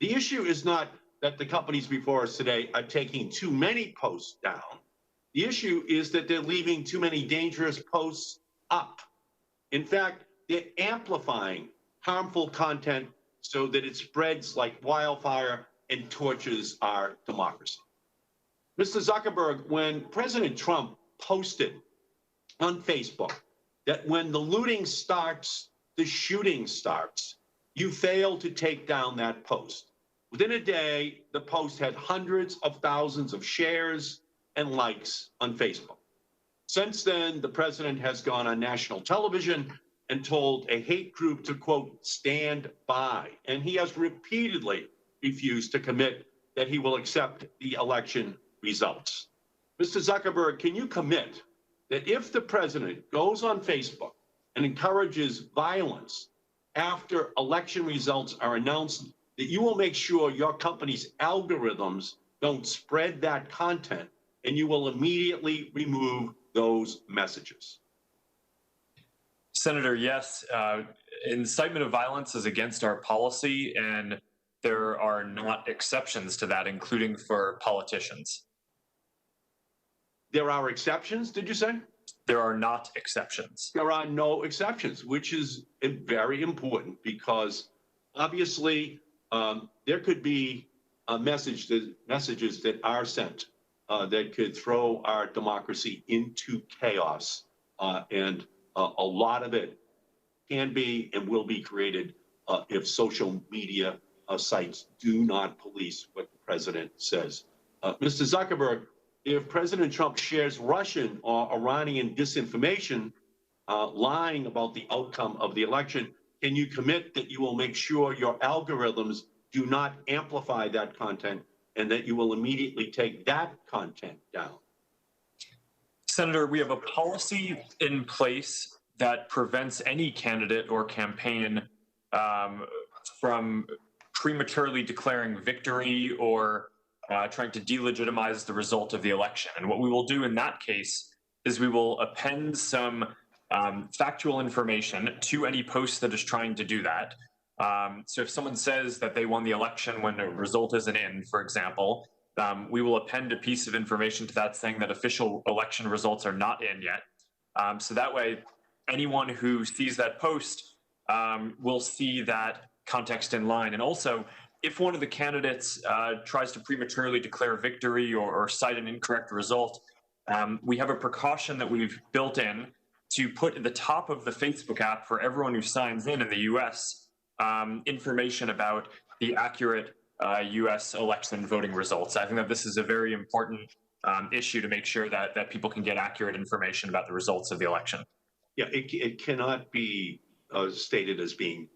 The issue is not that the companies before us today are taking too many posts down. The issue is that they're leaving too many dangerous posts up. In fact, they're amplifying harmful content so that it spreads like wildfire and torches our democracy. Mr. Zuckerberg, when President Trump posted on Facebook that when the looting starts, the shooting starts, you failed to take down that post. Within a day, the post had hundreds of thousands of shares and likes on Facebook. Since then, the president has gone on national television and told a hate group to, quote, stand by. And he has repeatedly refused to commit that he will accept the election results. Mr. Zuckerberg, can you commit that if the president goes on Facebook and encourages violence after election results are announced, that you will make sure your company's algorithms don't spread that content and you will immediately remove those messages? Senator, yes, incitement of violence is against our policy, and there are not exceptions to that, including for politicians. There are exceptions, did you say? There are not exceptions. There are no exceptions, which is very important because obviously there could be messages that are sent that could throw our democracy into chaos. And a lot of it can be and will be created if social media sites do not police what the president says. Mr. Zuckerberg, if President Trump shares Russian or Iranian disinformation, lying about the outcome of the election, can you commit that you will make sure your algorithms do not amplify that content and that you will immediately take that content down? Senator, we have a policy in place that prevents any candidate or campaign from prematurely declaring victory or trying to delegitimize the result of the election. And what we will do in that case is we will append some factual information to any post that is trying to do that. So if someone says that they won the election when a result isn't in, for example, we will append a piece of information to that saying that official election results are not in yet. So that way, anyone who sees that post will see that context in line. And also, if one of the candidates tries to prematurely declare victory or cite an incorrect result, we have a precaution that we've built in to put at the top of the Facebook app for everyone who signs in the U.S. Information about the accurate U.S. election voting results. I think that this is a very important issue to make sure that people can get accurate information about the results of the election. Yeah, it cannot be stated as being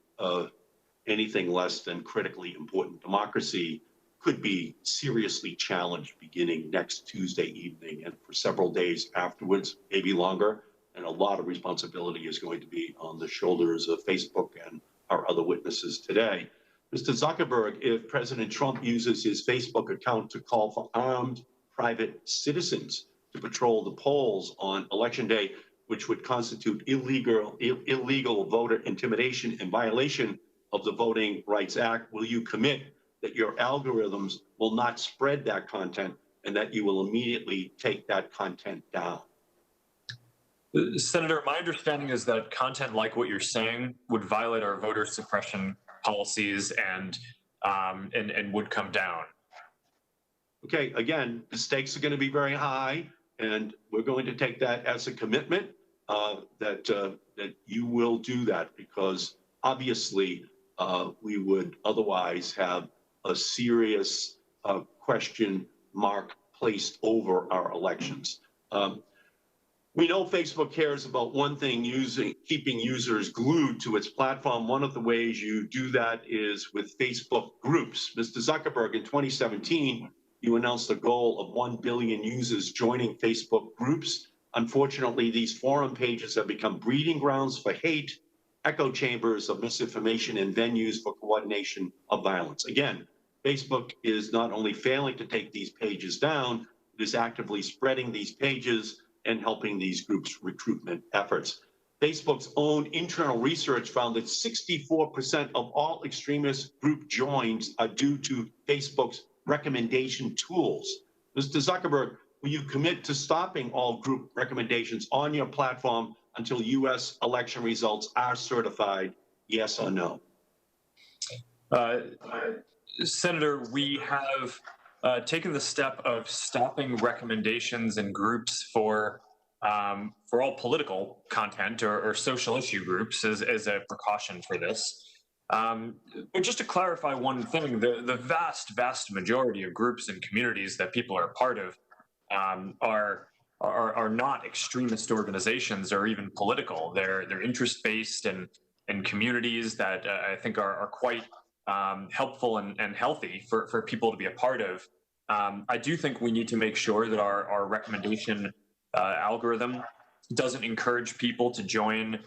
anything less than critically important. Democracy could be seriously challenged beginning next Tuesday evening and for several days afterwards, maybe longer. And a lot of responsibility is going to be on the shoulders of Facebook and our other witnesses today. Mr. Zuckerberg, if President Trump uses his Facebook account to call for armed private citizens to patrol the polls on Election Day, which would constitute illegal voter intimidation and violation of the Voting Rights Act, will you commit that your algorithms will not spread that content and that you will immediately take that content down? Senator, my understanding is that content like what you're saying would violate our voter suppression policies and would come down. Okay, again, the stakes are going to be very high, and we're going to take that as a commitment that you will do that, because obviously we would otherwise have a serious question mark placed over our elections. We know Facebook cares about one thing, keeping users glued to its platform. One of the ways you do that is with Facebook groups. Mr. Zuckerberg, in 2017, you announced a goal of 1 billion users joining Facebook groups. Unfortunately, these forum pages have become breeding grounds for hate, echo chambers of misinformation, and venues for coordination of violence. Again, Facebook is not only failing to take these pages down, it is actively spreading these pages and helping these groups' recruitment efforts. Facebook's own internal research found that 64% of all extremist group joins are due to Facebook's recommendation tools. Mr. Zuckerberg, will you commit to stopping all group recommendations on your platform until U.S. election results are certified, yes or no? Senator, we have taken the step of stopping recommendations in groups for all political content or social issue groups as a precaution for this. But just to clarify one thing, the vast majority of groups and communities that people are a part of are not extremist organizations or even political. They're interest-based and communities that I think are quite helpful and healthy for people to be a part of. I do think we need to make sure that our recommendation algorithm doesn't encourage people to join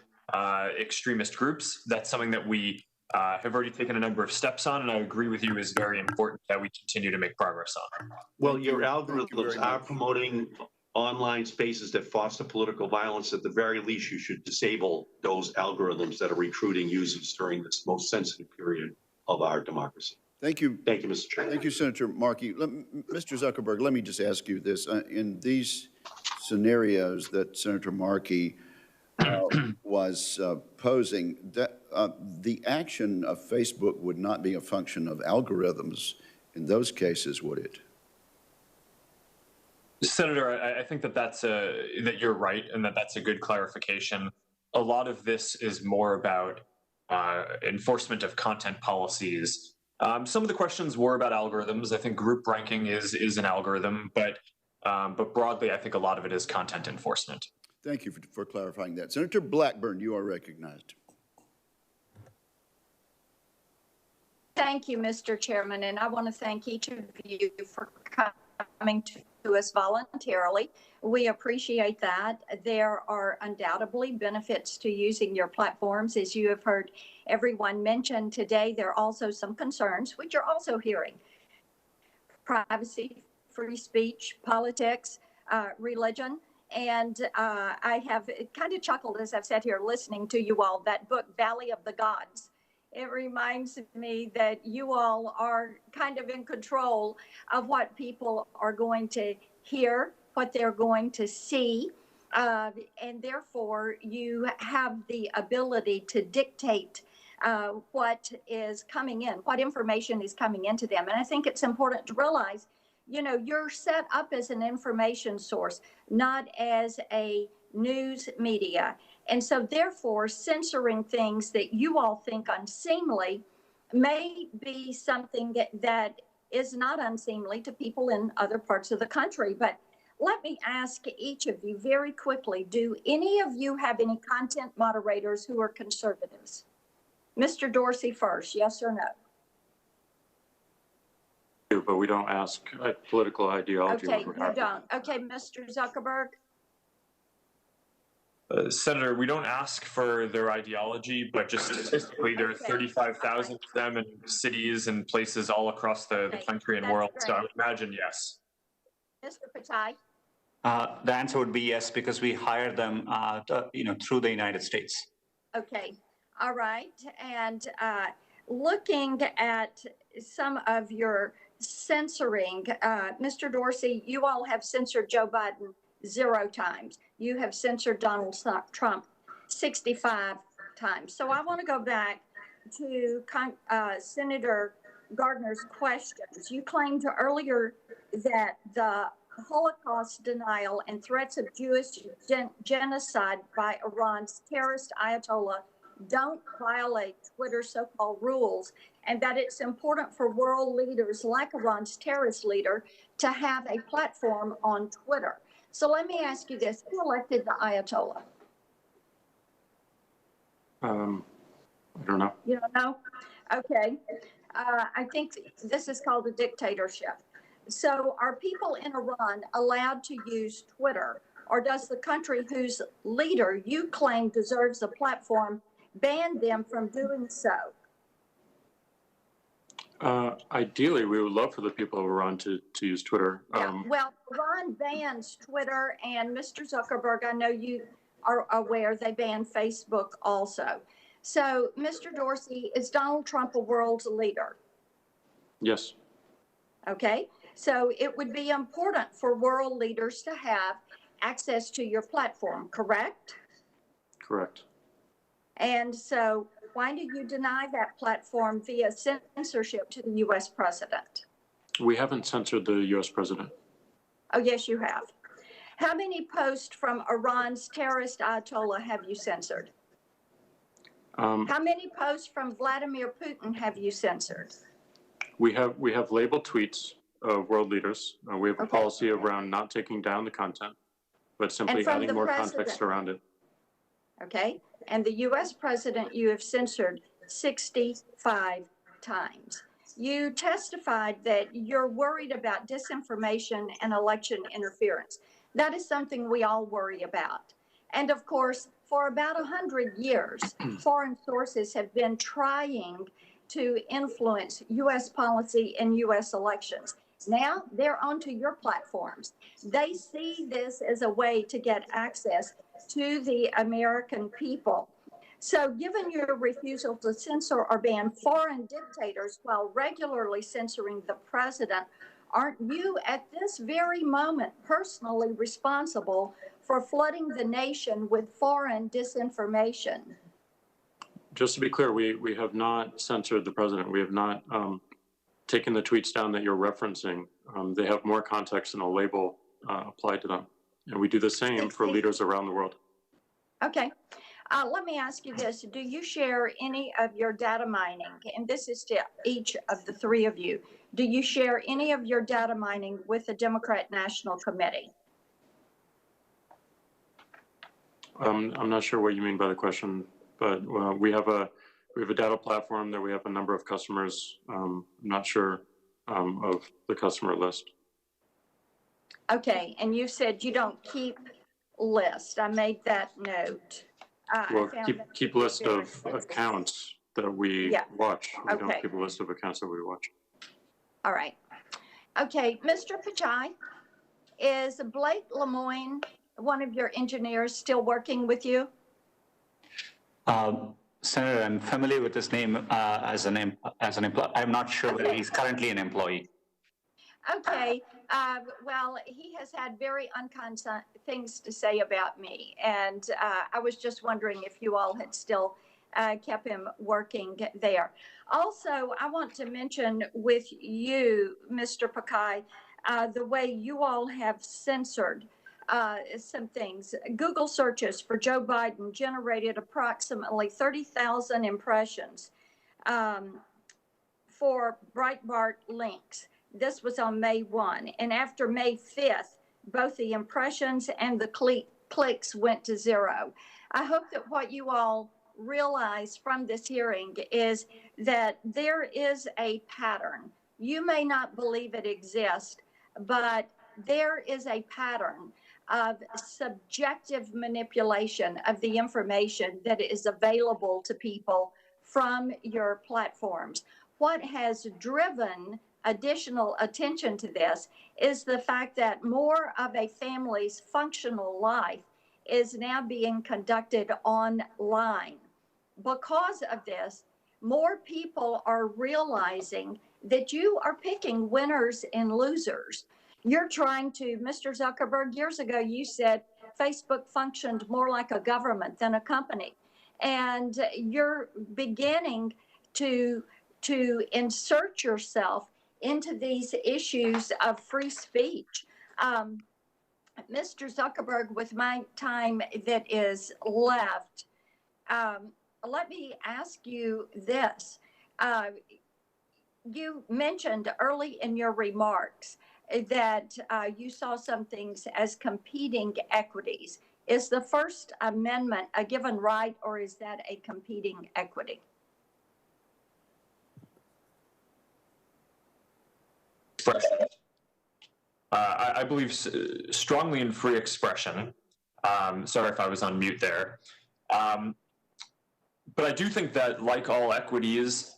extremist groups. That's something that we have already taken a number of steps on, and I agree with you is very important that we continue to make progress on. Well, your algorithms are promoting online spaces that foster political violence. At the very least, you should disable those algorithms that are recruiting users during this most sensitive period of our democracy. Thank you. Thank you, Mr. Chairman. Thank you, Senator Markey. Mr. Zuckerberg, let me just ask you this. In these scenarios that Senator Markey was posing, that the action of Facebook would not be a function of algorithms in those cases, would it? Senator, I think that you're right and that's a good clarification. A lot of this is more about enforcement of content policies. Some of the questions were about algorithms. I think group ranking is an algorithm, but broadly, I think a lot of it is content enforcement. Thank you for clarifying that. Senator Blackburn, you are recognized. Thank you, Mr. Chairman, and I want to thank each of you for coming to us voluntarily. We appreciate that. There are undoubtedly benefits to using your platforms. As you have heard everyone mention today, there are also some concerns, which you're also hearing. Privacy, free speech, politics, religion. And I have kind of chuckled as I've sat here listening to you all, that book, Valley of the Gods. It reminds me that you all are kind of in control of what people are going to hear, what they're going to see, and therefore you have the ability to dictate what is coming in, what information is coming into them. And I think it's important to realize, you know, you're set up as an information source, not as a news media. And so therefore, censoring things that you all think unseemly may be something that is not unseemly to people in other parts of the country. But let me ask each of you very quickly, do any of you have any content moderators who are conservatives? Mr. Dorsey first, yes or no? But we don't ask political ideology. Okay, you don't. Okay, Mr. Zuckerberg? Senator, we don't ask for their ideology, but just statistically, there are 35,000 of them in cities and places all across the country and world. So I would imagine yes. Mr. Patai? The answer would be yes, because we hire them, through the United States. Okay, all right. And looking at some of your censoring, Mr. Dorsey, you all have censored Joe Biden 0 times. You have censored Donald Trump 65 times. So I want to go back to Senator Gardner's questions. You claimed earlier that the Holocaust denial and threats of Jewish genocide by Iran's terrorist Ayatollah don't violate Twitter's so-called rules, and that it's important for world leaders like Iran's terrorist leader to have a platform on Twitter. So let me ask you this, who elected the Ayatollah? I don't know. You don't know? Okay. I think this is called a dictatorship. So are people in Iran allowed to use Twitter, or does the country whose leader you claim deserves a platform ban them from doing so? Ideally, we would love for the people of Iran to use Twitter. Well, Iran bans Twitter, and Mr. Zuckerberg, I know you are aware, they ban Facebook also. So, Mr. Dorsey, is Donald Trump a world leader? Yes. Okay, so it would be important for world leaders to have access to your platform, correct? Correct. And so why do you deny that platform via censorship to the U.S. president? We haven't censored the U.S. president. Oh, yes, you have. How many posts from Iran's terrorist Ayatollah have you censored? How many posts from Vladimir Putin have you censored? We have labeled tweets of world leaders. We have a policy around not taking down the content, but simply adding more context around it. Okay. And the U.S. president you have censored 65 times. You testified that you're worried about disinformation and election interference. That is something we all worry about. And of course, for about 100 years, foreign sources have been trying to influence U.S. policy and U.S. elections. Now they're onto your platforms. They see this as a way to get access to the American people. So given your refusal to censor or ban foreign dictators while regularly censoring the president, aren't you at this very moment personally responsible for flooding the nation with foreign disinformation? Just to be clear, we have not censored the president. We have not taken the tweets down that you're referencing. They have more context and a label applied to them. And we do the same for leaders around the world. Okay. Let me ask you this. Do you share any of your data mining? And this is to each of the three of you. Do you share any of your data mining with the Democrat National Committee? I'm not sure what you mean by the question, but we have a data platform that we have a number of customers. I'm not sure of the customer list. Okay, and you said you don't keep lists. I made that note. Well, keep list of accounts that we watch. We don't keep a list of accounts that we watch. All right. Okay, Mr. Pichai, is Blake Lemoine, one of your engineers, still working with you? Senator, I'm familiar with his name as an employee. I'm not sure whether he's currently an employee. Okay. Well, he has had very unkind things to say about me, and I was just wondering if you all had still kept him working there. Also, I want to mention with you, Mr. Pichai, the way you all have censored some things. Google searches for Joe Biden generated approximately 30,000 impressions for Breitbart links. This was on May 1. And after May 5th, both the impressions and the clicks went to zero. I hope that what you all realize from this hearing is that there is a pattern. You may not believe it exists, but there is a pattern of subjective manipulation of the information that is available to people from your platforms. What has driven additional attention to this is the fact that more of a family's functional life is now being conducted online. Because of this, more people are realizing that you are picking winners and losers. You're trying to, Mr. Zuckerberg, years ago you said Facebook functioned more like a government than a company. And you're beginning to insert yourself into these issues of free speech. Mr. Zuckerberg, with my time that is left, let me ask you this. You mentioned early in your remarks that you saw some things as competing equities. Is the First Amendment a given right, or is that a competing equity? I believe strongly in free expression. Sorry if I was on mute there. But I do think that, like all equities,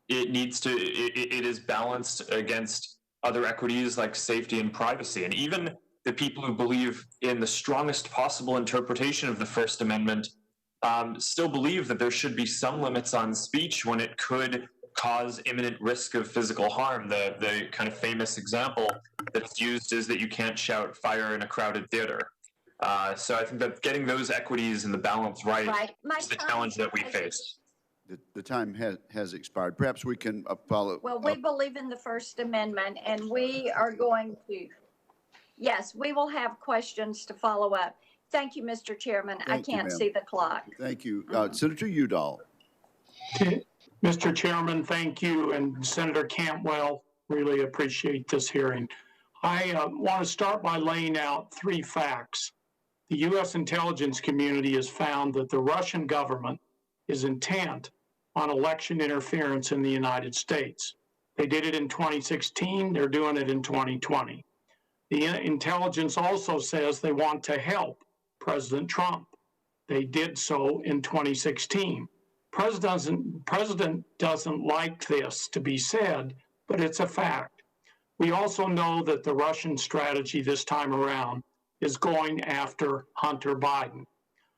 it is balanced against other equities like safety and privacy. And even the people who believe in the strongest possible interpretation of the First Amendment still believe that there should be some limits on speech when it could cause imminent risk of physical harm. The kind of famous example that's used is that you can't shout fire in a crowded theater. So I think that getting those equities and the balance right is the challenge that we face. The time has expired. Perhaps we can follow. Well, we believe in the First Amendment, and we are going to, yes, we will have questions to follow up. Thank you, Mr. Chairman. I can't see the clock. Thank you. Senator Udall. Mr. Chairman, thank you, and Senator Cantwell, really appreciate this hearing. I want to start by laying out 3 facts. The U.S. intelligence community has found that the Russian government is intent on election interference in the United States. They did it in 2016, they're doing it in 2020. The intelligence also says they want to help President Trump. They did so in 2016. President doesn't like this to be said, but it's a fact. We also know that the Russian strategy this time around is going after Hunter Biden.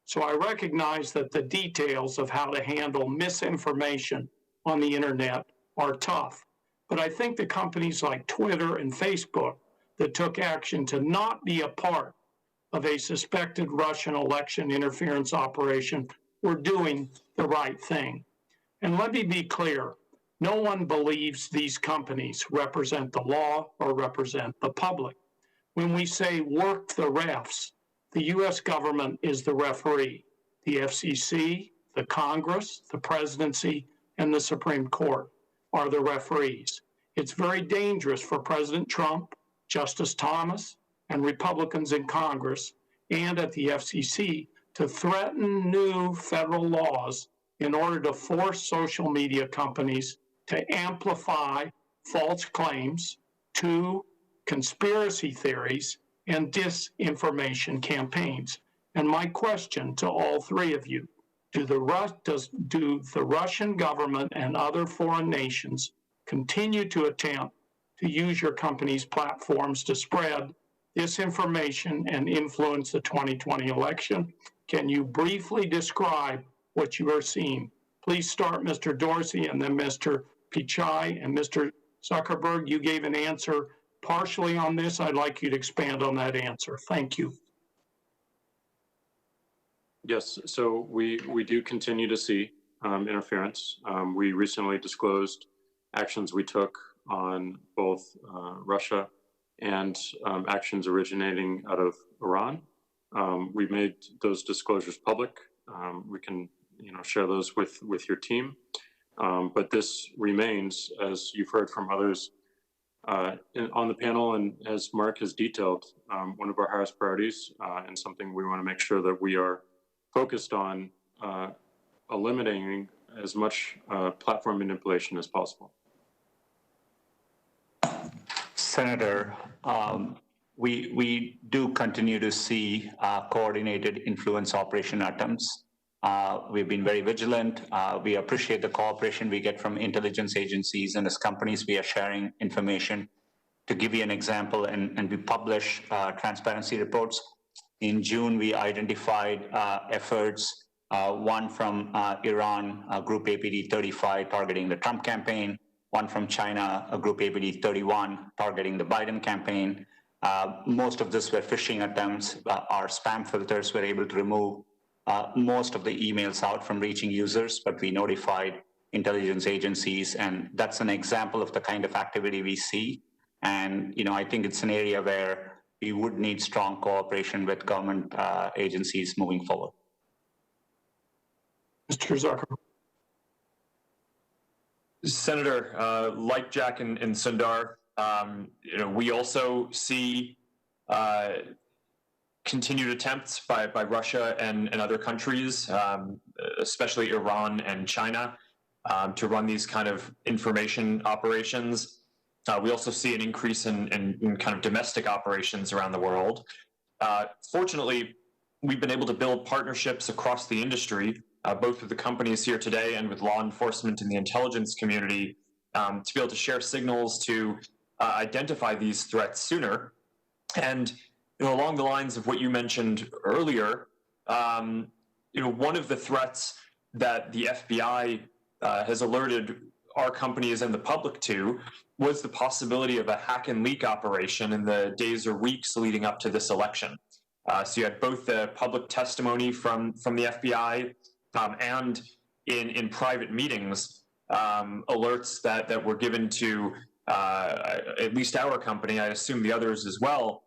So I recognize that the details of how to handle misinformation on the internet are tough. But I think the companies like Twitter and Facebook that took action to not be a part of a suspected Russian election interference operation were doing the right thing. And let me be clear, no one believes these companies represent the law or represent the public. When we say work the refs, the U.S. government is the referee. The FCC, the Congress, the presidency, and the Supreme Court are the referees. It's very dangerous for President Trump, Justice Thomas, and Republicans in Congress and at the FCC to threaten new federal laws in order to force social media companies to amplify false claims, to conspiracy theories, and disinformation campaigns. And my question to all 3 of you, do the Russian government and other foreign nations continue to attempt to use your company's platforms to spread disinformation and influence the 2020 election? Can you briefly describe what you are seeing? Please start, Mr. Dorsey, and then Mr. Pichai, and Mr. Zuckerberg. You gave an answer partially on this. I'd like you to expand on that answer. Thank you. Yes, so we do continue to see interference. We recently disclosed actions we took on both Russia and actions originating out of Iran. We've made those disclosures public. We can share those with your team. But this remains, as you've heard from others on the panel, and as Mark has detailed, one of our highest priorities and something we want to make sure that we are focused on eliminating as much platform manipulation as possible. Senator, we do continue to see coordinated influence operation attempts. We've been very vigilant. We appreciate the cooperation we get from intelligence agencies, and as companies, we are sharing information. To give you an example, and we publish transparency reports. In June, we identified efforts, one from Iran, Group APD-35 targeting the Trump campaign, one from China, a Group APD-31 targeting the Biden campaign. Most of this were phishing attempts. Our spam filters were able to remove most of the emails out from reaching users, but we notified intelligence agencies, and that's an example of the kind of activity we see. And I think it's an area where we would need strong cooperation with government agencies moving forward. Mr. Zuckerberg. Senator, like Jack and Sundar, We also see continued attempts by Russia and other countries, especially Iran and China, to run these kind of information operations. We also see an increase in kind of domestic operations around the world. Fortunately, we've been able to build partnerships across the industry, both with the companies here today and with law enforcement and the intelligence community, to be able to share signals to identify these threats sooner. And along the lines of what you mentioned earlier, one of the threats that the FBI has alerted our companies and the public to was the possibility of a hack and leak operation in the days or weeks leading up to this election. So you had both the public testimony from the FBI and in private meetings, alerts that were given to at least our company, I assume the others as well,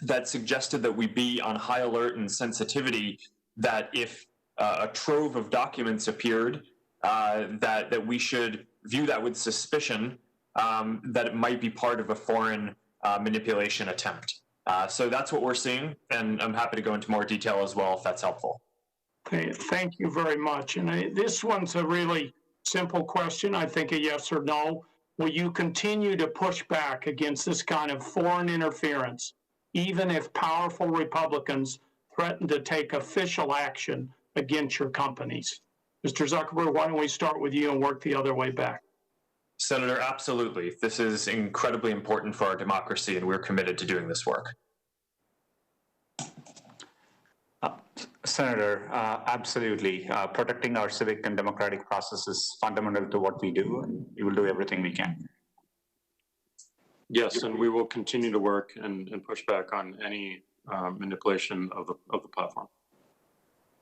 that suggested that we be on high alert and sensitivity, that if a trove of documents appeared, that we should view that with suspicion, that it might be part of a foreign manipulation attempt. So that's what we're seeing, and I'm happy to go into more detail as well if that's helpful. Okay, thank you very much. And this one's a really simple question, I think a yes or no. Will you continue to push back against this kind of foreign interference, even if powerful Republicans threaten to take official action against your companies? Mr. Zuckerberg, why don't we start with you and work the other way back? Senator, absolutely. This is incredibly important for our democracy, and we're committed to doing this work. Senator, absolutely. Protecting our civic and democratic process is fundamental to what we do, and we will do everything we can. Yes, and we will continue to work and push back on any manipulation of the platform.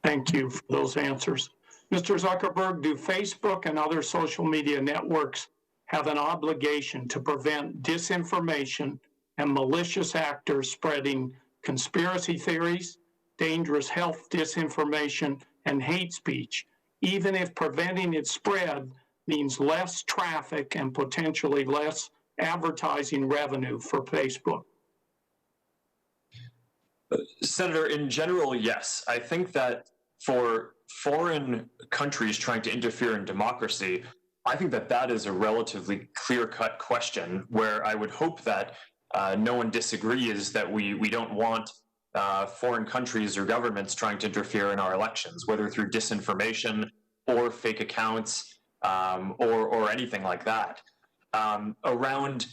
Thank you for those answers. Mr. Zuckerberg, do Facebook and other social media networks have an obligation to prevent disinformation and malicious actors spreading conspiracy theories, dangerous health disinformation, and hate speech, even if preventing its spread means less traffic and potentially less advertising revenue for Facebook? Senator, in general, yes. I think that for foreign countries trying to interfere in democracy, I think that is a relatively clear-cut question where I would hope that no one disagrees that we don't want foreign countries or governments trying to interfere in our elections, whether through disinformation or fake accounts or anything like that. Around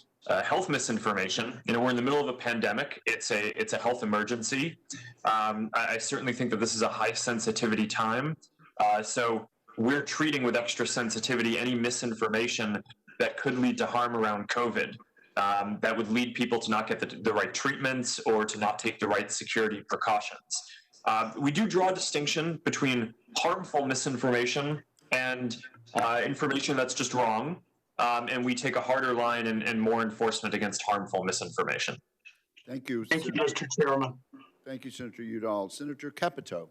health misinformation, we're in the middle of a pandemic. It's a health emergency. I certainly think that this is a high sensitivity time. So we're treating with extra sensitivity any misinformation that could lead to harm around COVID, that would lead people to not get the right treatments or to not take the right security precautions. We do draw a distinction between harmful misinformation and information that's just wrong. And we take a harder line and more enforcement against harmful misinformation. Thank you. Thank you, Mr. Chairman. Thank you, Senator Udall. Senator Capito.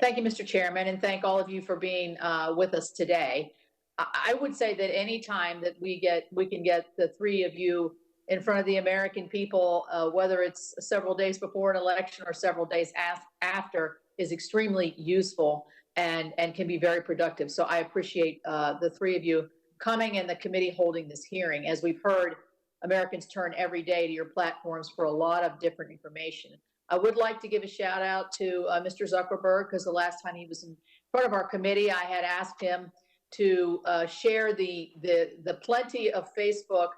Thank you, Mr. Chairman, and thank all of you for being with us today. I would say that any time that we can get the three of you in front of the American people, whether it's several days before an election or several days after, is extremely useful and can be very productive. So I appreciate the three of you coming and the committee holding this hearing. As we've heard, Americans turn every day to your platforms for a lot of different information. I would like to give a shout out to Mr. Zuckerberg, because the last time he was in front of our committee, I had asked him to share the plenty of Facebook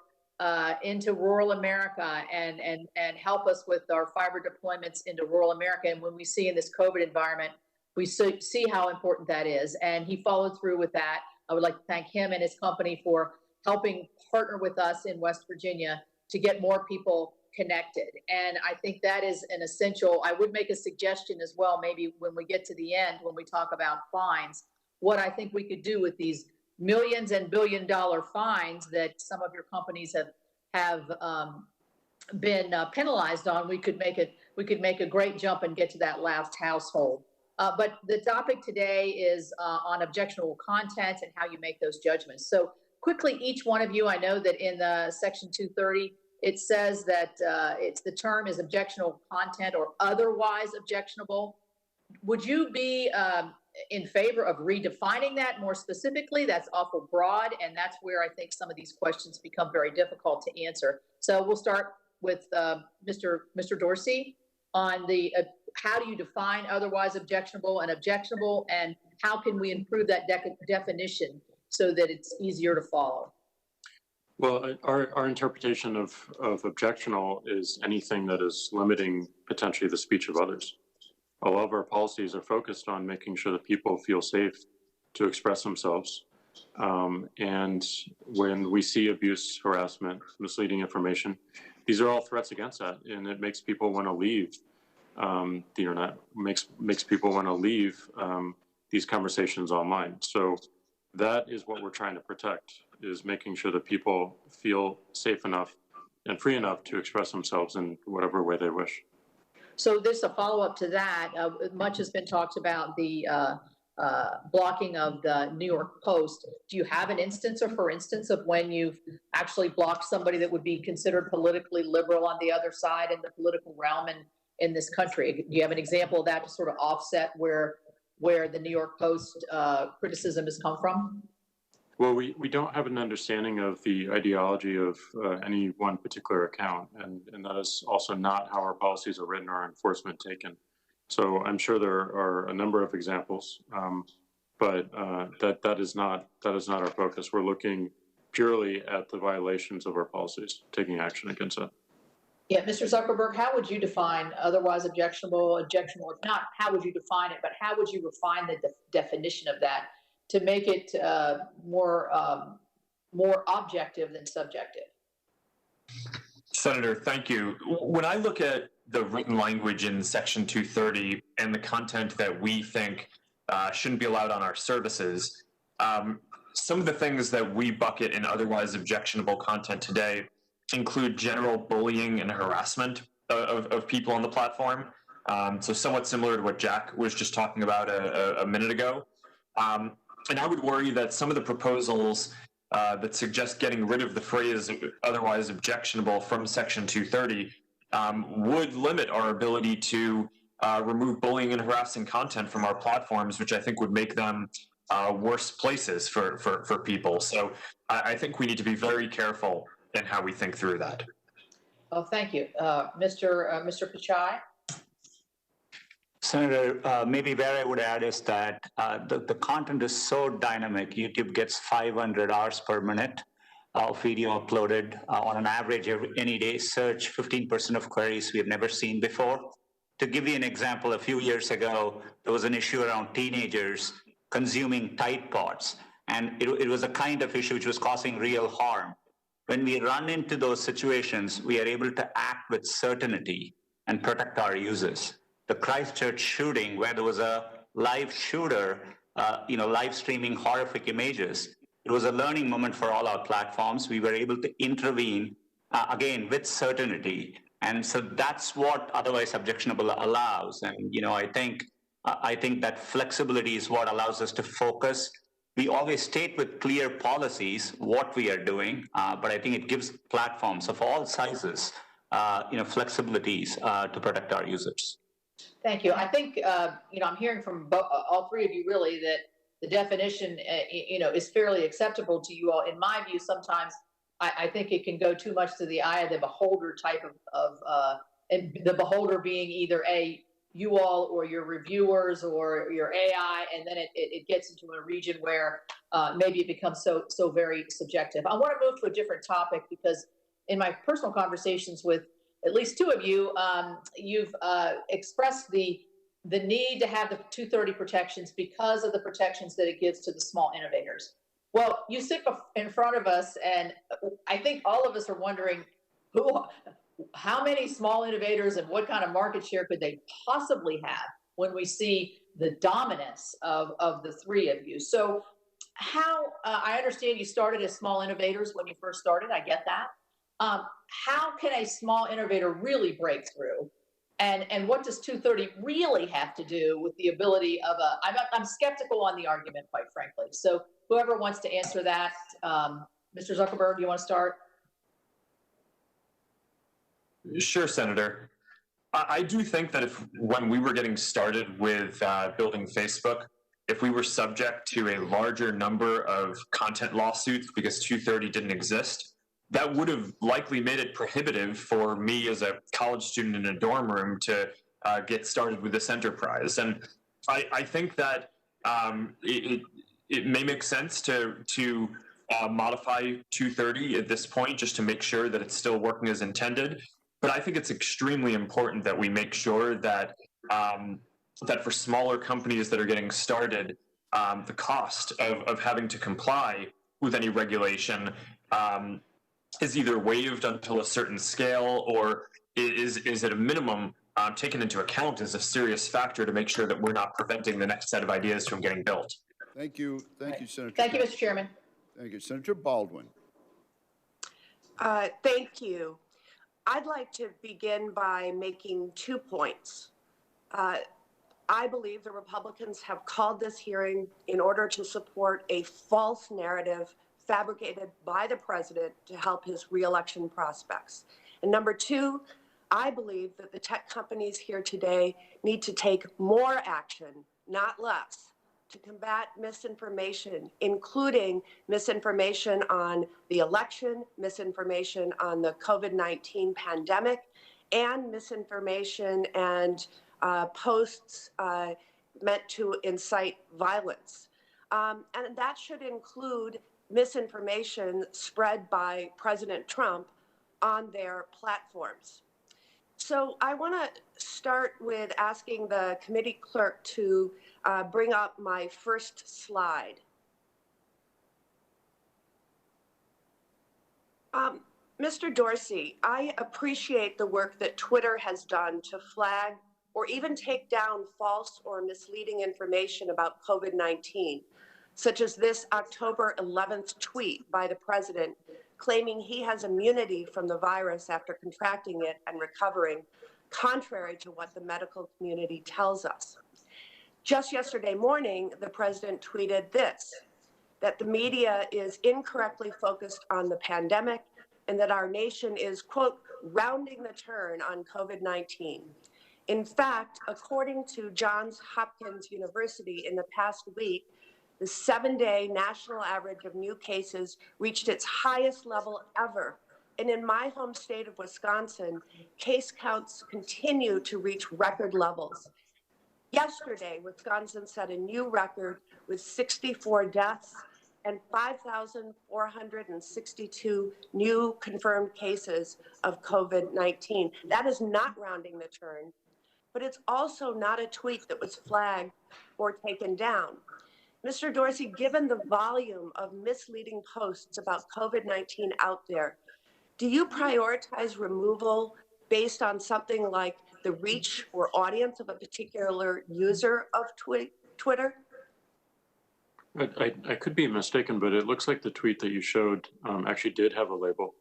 into rural America and help us with our fiber deployments into rural America. And when we see in this COVID environment, we see how important that is. And he followed through with that. I would like to thank him and his company for helping partner with us in West Virginia to get more people connected. And I think that is an essential. I would make a suggestion as well, maybe when we get to the end, when we talk about fines, what I think we could do with these millions and billion-dollar fines that some of your companies have been penalized on. We could make a great jump and get to that last household. But the topic today is on objectionable content and how you make those judgments. So quickly, each one of you, I know that in section 230, it says that the term is objectionable content or otherwise objectionable. Would you be in favor of redefining that more specifically? That's awful broad, and that's where I think some of these questions become very difficult to answer. So we'll start with Mr. Dorsey on the how do you define otherwise objectionable, and how can we improve that definition so that it's easier to follow? Well, our interpretation of objectionable is anything that is limiting potentially the speech of others. A lot of our policies are focused on making sure that people feel safe to express themselves. And when we see abuse, harassment, misleading information, these are all threats against that. And it makes people want to leave the internet, makes people want to leave these conversations online. So that is what we're trying to protect, is making sure that people feel safe enough and free enough to express themselves in whatever way they wish. So this, a follow-up to that, much has been talked about the blocking of the New York Post. Do you have an instance, or for instance, of when you've actually blocked somebody that would be considered politically liberal on the other side in the political realm in this country? Do you have an example of that to sort of offset where the New York Post criticism has come from? Well, we don't have an understanding of the ideology of any one particular account, and that is also not how our policies are written or our enforcement taken. So I'm sure there are a number of examples, but that is not our focus. We're looking purely at the violations of our policies, taking action against it. Yeah, Mr. Zuckerberg, how would you define otherwise objectionable? If not, how would you define it? But how would you refine the definition of that to make it more objective than subjective? Senator, thank you. When I look at the written language in Section 230 and the content that we think shouldn't be allowed on our services, some of the things that we bucket in otherwise objectionable content today include general bullying and harassment of people on the platform. So somewhat similar to what Jack was just talking about a minute ago. And I would worry that some of the proposals that suggest getting rid of the phrase otherwise objectionable from Section 230 would limit our ability to remove bullying and harassing content from our platforms, which I think would make them worse places for people. So I think we need to be very careful in how we think through that. Oh, thank you. Mr. Pichai? Senator, maybe where I would add is that the content is so dynamic. YouTube gets 500 hours per minute of video uploaded on an average any day. Search 15% of queries we have never seen before. To give you an example, a few years ago, there was an issue around teenagers consuming Tide Pods, and it was a kind of issue which was causing real harm. When we run into those situations, we are able to act with certainty and protect our users. The Christchurch shooting, where there was a live shooter, live streaming horrific images, it was a learning moment for all our platforms. We were able to intervene, again, with certainty. And so that's what otherwise objectionable allows. And, I think that flexibility is what allows us to focus. We always state with clear policies what we are doing, but I think it gives platforms of all sizes, flexibilities to protect our users. Thank you. I think, I'm hearing from all three of you really that the definition, is fairly acceptable to you all. In my view, sometimes I think it can go too much to the eye of the beholder type of and the beholder being either you all or your reviewers or your AI, and then it gets into a region where maybe it becomes so very subjective. I want to move to a different topic because in my personal conversations with at least two of you, you've expressed the need to have the 230 protections because of the protections that it gives to the small innovators. Well, you sit in front of us, and I think all of us are wondering how many small innovators and what kind of market share could they possibly have when we see the dominance of the three of you. So how, I understand you started as small innovators when you first started, I get that. How can a small innovator really break through? And what does 230 really have to do with the ability of I'm skeptical on the argument, quite frankly. So whoever wants to answer that, Mr. Zuckerberg, you want to start? Sure, Senator. I do think that when we were getting started with building Facebook, if we were subject to a larger number of content lawsuits because 230 didn't exist, that would have likely made it prohibitive for me as a college student in a dorm room to get started with this enterprise. And I think that it may make sense to modify 230 at this point just to make sure that it's still working as intended. But I think it's extremely important that we make sure that that for smaller companies that are getting started, the cost of having to comply with any regulation is either waived until a certain scale, or is at a minimum taken into account as a serious factor to make sure that we're not preventing the next set of ideas from getting built. Thank you, Senator. Thank you, Mr. Chairman. Thank you, Senator Baldwin. Thank you. I'd like to begin by making 2 points. I believe the Republicans have called this hearing in order to support a false narrative fabricated by the president to help his reelection prospects. And number 2, I believe that the tech companies here today need to take more action, not less, to combat misinformation, including misinformation on the election, misinformation on the COVID-19 pandemic, and misinformation and posts meant to incite violence. And that should include misinformation spread by President Trump on their platforms. So I want to start with asking the committee clerk to bring up my first slide. Mr. Dorsey, I appreciate the work that Twitter has done to flag or even take down false or misleading information about COVID-19, such as this October 11th tweet by the president claiming he has immunity from the virus after contracting it and recovering, contrary to what the medical community tells us. Just yesterday morning, the president tweeted this, that the media is incorrectly focused on the pandemic and that our nation is, quote, rounding the turn on COVID-19. In fact, according to Johns Hopkins University, in the past week, the 7-day national average of new cases reached its highest level ever. And in my home state of Wisconsin, case counts continue to reach record levels. Yesterday, Wisconsin set a new record with 64 deaths and 5,462 new confirmed cases of COVID-19. That is not rounding the turn, but it's also not a tweet that was flagged or taken down. Mr. Dorsey, given the volume of misleading posts about COVID-19 out there, do you prioritize removal based on something like the reach or audience of a particular user of Twitter? I could be mistaken, but it looks like the tweet that you showed actually did have a label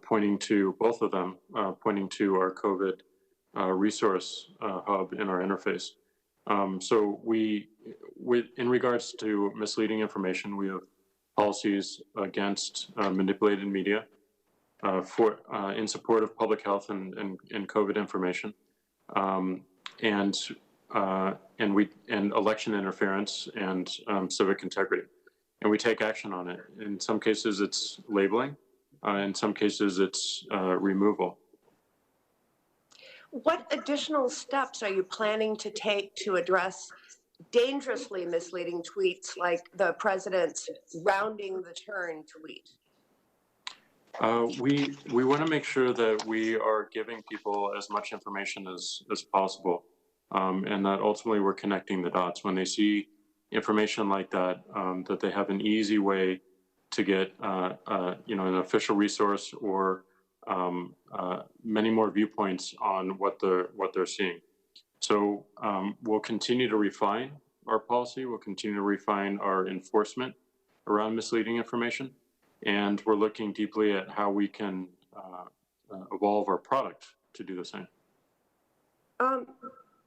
pointing to both of them, pointing to our COVID resource hub in our interface. So in regards to misleading information, we have policies against manipulated media in support of public health and COVID information, and election interference and civic integrity. And we take action on it. In some cases, it's labeling. In some cases, it's removal. What additional steps are you planning to take to address dangerously misleading tweets like the president's rounding the turn tweet? We want to make sure that we are giving people as much information as possible, and that ultimately we're connecting the dots. When they see information like that, that they have an easy way to get an official resource or many more viewpoints on what they're seeing. So we'll continue to refine our policy. We'll continue to refine our enforcement around misleading information. And we're looking deeply at how we can evolve our product to do the same.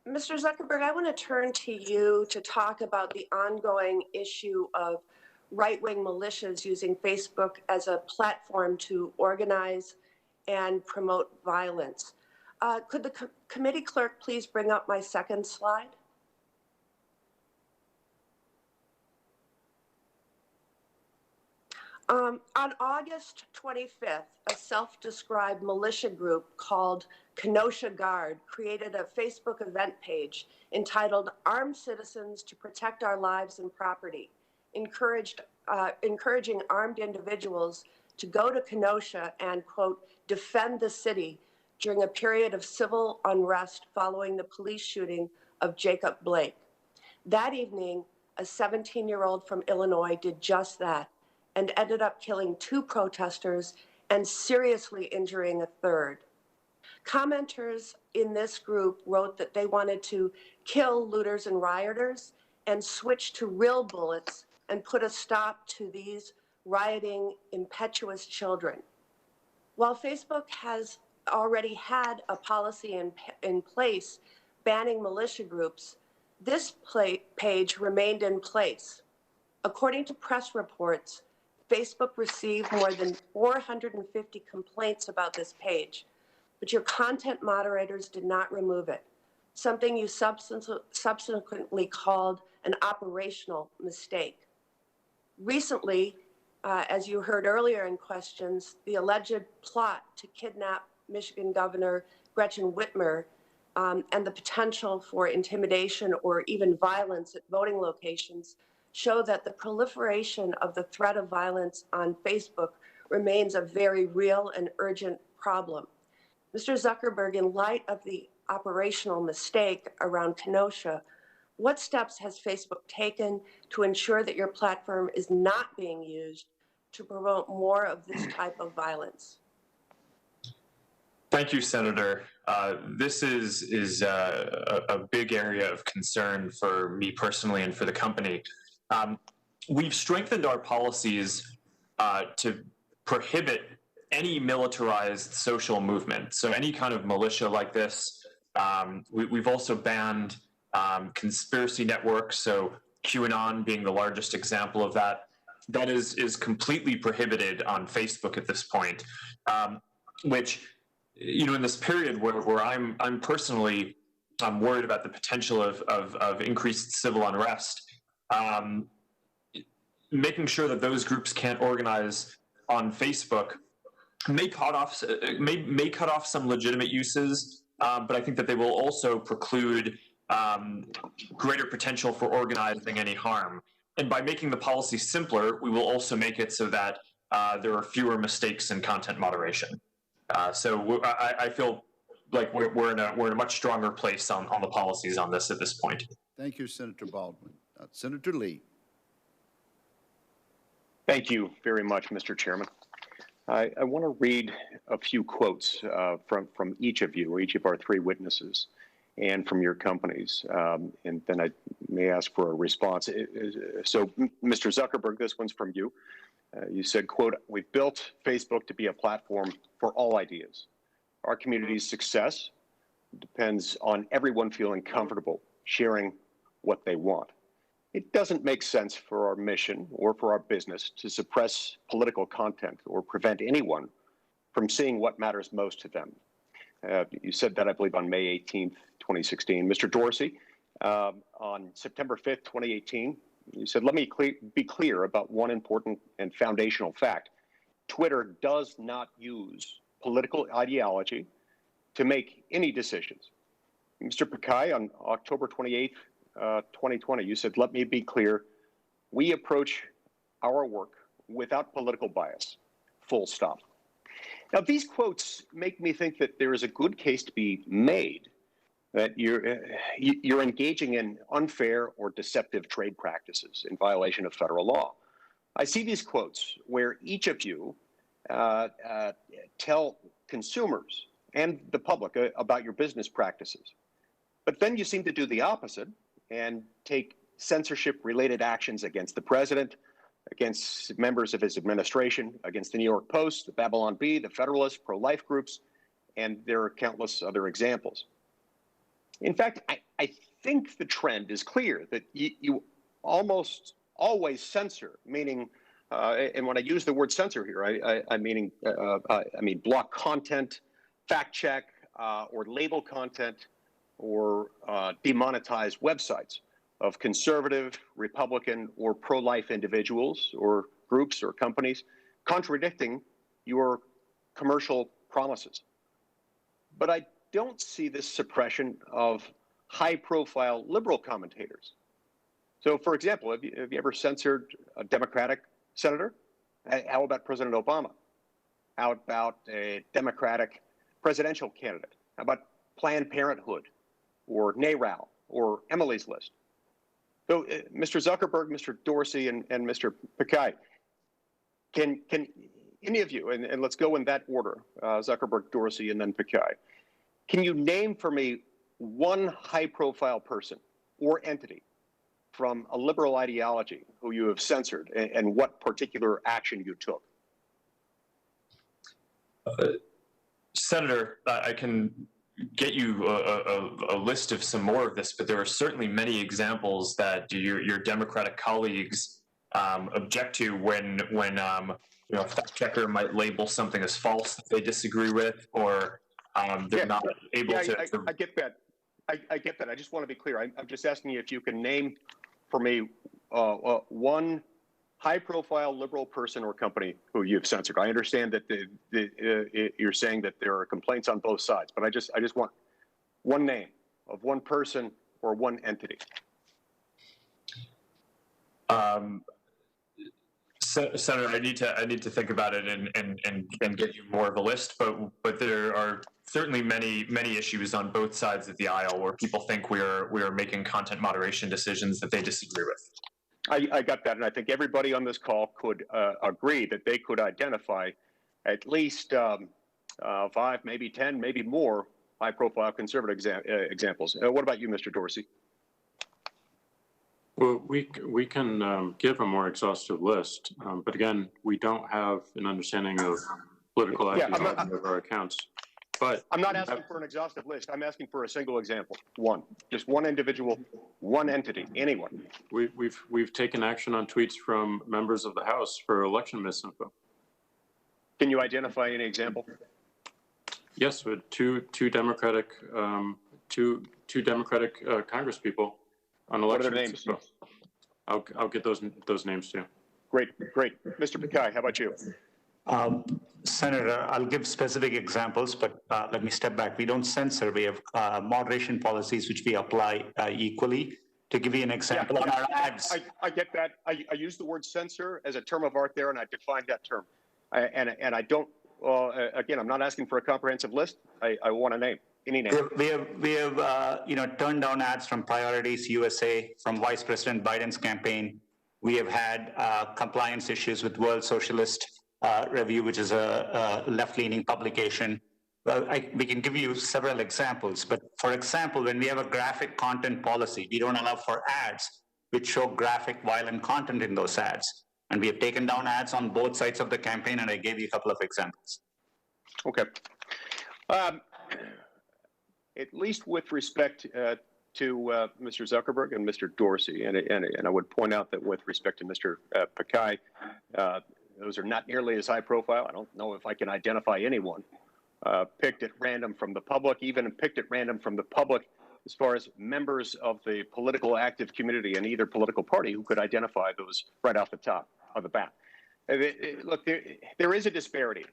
Mr. Zuckerberg, I want to turn to you to talk about the ongoing issue of right-wing militias using Facebook as a platform to organize and promote violence. Could the committee clerk please bring up my second slide? On August 25th, a self-described militia group called Kenosha Guard created a Facebook event page entitled Armed Citizens to Protect Our Lives and Property, encouraging armed individuals to go to Kenosha and, quote, defend the city during a period of civil unrest following the police shooting of Jacob Blake. That evening, a 17-year-old from Illinois did just that and ended up killing 2 protesters and seriously injuring a third. Commenters in this group wrote that they wanted to kill looters and rioters and switch to real bullets and put a stop to these rioting, impetuous children. While Facebook has already had a policy in place banning militia groups, this page remained in place. According to press reports, Facebook received more than 450 complaints about this page, but your content moderators did not remove it, something you subsequently called an operational mistake. Recently, as you heard earlier in questions, the alleged plot to kidnap Michigan Governor Gretchen Whitmer and the potential for intimidation or even violence at voting locations show that the proliferation of the threat of violence on Facebook remains a very real and urgent problem. Mr. Zuckerberg, in light of the operational mistake around Kenosha, what steps has Facebook taken to ensure that your platform is not being used to promote more of this type of violence? Thank you, Senator. This is a big area of concern for me personally and for the company. We've strengthened our policies to prohibit any militarized social movement. So any kind of militia like this. We've also banned conspiracy networks, so QAnon being the largest example of that. That is completely prohibited on Facebook at this point, which, you know, in this period where I'm personally worried about the potential of increased civil unrest, making sure that those groups can't organize on Facebook may cut off some legitimate uses, but I think that they will also preclude greater potential for organizing any harm. And by making the policy simpler, we will also make it so that there are fewer mistakes in content moderation. So I feel like we're in a much stronger place on the policies on this at this point. Thank you, Senator Baldwin. Senator Lee. Thank you very much, Mr. Chairman. I want to read a few quotes from each of you, or each of our 3 witnesses, and from your companies, and then I may ask for a response. So, Mr. Zuckerberg, this one's from you. You said, quote, "We've built Facebook to be a platform for all ideas. Our community's success depends on everyone feeling comfortable sharing what they want. It doesn't make sense for our mission or for our business to suppress political content or prevent anyone from seeing what matters most to them." You said that, I believe, on May 18th, 2016. Mr. Dorsey, on September 5th, 2018, you said, "Let me be clear about one important and foundational fact. Twitter does not use political ideology to make any decisions." Mr. Pakai, on October 28th, 2020, you said, "Let me be clear. We approach our work without political bias, full stop." Now, these quotes make me think that there is a good case to be made that you're engaging in unfair or deceptive trade practices in violation of federal law. I see these quotes where each of you tell consumers and the public about your business practices. But then you seem to do the opposite and take censorship-related actions against the president, against members of his administration, against the New York Post, the Babylon Bee, the Federalists, pro-life groups, and there are countless other examples. In fact, I think the trend is clear that you almost always censor, meaning, and when I use the word censor here, I mean block content, fact check, or label content, or demonetize websites of conservative, Republican, or pro-life individuals or groups or companies contradicting your commercial promises. But I don't see this suppression of high-profile liberal commentators. So, for example, have you ever censored a Democratic senator? How about President Obama? How about a Democratic presidential candidate? How about Planned Parenthood or NARAL or Emily's List? So, Mr. Zuckerberg, Mr. Dorsey, and Mr. Pichai, can any of you, and let's go in that order, Zuckerberg, Dorsey, and then Pichai, can you name for me one high-profile person or entity from a liberal ideology who you have censored, and what particular action you took? Senator, I can get you a list of some more of this, but there are certainly many examples that your Democratic colleagues object to when a fact checker might label something as false that they disagree with, or they're not able to. I get that. I get that. I just want to be clear. I'm just asking you if you can name for me one high-profile liberal person or company who you've censored. I understand that you're saying that there are complaints on both sides, but I just want one name of one person or one entity. Senator, I need to think about it and get you more of a list, but there are certainly many issues on both sides of the aisle where people think we are making content moderation decisions that they disagree with. I got that, and I think everybody on this call could agree that they could identify at least 5, maybe 10, maybe more high-profile conservative examples. What about you, Mr. Dorsey? Well, we can give a more exhaustive list, but again, we don't have an understanding of political ideology of our accounts. But I'm not asking for an exhaustive list. I'm asking for a single example. Just one individual, one entity, anyone. We've taken action on tweets from members of the House for election misinfo. Can you identify any example? Yes, with two Democratic Congress people on election misinfo. I'll get those names to you. Great. Mr. Pichai, how about you? Senator, I'll give specific examples, but let me step back. We don't censor. We have moderation policies which we apply equally. To give you an example, on our ads. I get that. I use the word censor as a term of art there, and I defined that term. And I don't. Again, I'm not asking for a comprehensive list. I want a name. Any name. We have turned down ads from Priorities USA, from Vice President Biden's campaign. We have had compliance issues with World Socialist Review, which is a left-leaning publication. We can give you several examples, but for example, when we have a graphic content policy, we don't allow for ads which show graphic, violent content in those ads. And we have taken down ads on both sides of the campaign, and I gave you a couple of examples. Okay. At least with respect to Mr. Zuckerberg and Mr. Dorsey, and I would point out that with respect to Mr. Pichai, those are not nearly as high profile. I don't know if I can identify anyone picked at random from the public, even picked at random from the public as far as members of the political active community in either political party who could identify those right off the top of the bat. Look, there is a disparity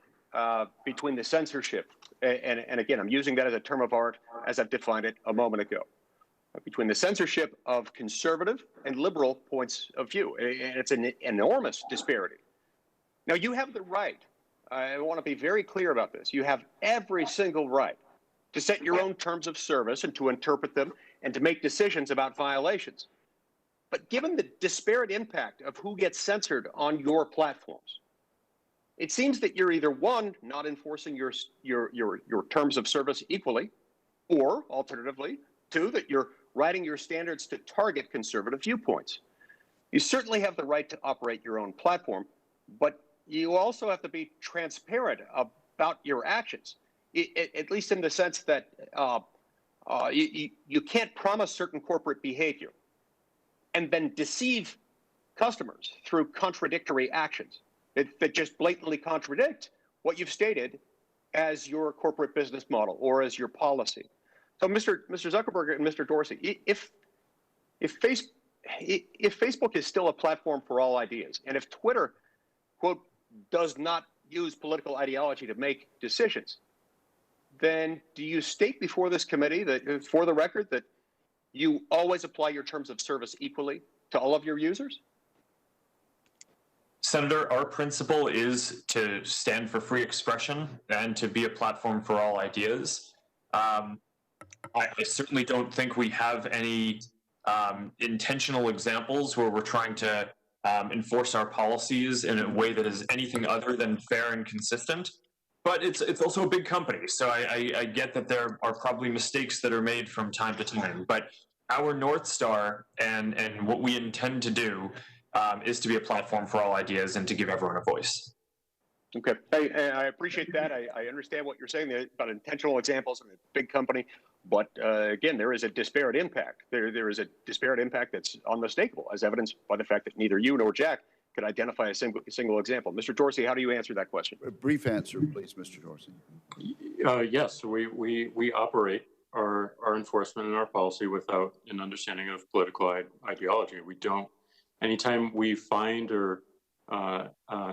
between the censorship, and again, I'm using that as a term of art as I've defined it a moment ago, between the censorship of conservative and liberal points of view. And it's an enormous disparity. Now, you have the right, I want to be very clear about this, you have every single right to set your own terms of service and to interpret them and to make decisions about violations. But given the disparate impact of who gets censored on your platforms, it seems that you're either, one, not enforcing your terms of service equally, or alternatively, two, that you're writing your standards to target conservative viewpoints. You certainly have the right to operate your own platform, but you also have to be transparent about your actions, at least in the sense that you can't promise certain corporate behavior and then deceive customers through contradictory actions that just blatantly contradict what you've stated as your corporate business model or as your policy. So, Mr. Zuckerberg and Mr. Dorsey, if Facebook is still a platform for all ideas, and if Twitter, quote, does not use political ideology to make decisions, then do you state before this committee that, for the record, that you always apply your terms of service equally to all of your users? Senator, our principle is to stand for free expression and to be a platform for all ideas. I certainly don't think we have any intentional examples where we're trying to enforce our policies in a way that is anything other than fair and consistent. But it's also a big company, so I get that there are probably mistakes that are made from time to time. But our North Star and what we intend to do is to be a platform for all ideas and to give everyone a voice. Okay, I appreciate that. I understand what you're saying about intentional examples of a big company, but again, there is a disparate impact. There is a disparate impact that's unmistakable, as evidenced by the fact that neither you nor Jack could identify a single example. Mr. Dorsey, how do you answer that question? A brief answer, please, Mr. Dorsey. Yes, we operate our enforcement and our policy without an understanding of political ideology. We don't. Anytime we find or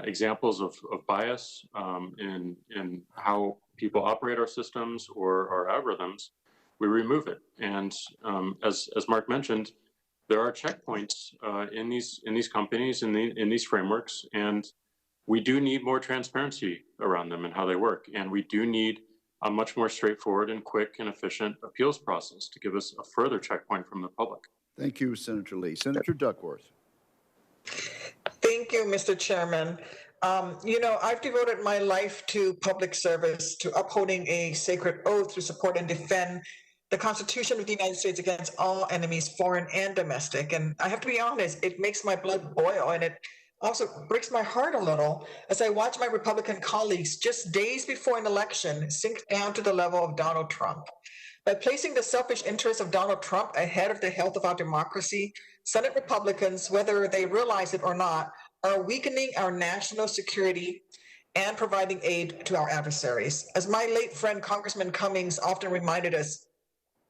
examples of bias in how people operate our systems or our algorithms, we remove it. And as Mark mentioned, there are checkpoints in these companies, in these frameworks, and we do need more transparency around them and how they work. And we do need a much more straightforward and quick and efficient appeals process to give us a further checkpoint from the public. Thank you, Senator Lee. Senator Duckworth. Thank you, Mr. Chairman. I've devoted my life to public service, to upholding a sacred oath to support and defend the Constitution of the United States against all enemies, foreign and domestic. And I have to be honest, it makes my blood boil, and it also breaks my heart a little as I watch my Republican colleagues just days before an election sink down to the level of Donald Trump. By placing the selfish interests of Donald Trump ahead of the health of our democracy, Senate Republicans, whether they realize it or not, are weakening our national security and providing aid to our adversaries. As my late friend Congressman Cummings often reminded us,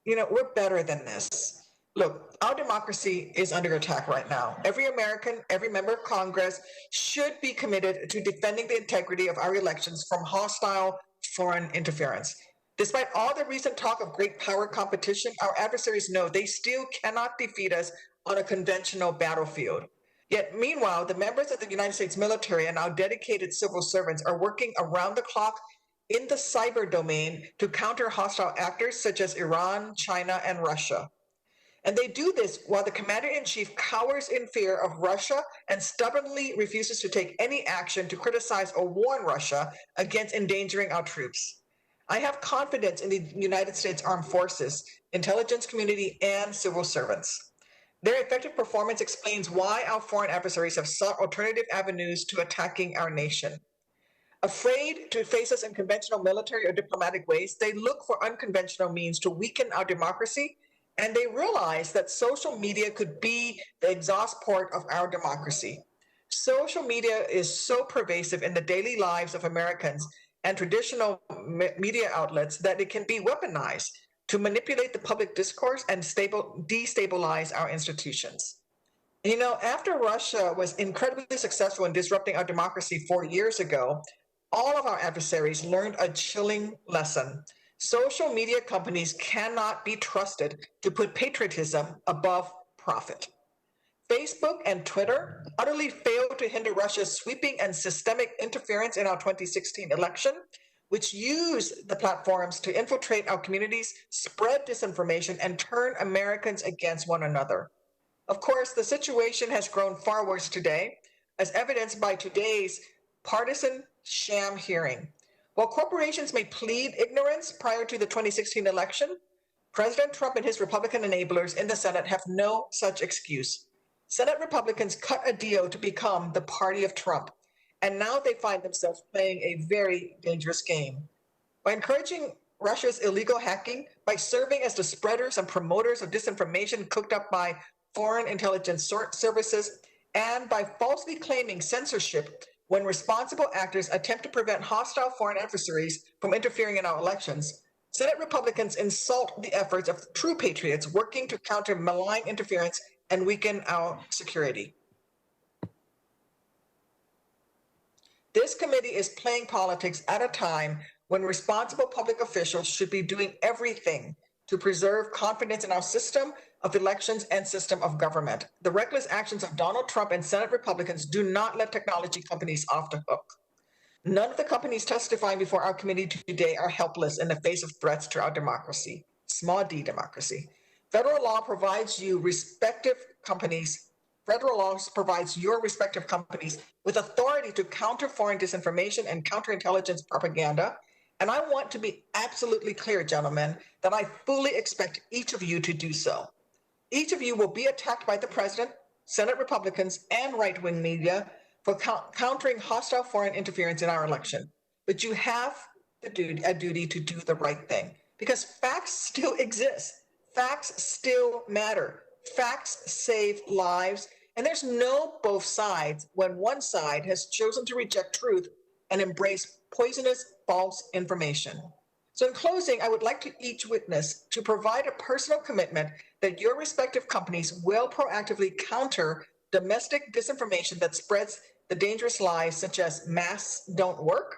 we're better than this. Look, our democracy is under attack right now. Every American, every member of Congress should be committed to defending the integrity of our elections from hostile foreign interference. Despite all the recent talk of great power competition, our adversaries know they still cannot defeat us on a conventional battlefield. Yet, meanwhile, the members of the United States military and our dedicated civil servants are working around the clock in the cyber domain to counter hostile actors such as Iran, China, and Russia. And they do this while the commander-in-chief cowers in fear of Russia and stubbornly refuses to take any action to criticize or warn Russia against endangering our troops. I have confidence in the United States Armed Forces, intelligence community, and civil servants. Their effective performance explains why our foreign adversaries have sought alternative avenues to attacking our nation. Afraid to face us in conventional military or diplomatic ways, they look for unconventional means to weaken our democracy, and they realize that social media could be the exhaust port of our democracy. Social media is so pervasive in the daily lives of Americans and traditional media outlets that it can be weaponized to manipulate the public discourse and destabilize our institutions. After Russia was incredibly successful in disrupting our democracy 4 years ago, all of our adversaries learned a chilling lesson. Social media companies cannot be trusted to put patriotism above profit. Facebook and Twitter utterly failed to hinder Russia's sweeping and systemic interference in our 2016 election, which used the platforms to infiltrate our communities, spread disinformation, and turn Americans against one another. Of course, the situation has grown far worse today, as evidenced by today's partisan sham hearing. While corporations may plead ignorance prior to the 2016 election, President Trump and his Republican enablers in the Senate have no such excuse. Senate Republicans cut a deal to become the party of Trump, and now they find themselves playing a very dangerous game. By encouraging Russia's illegal hacking, by serving as the spreaders and promoters of disinformation cooked up by foreign intelligence services, and by falsely claiming censorship when responsible actors attempt to prevent hostile foreign adversaries from interfering in our elections, Senate Republicans insult the efforts of true patriots working to counter malign interference and weaken our security. This committee is playing politics at a time when responsible public officials should be doing everything to preserve confidence in our system of elections and system of government. The reckless actions of Donald Trump and Senate Republicans do not let technology companies off the hook. None of the companies testifying before our committee today are helpless in the face of threats to our democracy, small d democracy. Federal law provides your respective companies with authority to counter foreign disinformation and counterintelligence propaganda. And I want to be absolutely clear, gentlemen, that I fully expect each of you to do so. Each of you will be attacked by the president, Senate Republicans, and right-wing media for countering hostile foreign interference in our election. But you have a duty to do the right thing, because facts still exist. Facts still matter. Facts save lives. And there's no both sides when one side has chosen to reject truth and embrace poisonous, false information. So in closing, I would like to each witness to provide a personal commitment that your respective companies will proactively counter domestic disinformation that spreads the dangerous lies such as masks don't work,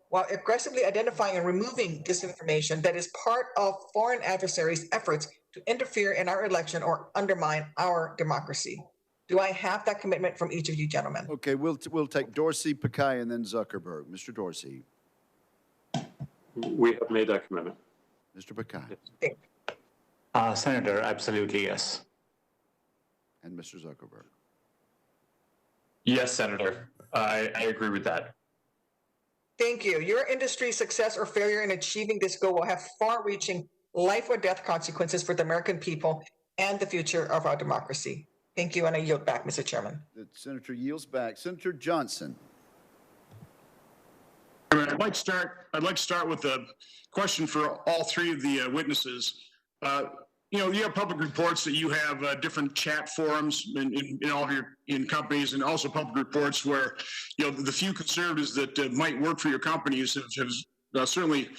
while aggressively identifying and removing disinformation that is part of foreign adversaries' efforts to interfere in our election or undermine our democracy. Do I have that commitment from each of you gentlemen? Okay, we'll take Dorsey, Pakai, and then Zuckerberg. Mr. Dorsey. We have made that commitment. Mr. Pakai. Senator, absolutely yes. And Mr. Zuckerberg. Yes, Senator. I agree with that. Thank you. Your industry's success or failure in achieving this goal will have far-reaching life or death consequences for the American people and the future of our democracy. Thank you, and I yield back, Mr. Chairman. The senator yields back. Senator Johnson. I'd like to start with a question for all three of the witnesses. You know, you have public reports that you have different chat forums in all of your companies, and also public reports where, you know, the few conservatives that might work for your companies have certainly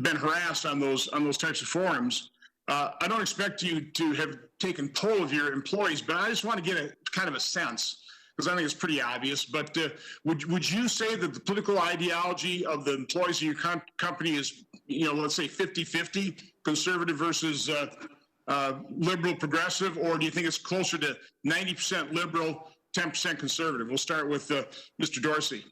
been harassed on those types of forums. I don't expect you to have taken poll of your employees, but I just want to get a kind of a sense, because I think it's pretty obvious. But would you say that the political ideology of the employees of your company is, you know, let's say 50-50, conservative versus liberal progressive, or do you think it's closer to 90% liberal, 10% conservative? We'll start with Mr. Dorsey.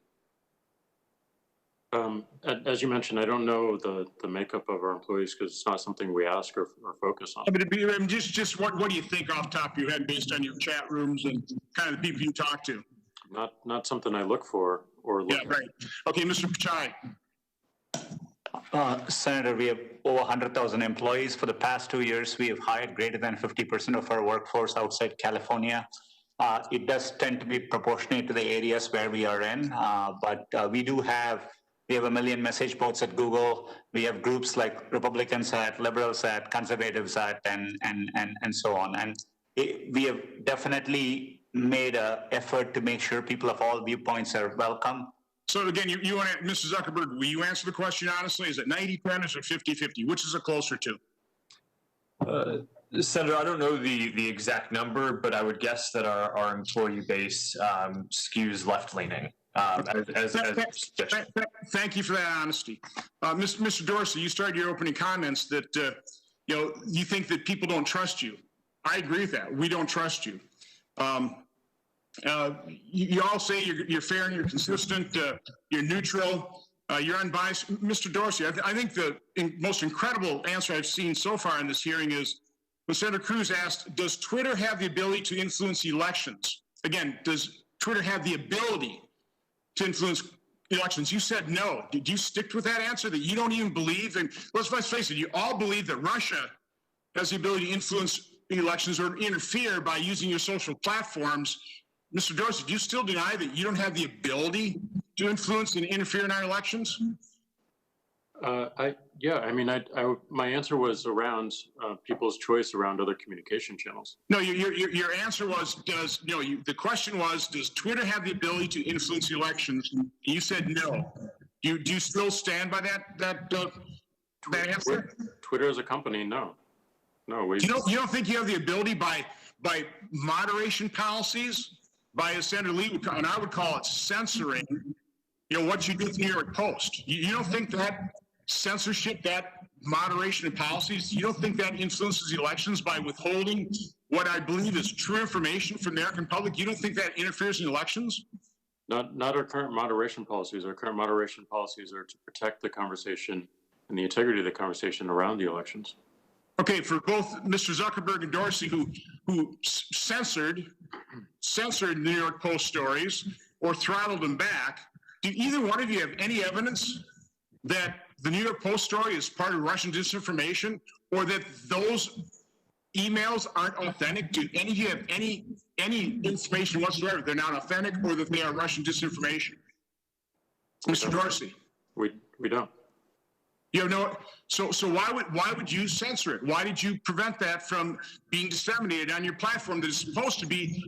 As you mentioned, I don't know the makeup of our employees because it's not something we ask or focus on. I mean, just what do you think off the top of your head based on your chat rooms and kind of the people you talk to? Not something I look for or look at. Right. Okay, Mr. Pichai. Senator, we have over 100,000 employees. For the past 2 years, we have hired greater than 50% of our workforce outside California. It does tend to be proportionate to the areas where we are in, but we have 1 million message boards at Google. We have groups like Republicans at, Liberals at, Conservatives at, and so on. And we have definitely made an effort to make sure people of all viewpoints are welcome. So again, you want to, Mr. Zuckerberg, will you answer the question honestly? Is it 90-10 or 50-50? Which is it closer to? Senator, I don't know the exact number, but I would guess that our employee base skews left-leaning. Thank you for that honesty. Mr. Dorsey, you started your opening comments that you know, you think that people don't trust you. I agree with that. We don't trust you. You all say you're fair and you're consistent, you're neutral, you're unbiased. Mr. Dorsey, I think the most incredible answer I've seen so far in this hearing is when Senator Cruz asked, does Twitter have the ability to influence elections? Again, does Twitter have the ability to influence elections? You said no. Did you stick with that answer, that you don't even believe? And let's face it, you all believe that Russia has the ability to influence elections or interfere by using your social platforms. Mr. Dorsey, do you still deny that you don't have the ability to influence and interfere in our elections? My answer was around people's choice around other communication channels. No, your answer was, the question was, does Twitter have the ability to influence the elections? You said no. Do you still stand by that answer? Twitter as a company, no. No, you don't think you have the ability by moderation policies, by, as Senator Lee would call, and I would call it censoring, what you do with the New York Post. You don't think that censorship, that moderation of policies, you don't think that influences the elections by withholding what I believe is true information from the American public? You don't think that interferes in elections? Not our current moderation policies. Our current moderation policies are to protect the conversation and the integrity of the conversation around the elections. Okay, for both Mr. Zuckerberg and Dorsey, who censored the New York Post stories or throttled them back, do either one of you have any evidence that the New York Post story is part of Russian disinformation, or that those emails aren't authentic? Do any of you have any information whatsoever they're not authentic, or that they are Russian disinformation? Mr. Dorsey? We don't. So why would you censor it? Why did you prevent that from being disseminated on your platform that is supposed to be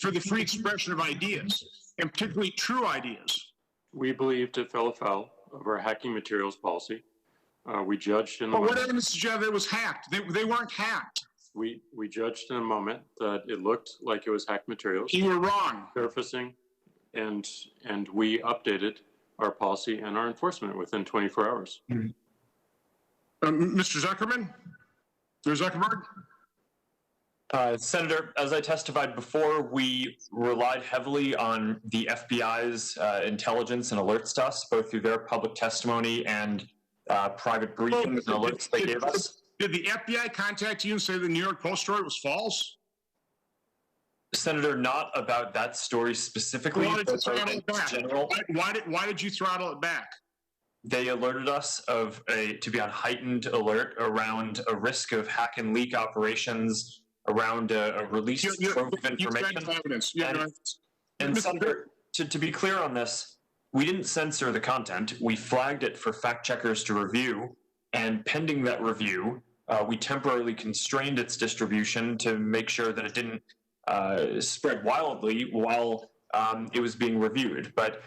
for the free expression of ideas, and particularly true ideas? We believed it fell afoul of our hacking materials policy. We judged in a moment. What evidence did you have that it was hacked? They weren't hacked. We judged in a moment that it looked like it was hacked materials. You were wrong. Surfacing, and we updated our policy and our enforcement within 24 hours. Mm-hmm. Mr. Zuckerman? Mr. Zuckerberg? Senator, as I testified before, we relied heavily on the FBI's intelligence and alerts to us, both through their public testimony and private briefings and alerts they gave us. Did the FBI contact you and say the New York Post story was false? Senator, not about that story specifically. Why did you throttle it back? Why did you throttle it back? They alerted us to be on heightened alert around a risk of hack and leak operations, around a release trove of information. And Senator, to be clear on this, we didn't censor the content. We flagged it for fact checkers to review, and pending that review, we temporarily constrained its distribution to make sure that it didn't spread wildly while it was being reviewed. But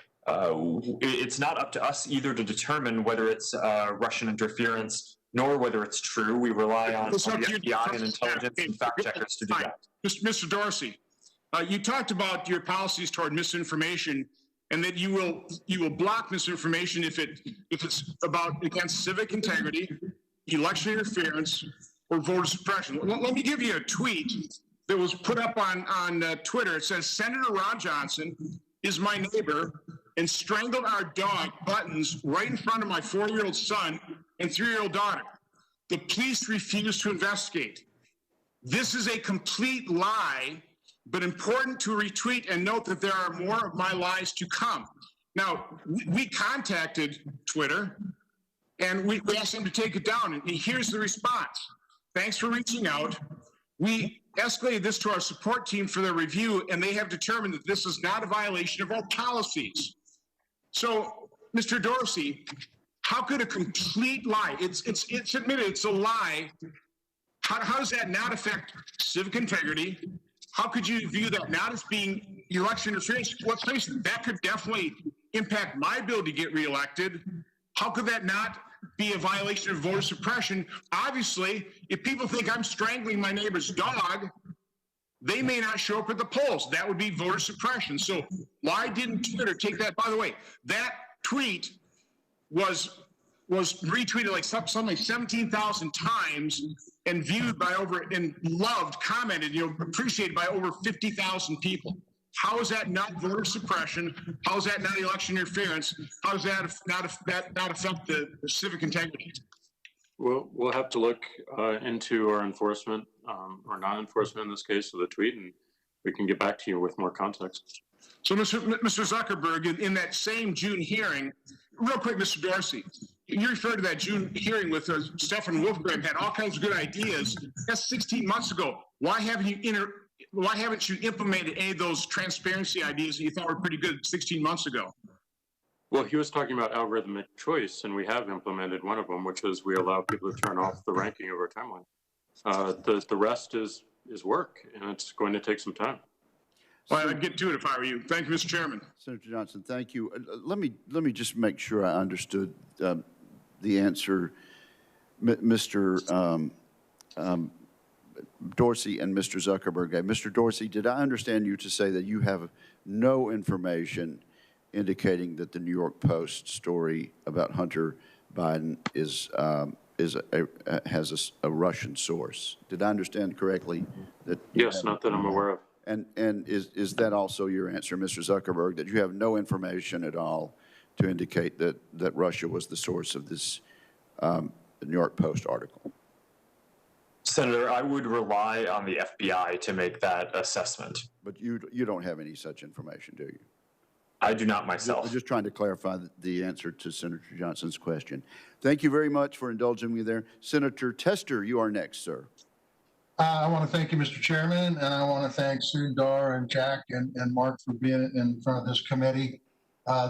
it's not up to us either to determine whether it's Russian interference nor whether it's true. We rely on the FBI and intelligence and fact checkers to do that. Mr. Dorsey, you talked about your policies toward misinformation, and that you will block misinformation if it's against civic integrity, election interference, or voter suppression. Let me give you a tweet that was put up on Twitter. It says, Senator Ron Johnson is my neighbor and strangled our dog, Buttons, right in front of my 4-year-old son and 3-year-old daughter. The police refuse to investigate. This is a complete lie, but important to retweet and note that there are more of my lies to come. Now, we contacted Twitter, and we asked them to take it down, and here's the response. Thanks for reaching out. We escalated this to our support team for their review, and they have determined that this is not a violation of our policies. So, Mr. Dorsey, how could a complete lie, it's admitted it's a lie, how does that not affect civic integrity? How could you view that not as being election interference? Let's face it, that could definitely impact my ability to get reelected. How could that not be a violation of voter suppression? Obviously, if people think I'm strangling my neighbor's dog, they may not show up at the polls. That would be voter suppression. So why didn't Twitter take that? By the way, that tweet was retweeted like something like 17,000 times and viewed by and loved, commented, appreciated by over 50,000 people. How is that not voter suppression? How is that not election interference? How does that not affect the civic integrity? We'll have to look into our enforcement or non-enforcement in this case of the tweet, and we can get back to you with more context. So, Mr. Zuckerberg, in that same June hearing, real quick, Mr. Dorsey, you referred to that June hearing with Stefan Wolfgram, had all kinds of good ideas. That's 16 months ago. Why haven't you implemented any of those transparency ideas that you thought were pretty good 16 months ago? Well, he was talking about algorithmic choice, and we have implemented one of them, which is we allow people to turn off the ranking of our timeline. The rest is work, and it's going to take some time. Well, I'd get to it if I were you. Thank you, Mr. Chairman. Senator Johnson, thank you. Let me just make sure I understood the answer, Mr. Dorsey and Mr. Zuckerberg. Mr. Dorsey, did I understand you to say that you have no information indicating that the New York Post story about Hunter Biden has a Russian source? Did I understand correctly? That yes, not that I'm aware of. And is that also your answer, Mr. Zuckerberg, that you have no information at all to indicate that Russia was the source of this New York Post article? Senator, I would rely on the FBI to make that assessment. But you don't have any such information, do you? I do not myself. I'm just trying to clarify the answer to Senator Johnson's question. Thank you very much for indulging me there. Senator Tester, you are next, sir. I want to thank you, Mr. Chairman, and I want to thank Sundar and Jack and Mark for being in front of this committee.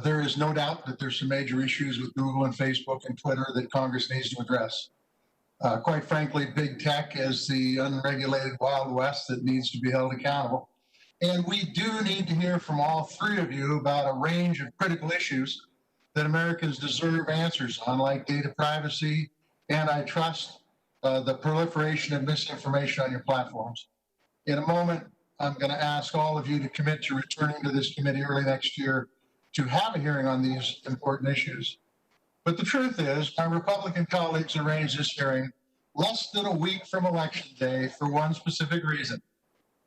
There is no doubt that there's some major issues with Google and Facebook and Twitter that Congress needs to address. Quite frankly, big tech is the unregulated Wild West that needs to be held accountable. And we do need to hear from all three of you about a range of critical issues that Americans deserve answers on, like data privacy, antitrust, the proliferation of misinformation on your platforms. In a moment, I'm going to ask all of you to commit to returning to this committee early next year to have a hearing on these important issues. But the truth is, my Republican colleagues arranged this hearing less than a week from Election Day for one specific reason: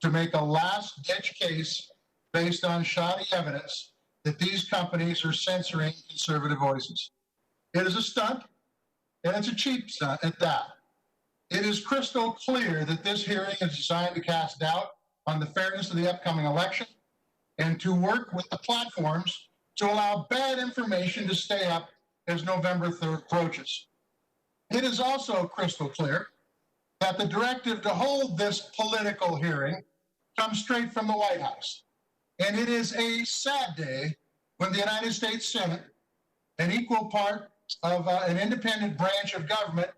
to make a last-ditch case based on shoddy evidence that these companies are censoring conservative voices. It is a stunt, and it's a cheap stunt at that. It is crystal clear that this hearing is designed to cast doubt on the fairness of the upcoming election and to work with the platforms to allow bad information to stay up as November 3rd approaches. It is also crystal clear that the directive to hold this political hearing comes straight from the White House. And it is a sad day when the United States Senate, an equal part of an independent branch of government,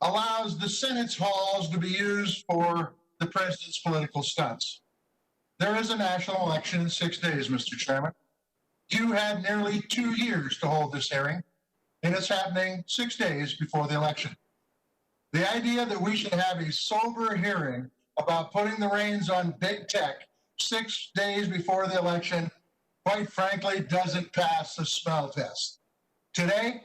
allows the Senate's halls to be used for the president's political stunts. There is a national election in 6 days, Mr. Chairman. You had nearly 2 years to hold this hearing, and it's happening 6 days before the election. The idea that we should have a sober hearing about putting the reins on big tech 6 days before the election, quite frankly, doesn't pass the smell test. Today,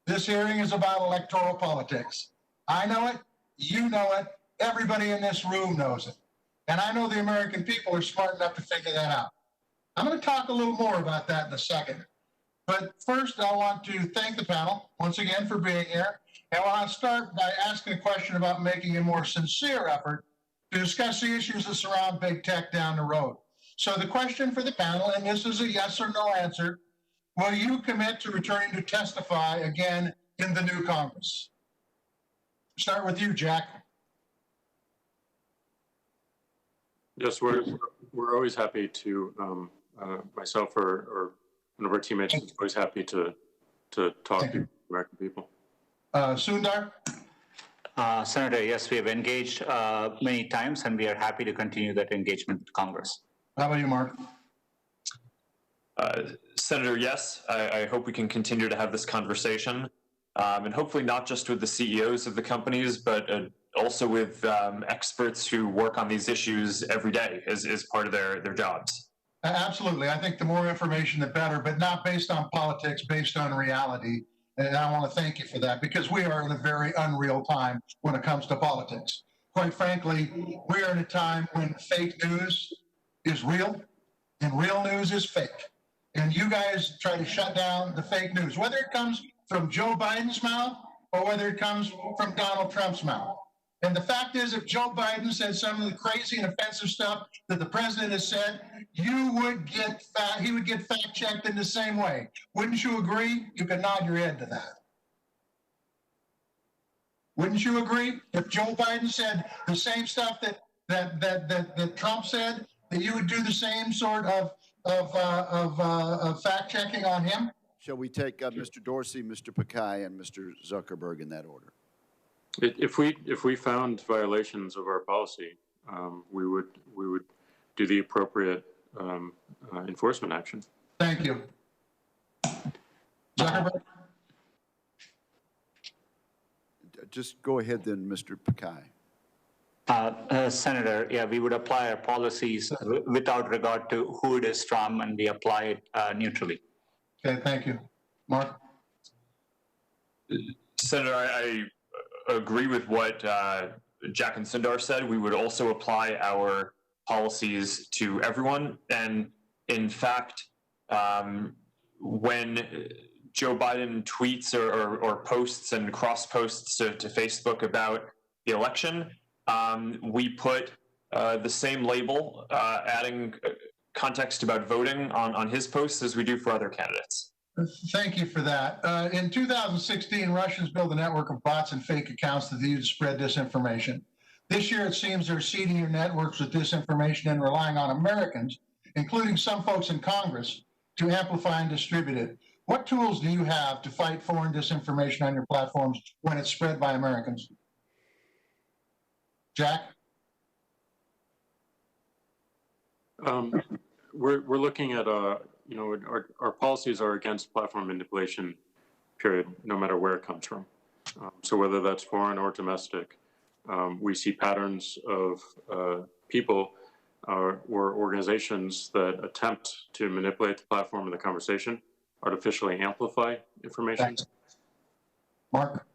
this hearing is about electoral politics. I know it, you know it, everybody in this room knows it. And I know the American people are smart enough to figure that out. I'm going to talk a little more about that in a second. But first, I want to thank the panel once again for being here. And I want to start by asking a question about making a more sincere effort to discuss the issues that surround big tech down the road. So the question for the panel, and this is a yes or no answer, will you commit to returning to testify again in the new Congress? Start with you, Jack. Yes, we're always happy to, myself or one of our teammates is always happy to talk to American people. Sundar? Senator, yes, we have engaged many times, and we are happy to continue that engagement with Congress. How about you, Mark? Senator, yes, I hope we can continue to have this conversation, and hopefully not just with the CEOs of the companies, but also with experts who work on these issues every day as part of their jobs. Absolutely. I think the more information, the better, but not based on politics, based on reality. And I want to thank you for that, because we are in a very unreal time when it comes to politics. Quite frankly, we are in a time when fake news is real and real news is fake. And you guys try to shut down the fake news, whether it comes from Joe Biden's mouth or whether it comes from Donald Trump's mouth. And the fact is, if Joe Biden said some of the crazy and offensive stuff that the president has said, he would get fact-checked in the same way. Wouldn't you agree? You can nod your head to that. Wouldn't you agree? If Joe Biden said the same stuff that Trump said, that you would do the same sort of fact-checking on him? Shall we take Mr. Dorsey, Mr. Pakai, and Mr. Zuckerberg in that order? If we found violations of our policy, we would do the appropriate enforcement action. Thank you. Zuckerberg? Just go ahead then, Mr. Pakai. Senator, yeah, we would apply our policies without regard to who it is from, and we apply it neutrally. Okay, thank you. Mark? Senator, I agree with what Jack and Sundar said. We would also apply our policies to everyone. And in fact, when Joe Biden tweets or posts and cross posts to Facebook about the election, we put the same label, adding context about voting on his posts as we do for other candidates. Thank you for that. In 2016, Russians built a network of bots and fake accounts that they use to spread disinformation. This year, it seems they're seeding your networks with disinformation and relying on Americans, including some folks in Congress, to amplify and distribute it. What tools do you have to fight foreign disinformation on your platforms when it's spread by Americans? Jack? We're looking at our policies are against platform manipulation, period, no matter where it comes from. So whether that's foreign or domestic, we see patterns of people or organizations that attempt to manipulate the platform and the conversation, artificially amplify information. Thanks. Mark?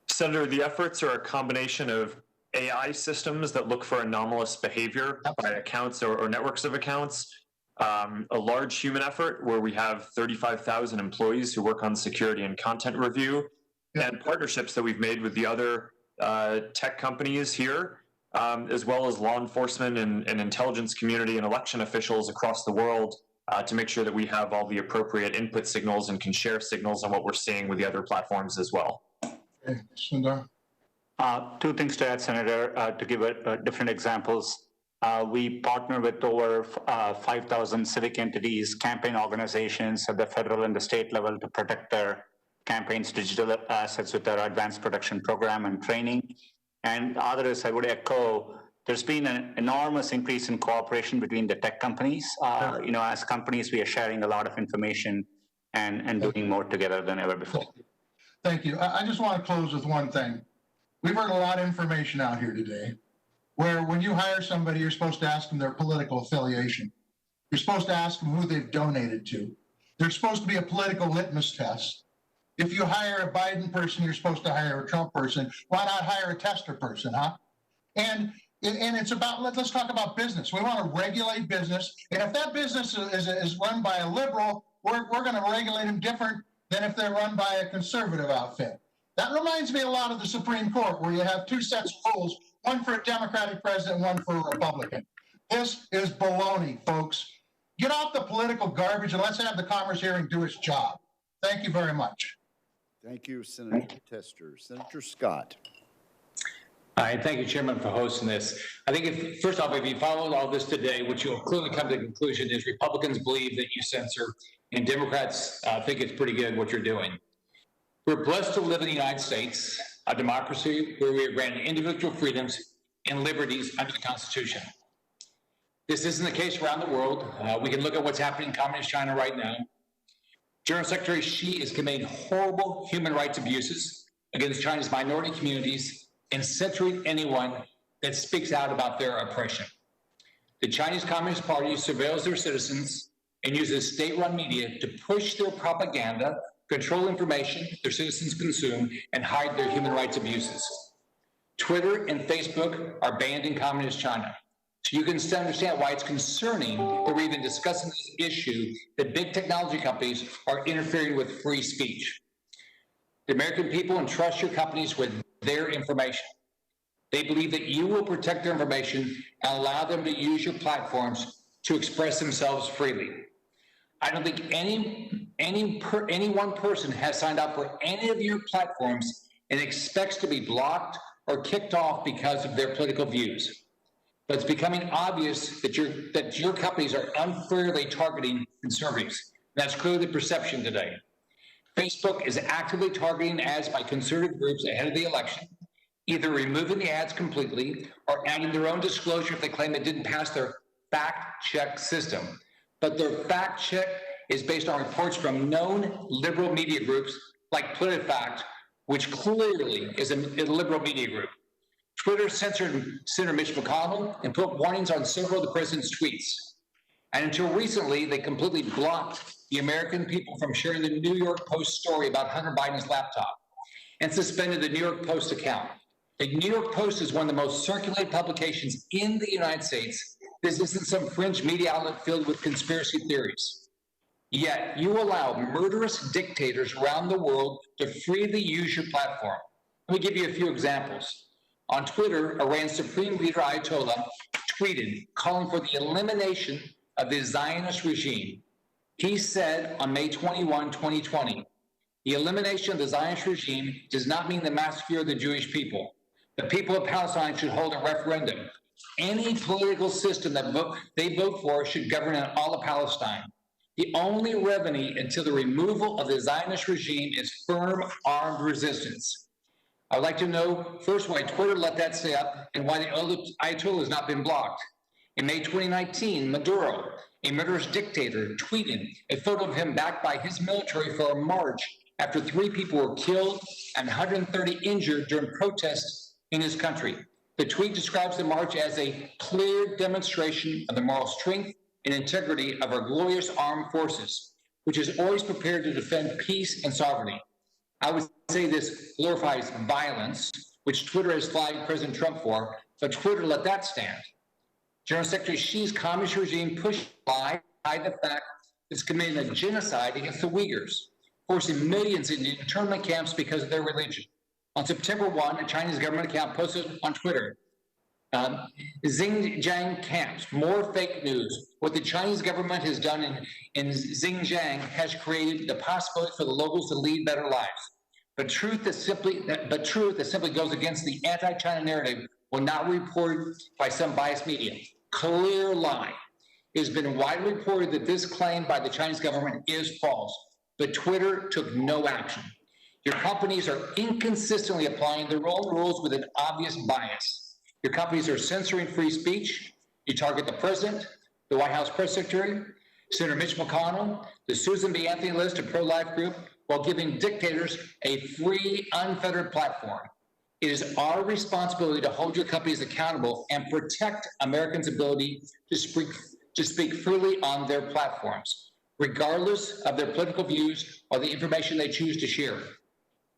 Senator, the efforts are a combination of AI systems that look for anomalous behavior by accounts or networks of accounts, a large human effort where we have 35,000 employees who work on security and content review, and partnerships that we've made with the other tech companies here, as well as law enforcement and intelligence community and election officials across the world to make sure that we have all the appropriate input signals and can share signals on what we're seeing with the other platforms as well. Okay, Sundar? Two things to add, Senator, to give different examples. We partner with over 5,000 civic entities, campaign organizations at the federal and the state level to protect their campaigns' digital assets with our advanced protection program and training. And others, I would echo, there's been an enormous increase in cooperation between the tech companies. As companies, we are sharing a lot of information and doing more together than ever before. Thank you. I just want to close with one thing. We've heard a lot of information out here today where when you hire somebody, you're supposed to ask them their political affiliation. You're supposed to ask them who they've donated to. There's supposed to be a political litmus test. If you hire a Biden person, you're supposed to hire a Trump person. Why not hire a tester person, huh? And it's about, let's talk about business. We want to regulate business. And if that business is run by a liberal, we're going to regulate them different than if they're run by a conservative outfit. That reminds me a lot of the Supreme Court, where you have two sets of rules, one for a Democratic president, one for a Republican. This is baloney, folks. Get off the political garbage and let's have the Commerce hearing do its job. Thank you very much. Thank you, Senator Tester. Senator Scott. Hi, thank you, Chairman, for hosting this. I think, first off, if you followed all this today, what you'll clearly come to the conclusion is Republicans believe that you censor, and Democrats think it's pretty good what you're doing. We're blessed to live in the United States, a democracy where we are granted individual freedoms and liberties under the Constitution. This isn't the case around the world. We can look at what's happening in Communist China right now. General Secretary Xi is committing horrible human rights abuses against China's minority communities and censoring anyone that speaks out about their oppression. The Chinese Communist Party surveils their citizens and uses state-run media to push their propaganda, control information their citizens consume, and hide their human rights abuses. Twitter and Facebook are banned in Communist China. So you can understand why it's concerning that we're even discussing this issue, that big technology companies are interfering with free speech. The American people entrust your companies with their information. They believe that you will protect their information and allow them to use your platforms to express themselves freely. I don't think any one person has signed up for any of your platforms and expects to be blocked or kicked off because of their political views. But it's becoming obvious that your companies are unfairly targeting conservatives. That's clearly the perception today. Facebook is actively targeting ads by conservative groups ahead of the election, either removing the ads completely or adding their own disclosure if they claim it didn't pass their fact check system. But their fact check is based on reports from known liberal media groups like PolitiFact, which clearly is a liberal media group. Twitter censored Senator Mitch McConnell and put warnings on several of the president's tweets. And until recently, they completely blocked the American people from sharing the New York Post story about Hunter Biden's laptop and suspended the New York Post account. The New York Post is one of the most circulated publications in the United States. This isn't some fringe media outlet filled with conspiracy theories. Yet you allow murderous dictators around the world to freely use your platform. Let me give you a few examples. On Twitter, Iran's Supreme Leader Ayatollah tweeted calling for the elimination of the Zionist regime. He said on May 21, 2020, the elimination of the Zionist regime does not mean the massacre of the Jewish people. The people of Palestine should hold a referendum. Any political system that they vote for should govern in all of Palestine. The only remedy until the removal of the Zionist regime is firm armed resistance. I'd like to know first why Twitter let that stay up and why the Ayatollah has not been blocked. In May 2019, Maduro, a murderous dictator, tweeted a photo of him backed by his military for a march after 3 people were killed and 130 injured during protests in his country. The tweet describes the march as a clear demonstration of the moral strength and integrity of our glorious armed forces, which is always prepared to defend peace and sovereignty. I would say this glorifies violence, which Twitter has flagged President Trump for, but Twitter let that stand. General Secretary Xi's communist regime pushed by the fact that it's committing a genocide against the Uyghurs, forcing millions into internment camps because of their religion. On September 1, a Chinese government account posted on Twitter, Xinjiang camps, more fake news. What the Chinese government has done in Xinjiang has created the possibility for the locals to lead better lives. But truth that simply goes against the anti-China narrative will not be reported by some biased media. Clear lie. It has been widely reported that this claim by the Chinese government is false, but Twitter took no action. Your companies are inconsistently applying their own rules with an obvious bias. Your companies are censoring free speech. You target the president, the White House press secretary, Senator Mitch McConnell, the Susan B. Anthony list of pro-life group, while giving dictators a free, unfettered platform. It is our responsibility to hold your companies accountable and protect Americans' ability to speak freely on their platforms, regardless of their political views or the information they choose to share.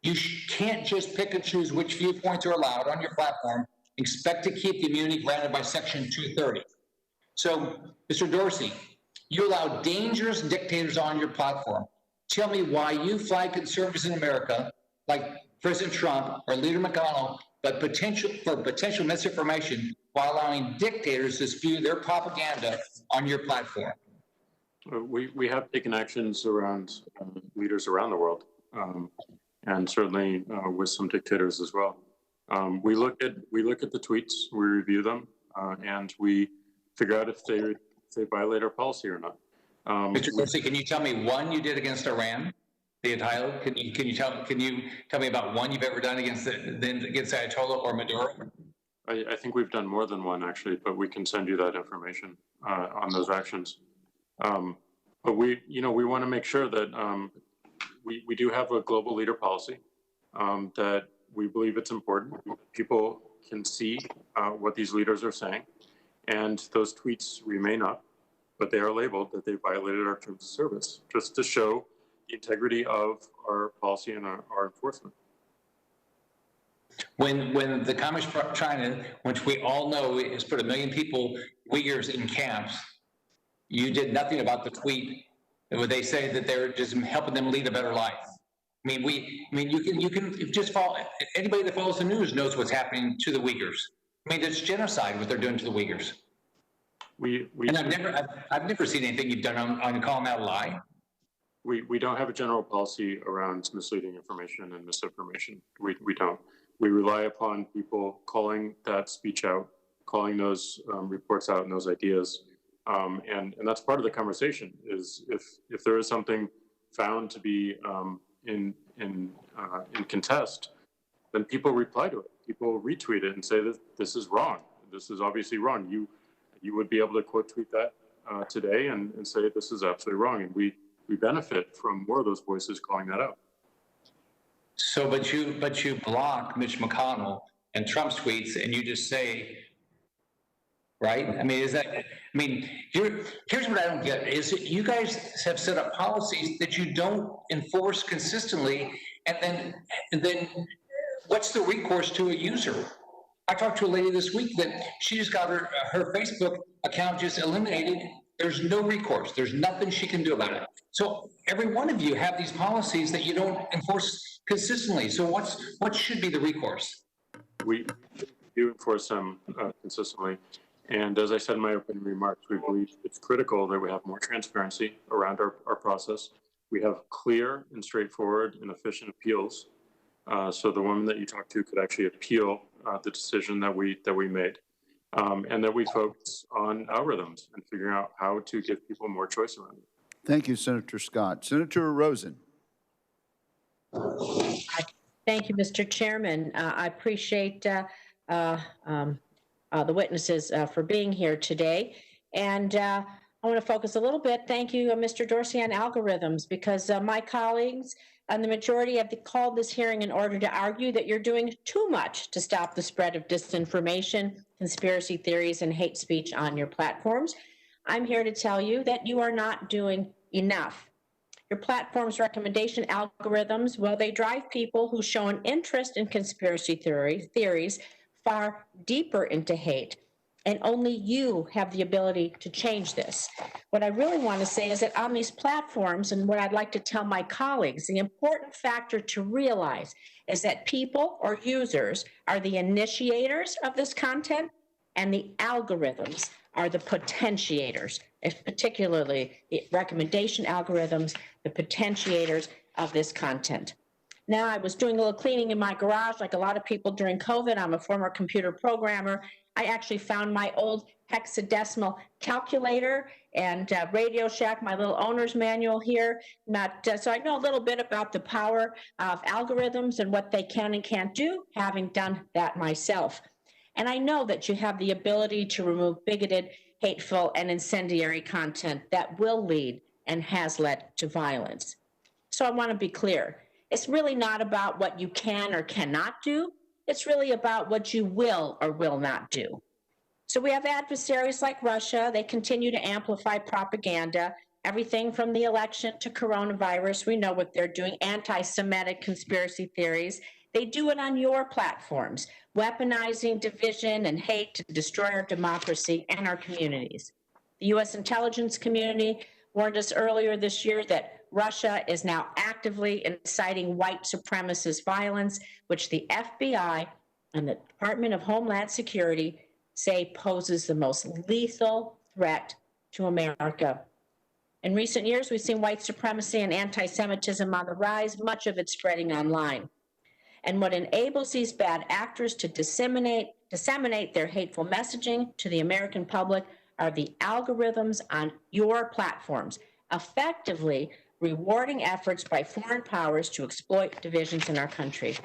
You can't just pick and choose which viewpoints are allowed on your platform, expect to keep the immunity granted by Section 230. So, Mr. Dorsey, you allow dangerous dictators on your platform. Tell me why you flag conservatives in America, like President Trump or Leader McConnell, but potential misinformation while allowing dictators to spew their propaganda on your platform. We have taken actions around leaders around the world, and certainly with some dictators as well. We look at the tweets, we review them, and we figure out if they violate our policy or not. Mr. Dorsey, can you tell me one you did against Iran? The Ayatollah? Can you tell me about one you've ever done against Ayatollah or Maduro? I think we've done more than one actually, but we can send you that information on those actions. But we want to make sure that we do have a global leader policy, that we believe it's important. People can see what these leaders are saying, and those tweets remain up, but they are labeled that they violated our terms of service, just to show the integrity of our policy and our enforcement. When the Communist China, which we all know has put 1 million people, Uyghurs, in camps, you did nothing about the tweet where they say that they're just helping them lead a better life. You can just follow. Anybody that follows the news knows what's happening to the Uyghurs. It's genocide what they're doing to the Uyghurs. And I've never seen anything you've done on calling that a lie. We don't have a general policy around misleading information and misinformation. We don't. We rely upon people calling that speech out, calling those reports out and those ideas, And that's part of the conversation is if there is something found to be in contest, then people reply to it. People retweet it and say that this is wrong. This is obviously wrong. You would be able to quote tweet that today and say this is absolutely wrong. And we benefit from more of those voices calling that out. So, but you block Mitch McConnell and Trump's tweets, and you just say, right? I mean, here's what I don't get is that you guys have set up policies that you don't enforce consistently, and then what's the recourse to a user? I talked to a lady this week that she just got her Facebook account just eliminated. There's no recourse. There's nothing she can do about it. So every one of you have these policies that you don't enforce consistently. So what should be the recourse? We do enforce them consistently. And as I said in my opening remarks, we believe it's critical that we have more transparency around our process. We have clear and straightforward and efficient appeals. So the woman that you talked to could actually appeal the decision that we made. And that we focus on algorithms and figuring out how to give people more choice around it. Thank you, Senator Scott. Senator Rosen. Thank you, Mr. Chairman. I appreciate the witnesses for being here today. And I want to focus a little bit, thank you, Mr. Dorsey, on algorithms, because my colleagues and the majority have called this hearing in order to argue that you're doing too much to stop the spread of disinformation, conspiracy theories, and hate speech on your platforms. I'm here to tell you that you are not doing enough. Your platform's recommendation algorithms, well, they drive people who show an interest in conspiracy theories far deeper into hate. And only you have the ability to change this. What I really want to say is that on these platforms, and what I'd like to tell my colleagues, the important factor to realize is that people or users are the initiators of this content, and the algorithms are the potentiators, particularly the recommendation algorithms, the potentiators of this content. Now, I was doing a little cleaning in my garage like a lot of people during COVID. I'm a former computer programmer. I actually found my old hexadecimal calculator and Radio Shack, my little owner's manual here. So I know a little bit about the power of algorithms and what they can and can't do, having done that myself. And I know that you have the ability to remove bigoted, hateful, and incendiary content that will lead and has led to violence. So I want to be clear. It's really not about what you can or cannot do. It's really about what you will or will not do. So we have adversaries like Russia. They continue to amplify propaganda, everything from the election to coronavirus. We know what they're doing, anti-Semitic conspiracy theories. They do it on your platforms, weaponizing division and hate to destroy our democracy and our communities. The U.S. intelligence community warned us earlier this year that Russia is now actively inciting white supremacist violence, which the FBI and the Department of Homeland Security say poses the most lethal threat to America. In recent years, we've seen white supremacy and anti-Semitism on the rise, much of it spreading online. And what enables these bad actors to disseminate their hateful messaging to the American public are the algorithms on your platforms, effectively rewarding efforts by foreign powers to exploit divisions in our country.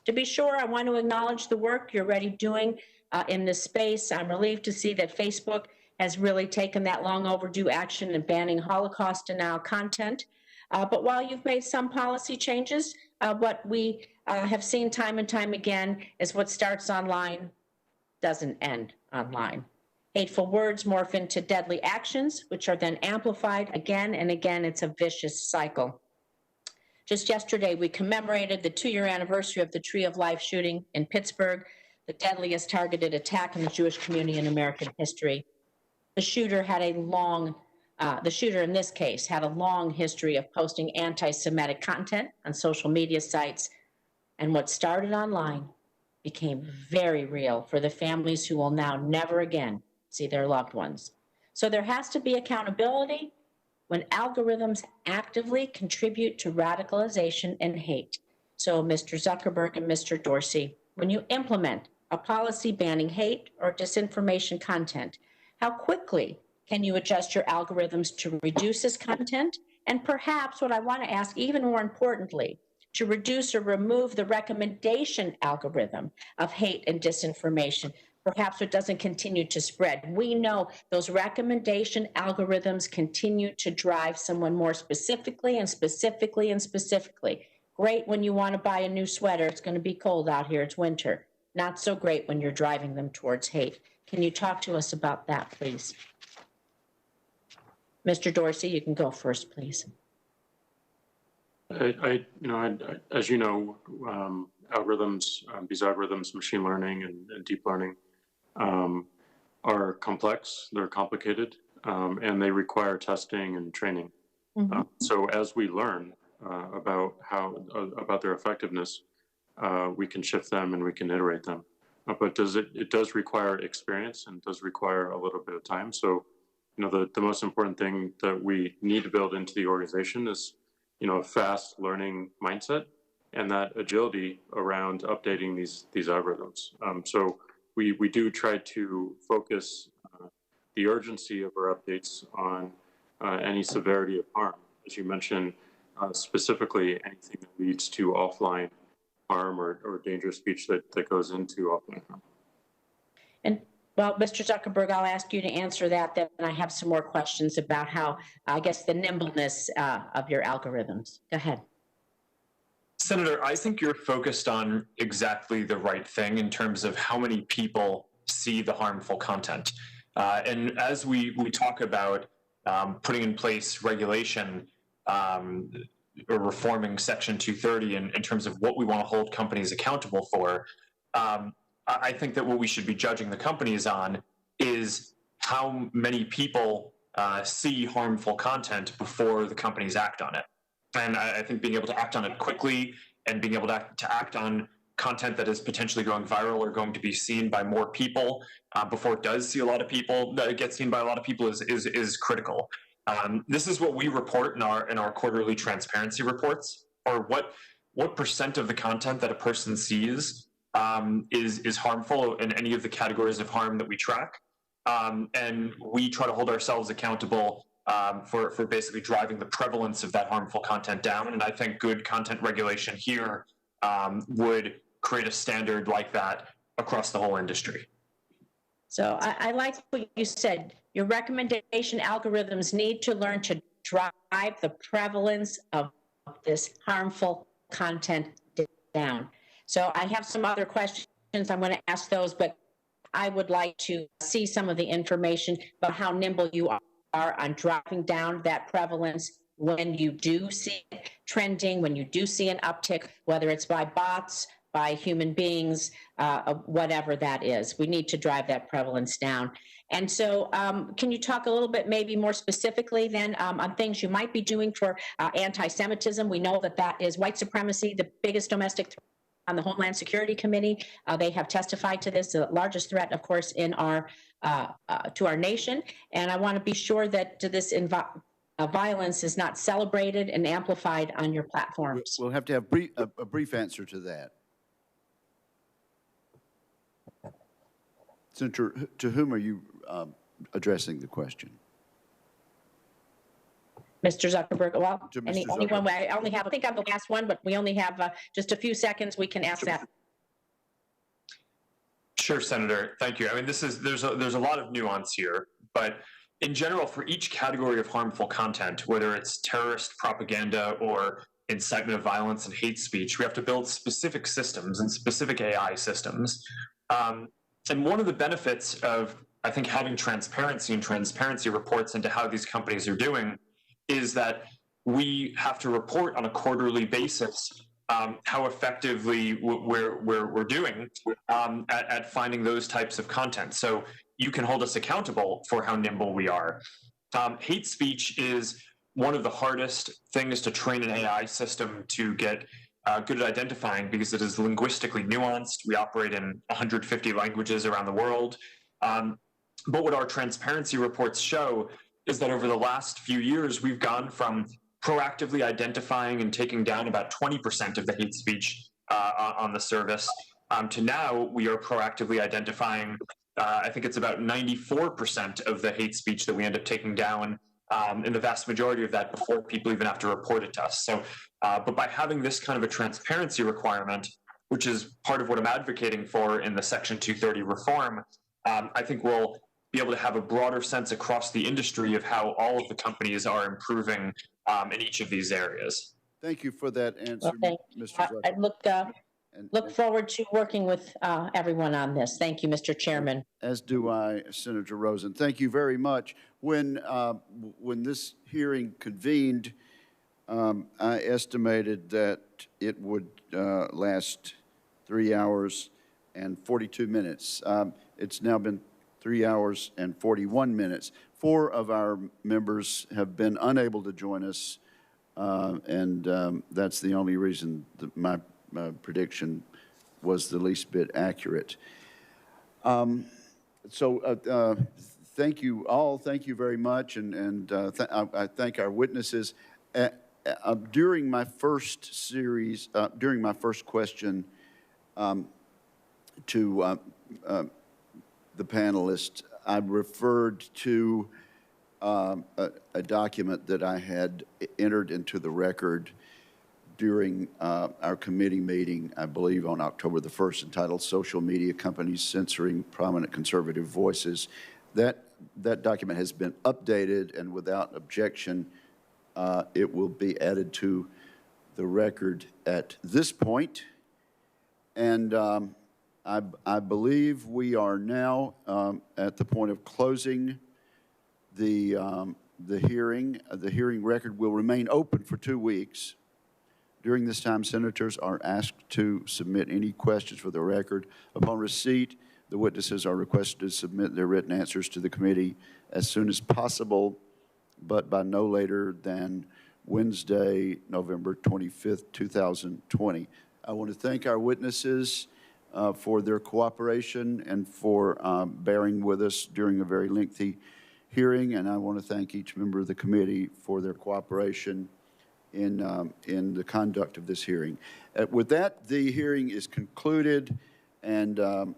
To be sure, I want to acknowledge the work you're already doing in this space. I'm relieved to see that Facebook has really taken that long overdue action in banning Holocaust denial content. But while you've made some policy changes, what we have seen time and time again is what starts online doesn't end online. Hateful words morph into deadly actions, which are then amplified again and again. It's a vicious cycle. Just yesterday, we commemorated the 2-year anniversary of the Tree of Life shooting in Pittsburgh, the deadliest targeted attack in the Jewish community in American history. The shooter in this case had a long history of posting anti-Semitic content on social media sites, and what started online became very real for the families who will now never again see their loved ones. So there has to be accountability when algorithms actively contribute to radicalization and hate. So Mr. Zuckerberg and Mr. Dorsey, when you implement a policy banning hate or disinformation content, how quickly Can you adjust your algorithms to reduce this content? And perhaps what I want to ask, even more importantly, to reduce or remove the recommendation algorithm of hate and disinformation, perhaps it doesn't continue to spread. We know those recommendation algorithms continue to drive someone more specifically and specifically and specifically. Great when you want to buy a new sweater, it's going to be cold out here, it's winter. Not so great when you're driving them towards hate. Can you talk to us about that, please? Mr. Dorsey, you can go first, please. As you know, algorithms, these algorithms, machine learning and deep learning, are complex, they're complicated, and they require testing and training. So as we learn about their effectiveness, we can shift them and we can iterate them. But it does require experience and does require a little bit of time. So, the most important thing that we need to build into the organization is, a fast learning mindset and that agility around updating these algorithms. So we do try to focus the urgency of our updates on any severity of harm. As you mentioned, specifically anything that leads to offline harm or dangerous speech that goes into offline harm. And well, Mr. Zuckerberg, I'll ask you to answer that, then I have some more questions about how, I guess, the nimbleness of your algorithms. Go ahead. Senator, I think you're focused on exactly the right thing in terms of how many people see the harmful content. And as we talk about putting in place regulation or reforming Section 230 in terms of what we want to hold companies accountable for, I think that what we should be judging the companies on is how many people see harmful content before the companies act on it. And I think being able to act on it quickly and being able to act on content that is potentially going viral or going to be seen by more people before it does see a lot of people, that it gets seen by a lot of people is critical. This is what we report in our quarterly transparency reports, or what percent of the content that a person sees is harmful in any of the categories of harm that we track. And we try to hold ourselves accountable for basically driving the prevalence of that harmful content down. And I think good content regulation here would create a standard like that across the whole industry. So I like what you said. Your recommendation algorithms need to learn to drive the prevalence of this harmful content down. So I have some other questions. I'm going to ask those, but I would like to see some of the information about how nimble you are on driving down that prevalence when you do see it trending, when you do see an uptick, whether it's by bots, by human beings, whatever that is. We need to drive that prevalence down. And so can you talk a little bit maybe more specifically then on things you might be doing for anti-Semitism? We know that is white supremacy, the biggest domestic threat on the Homeland Security Committee. They have testified to this, the largest threat, of course, in our to our nation. And I want to be sure that this violence is not celebrated and amplified on your platforms. We'll have to have a brief answer to that. Senator, to whom are you addressing the question? Mr. Zuckerberg, well, Mr. anyone, I only have, I think I'm the last one, but we only have just a few seconds. We can ask that. Sure, Senator. Thank you. I mean, there's a lot of nuance here, but in general, for each category of harmful content, whether it's terrorist propaganda or incitement of violence and hate speech, we have to build specific systems and specific AI systems. And one of the benefits of, I think, having transparency and transparency reports into how these companies are doing is that we have to report on a quarterly basis how effectively we're doing at finding those types of content. So you can hold us accountable for how nimble we are. Hate speech is one of the hardest things to train an AI system to get good at identifying because it is linguistically nuanced. We operate in 150 languages around the world. But what our transparency reports show is that over the last few years, we've gone from proactively identifying and taking down about 20% of the hate speech on the service to now we are proactively identifying I think it's about 94% of the hate speech that we end up taking down, and the vast majority of that before people even have to report it to us. So, but by having this kind of a transparency requirement, which is part of what I'm advocating for in the Section 230 reform, I think we'll be able to have a broader sense across the industry of how all of the companies are improving in each of these areas. Thank you for that answer, Mr. I look forward to working with everyone on this. Thank you, Mr. Chairman. As do I, Senator Rosen. Thank you very much. When this hearing convened, I estimated that it would last 3 hours and 42 minutes. It's now been 3 hours and 41 minutes. 4 of our members have been unable to join us, and that's the only reason that my prediction was the least bit accurate. Thank you all. Thank you very much, and I thank our witnesses. During my first series, during my first question to the panelists, I referred to a document that I had entered into the record during our committee meeting, I believe on October the 1st, entitled Social Media Companies Censoring Prominent Conservative Voices. That document has been updated, and without objection, it will be added to the record at this point. And I believe we are now at the point of closing the hearing. The hearing record will remain open for 2 weeks. During this time, senators are asked to submit any questions for the record. Upon receipt, the witnesses are requested to submit their written answers to the committee as soon as possible, but by no later than Wednesday, November 25th, 2020. I want to thank our witnesses for their cooperation and for bearing with us during a very lengthy hearing, and I want to thank each member of the committee for their cooperation in the conduct of this hearing. With that, the hearing is concluded, and the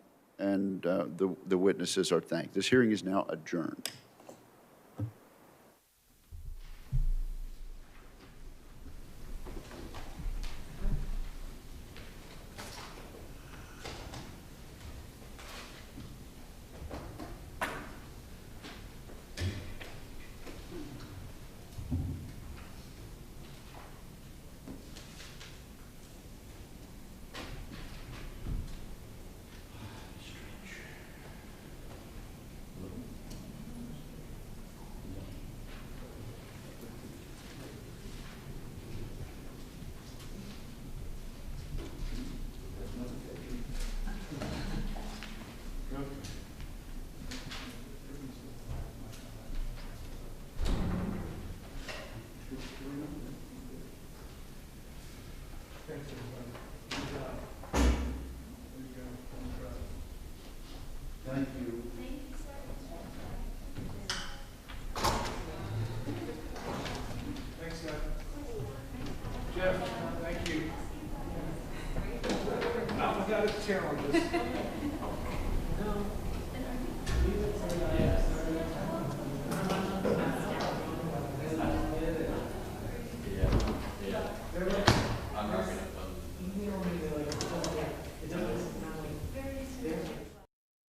witnesses are thanked. This hearing is now adjourned. Thank you. Thanks, Scott. Jeff, thank you. Not without its challenges. I'm not going to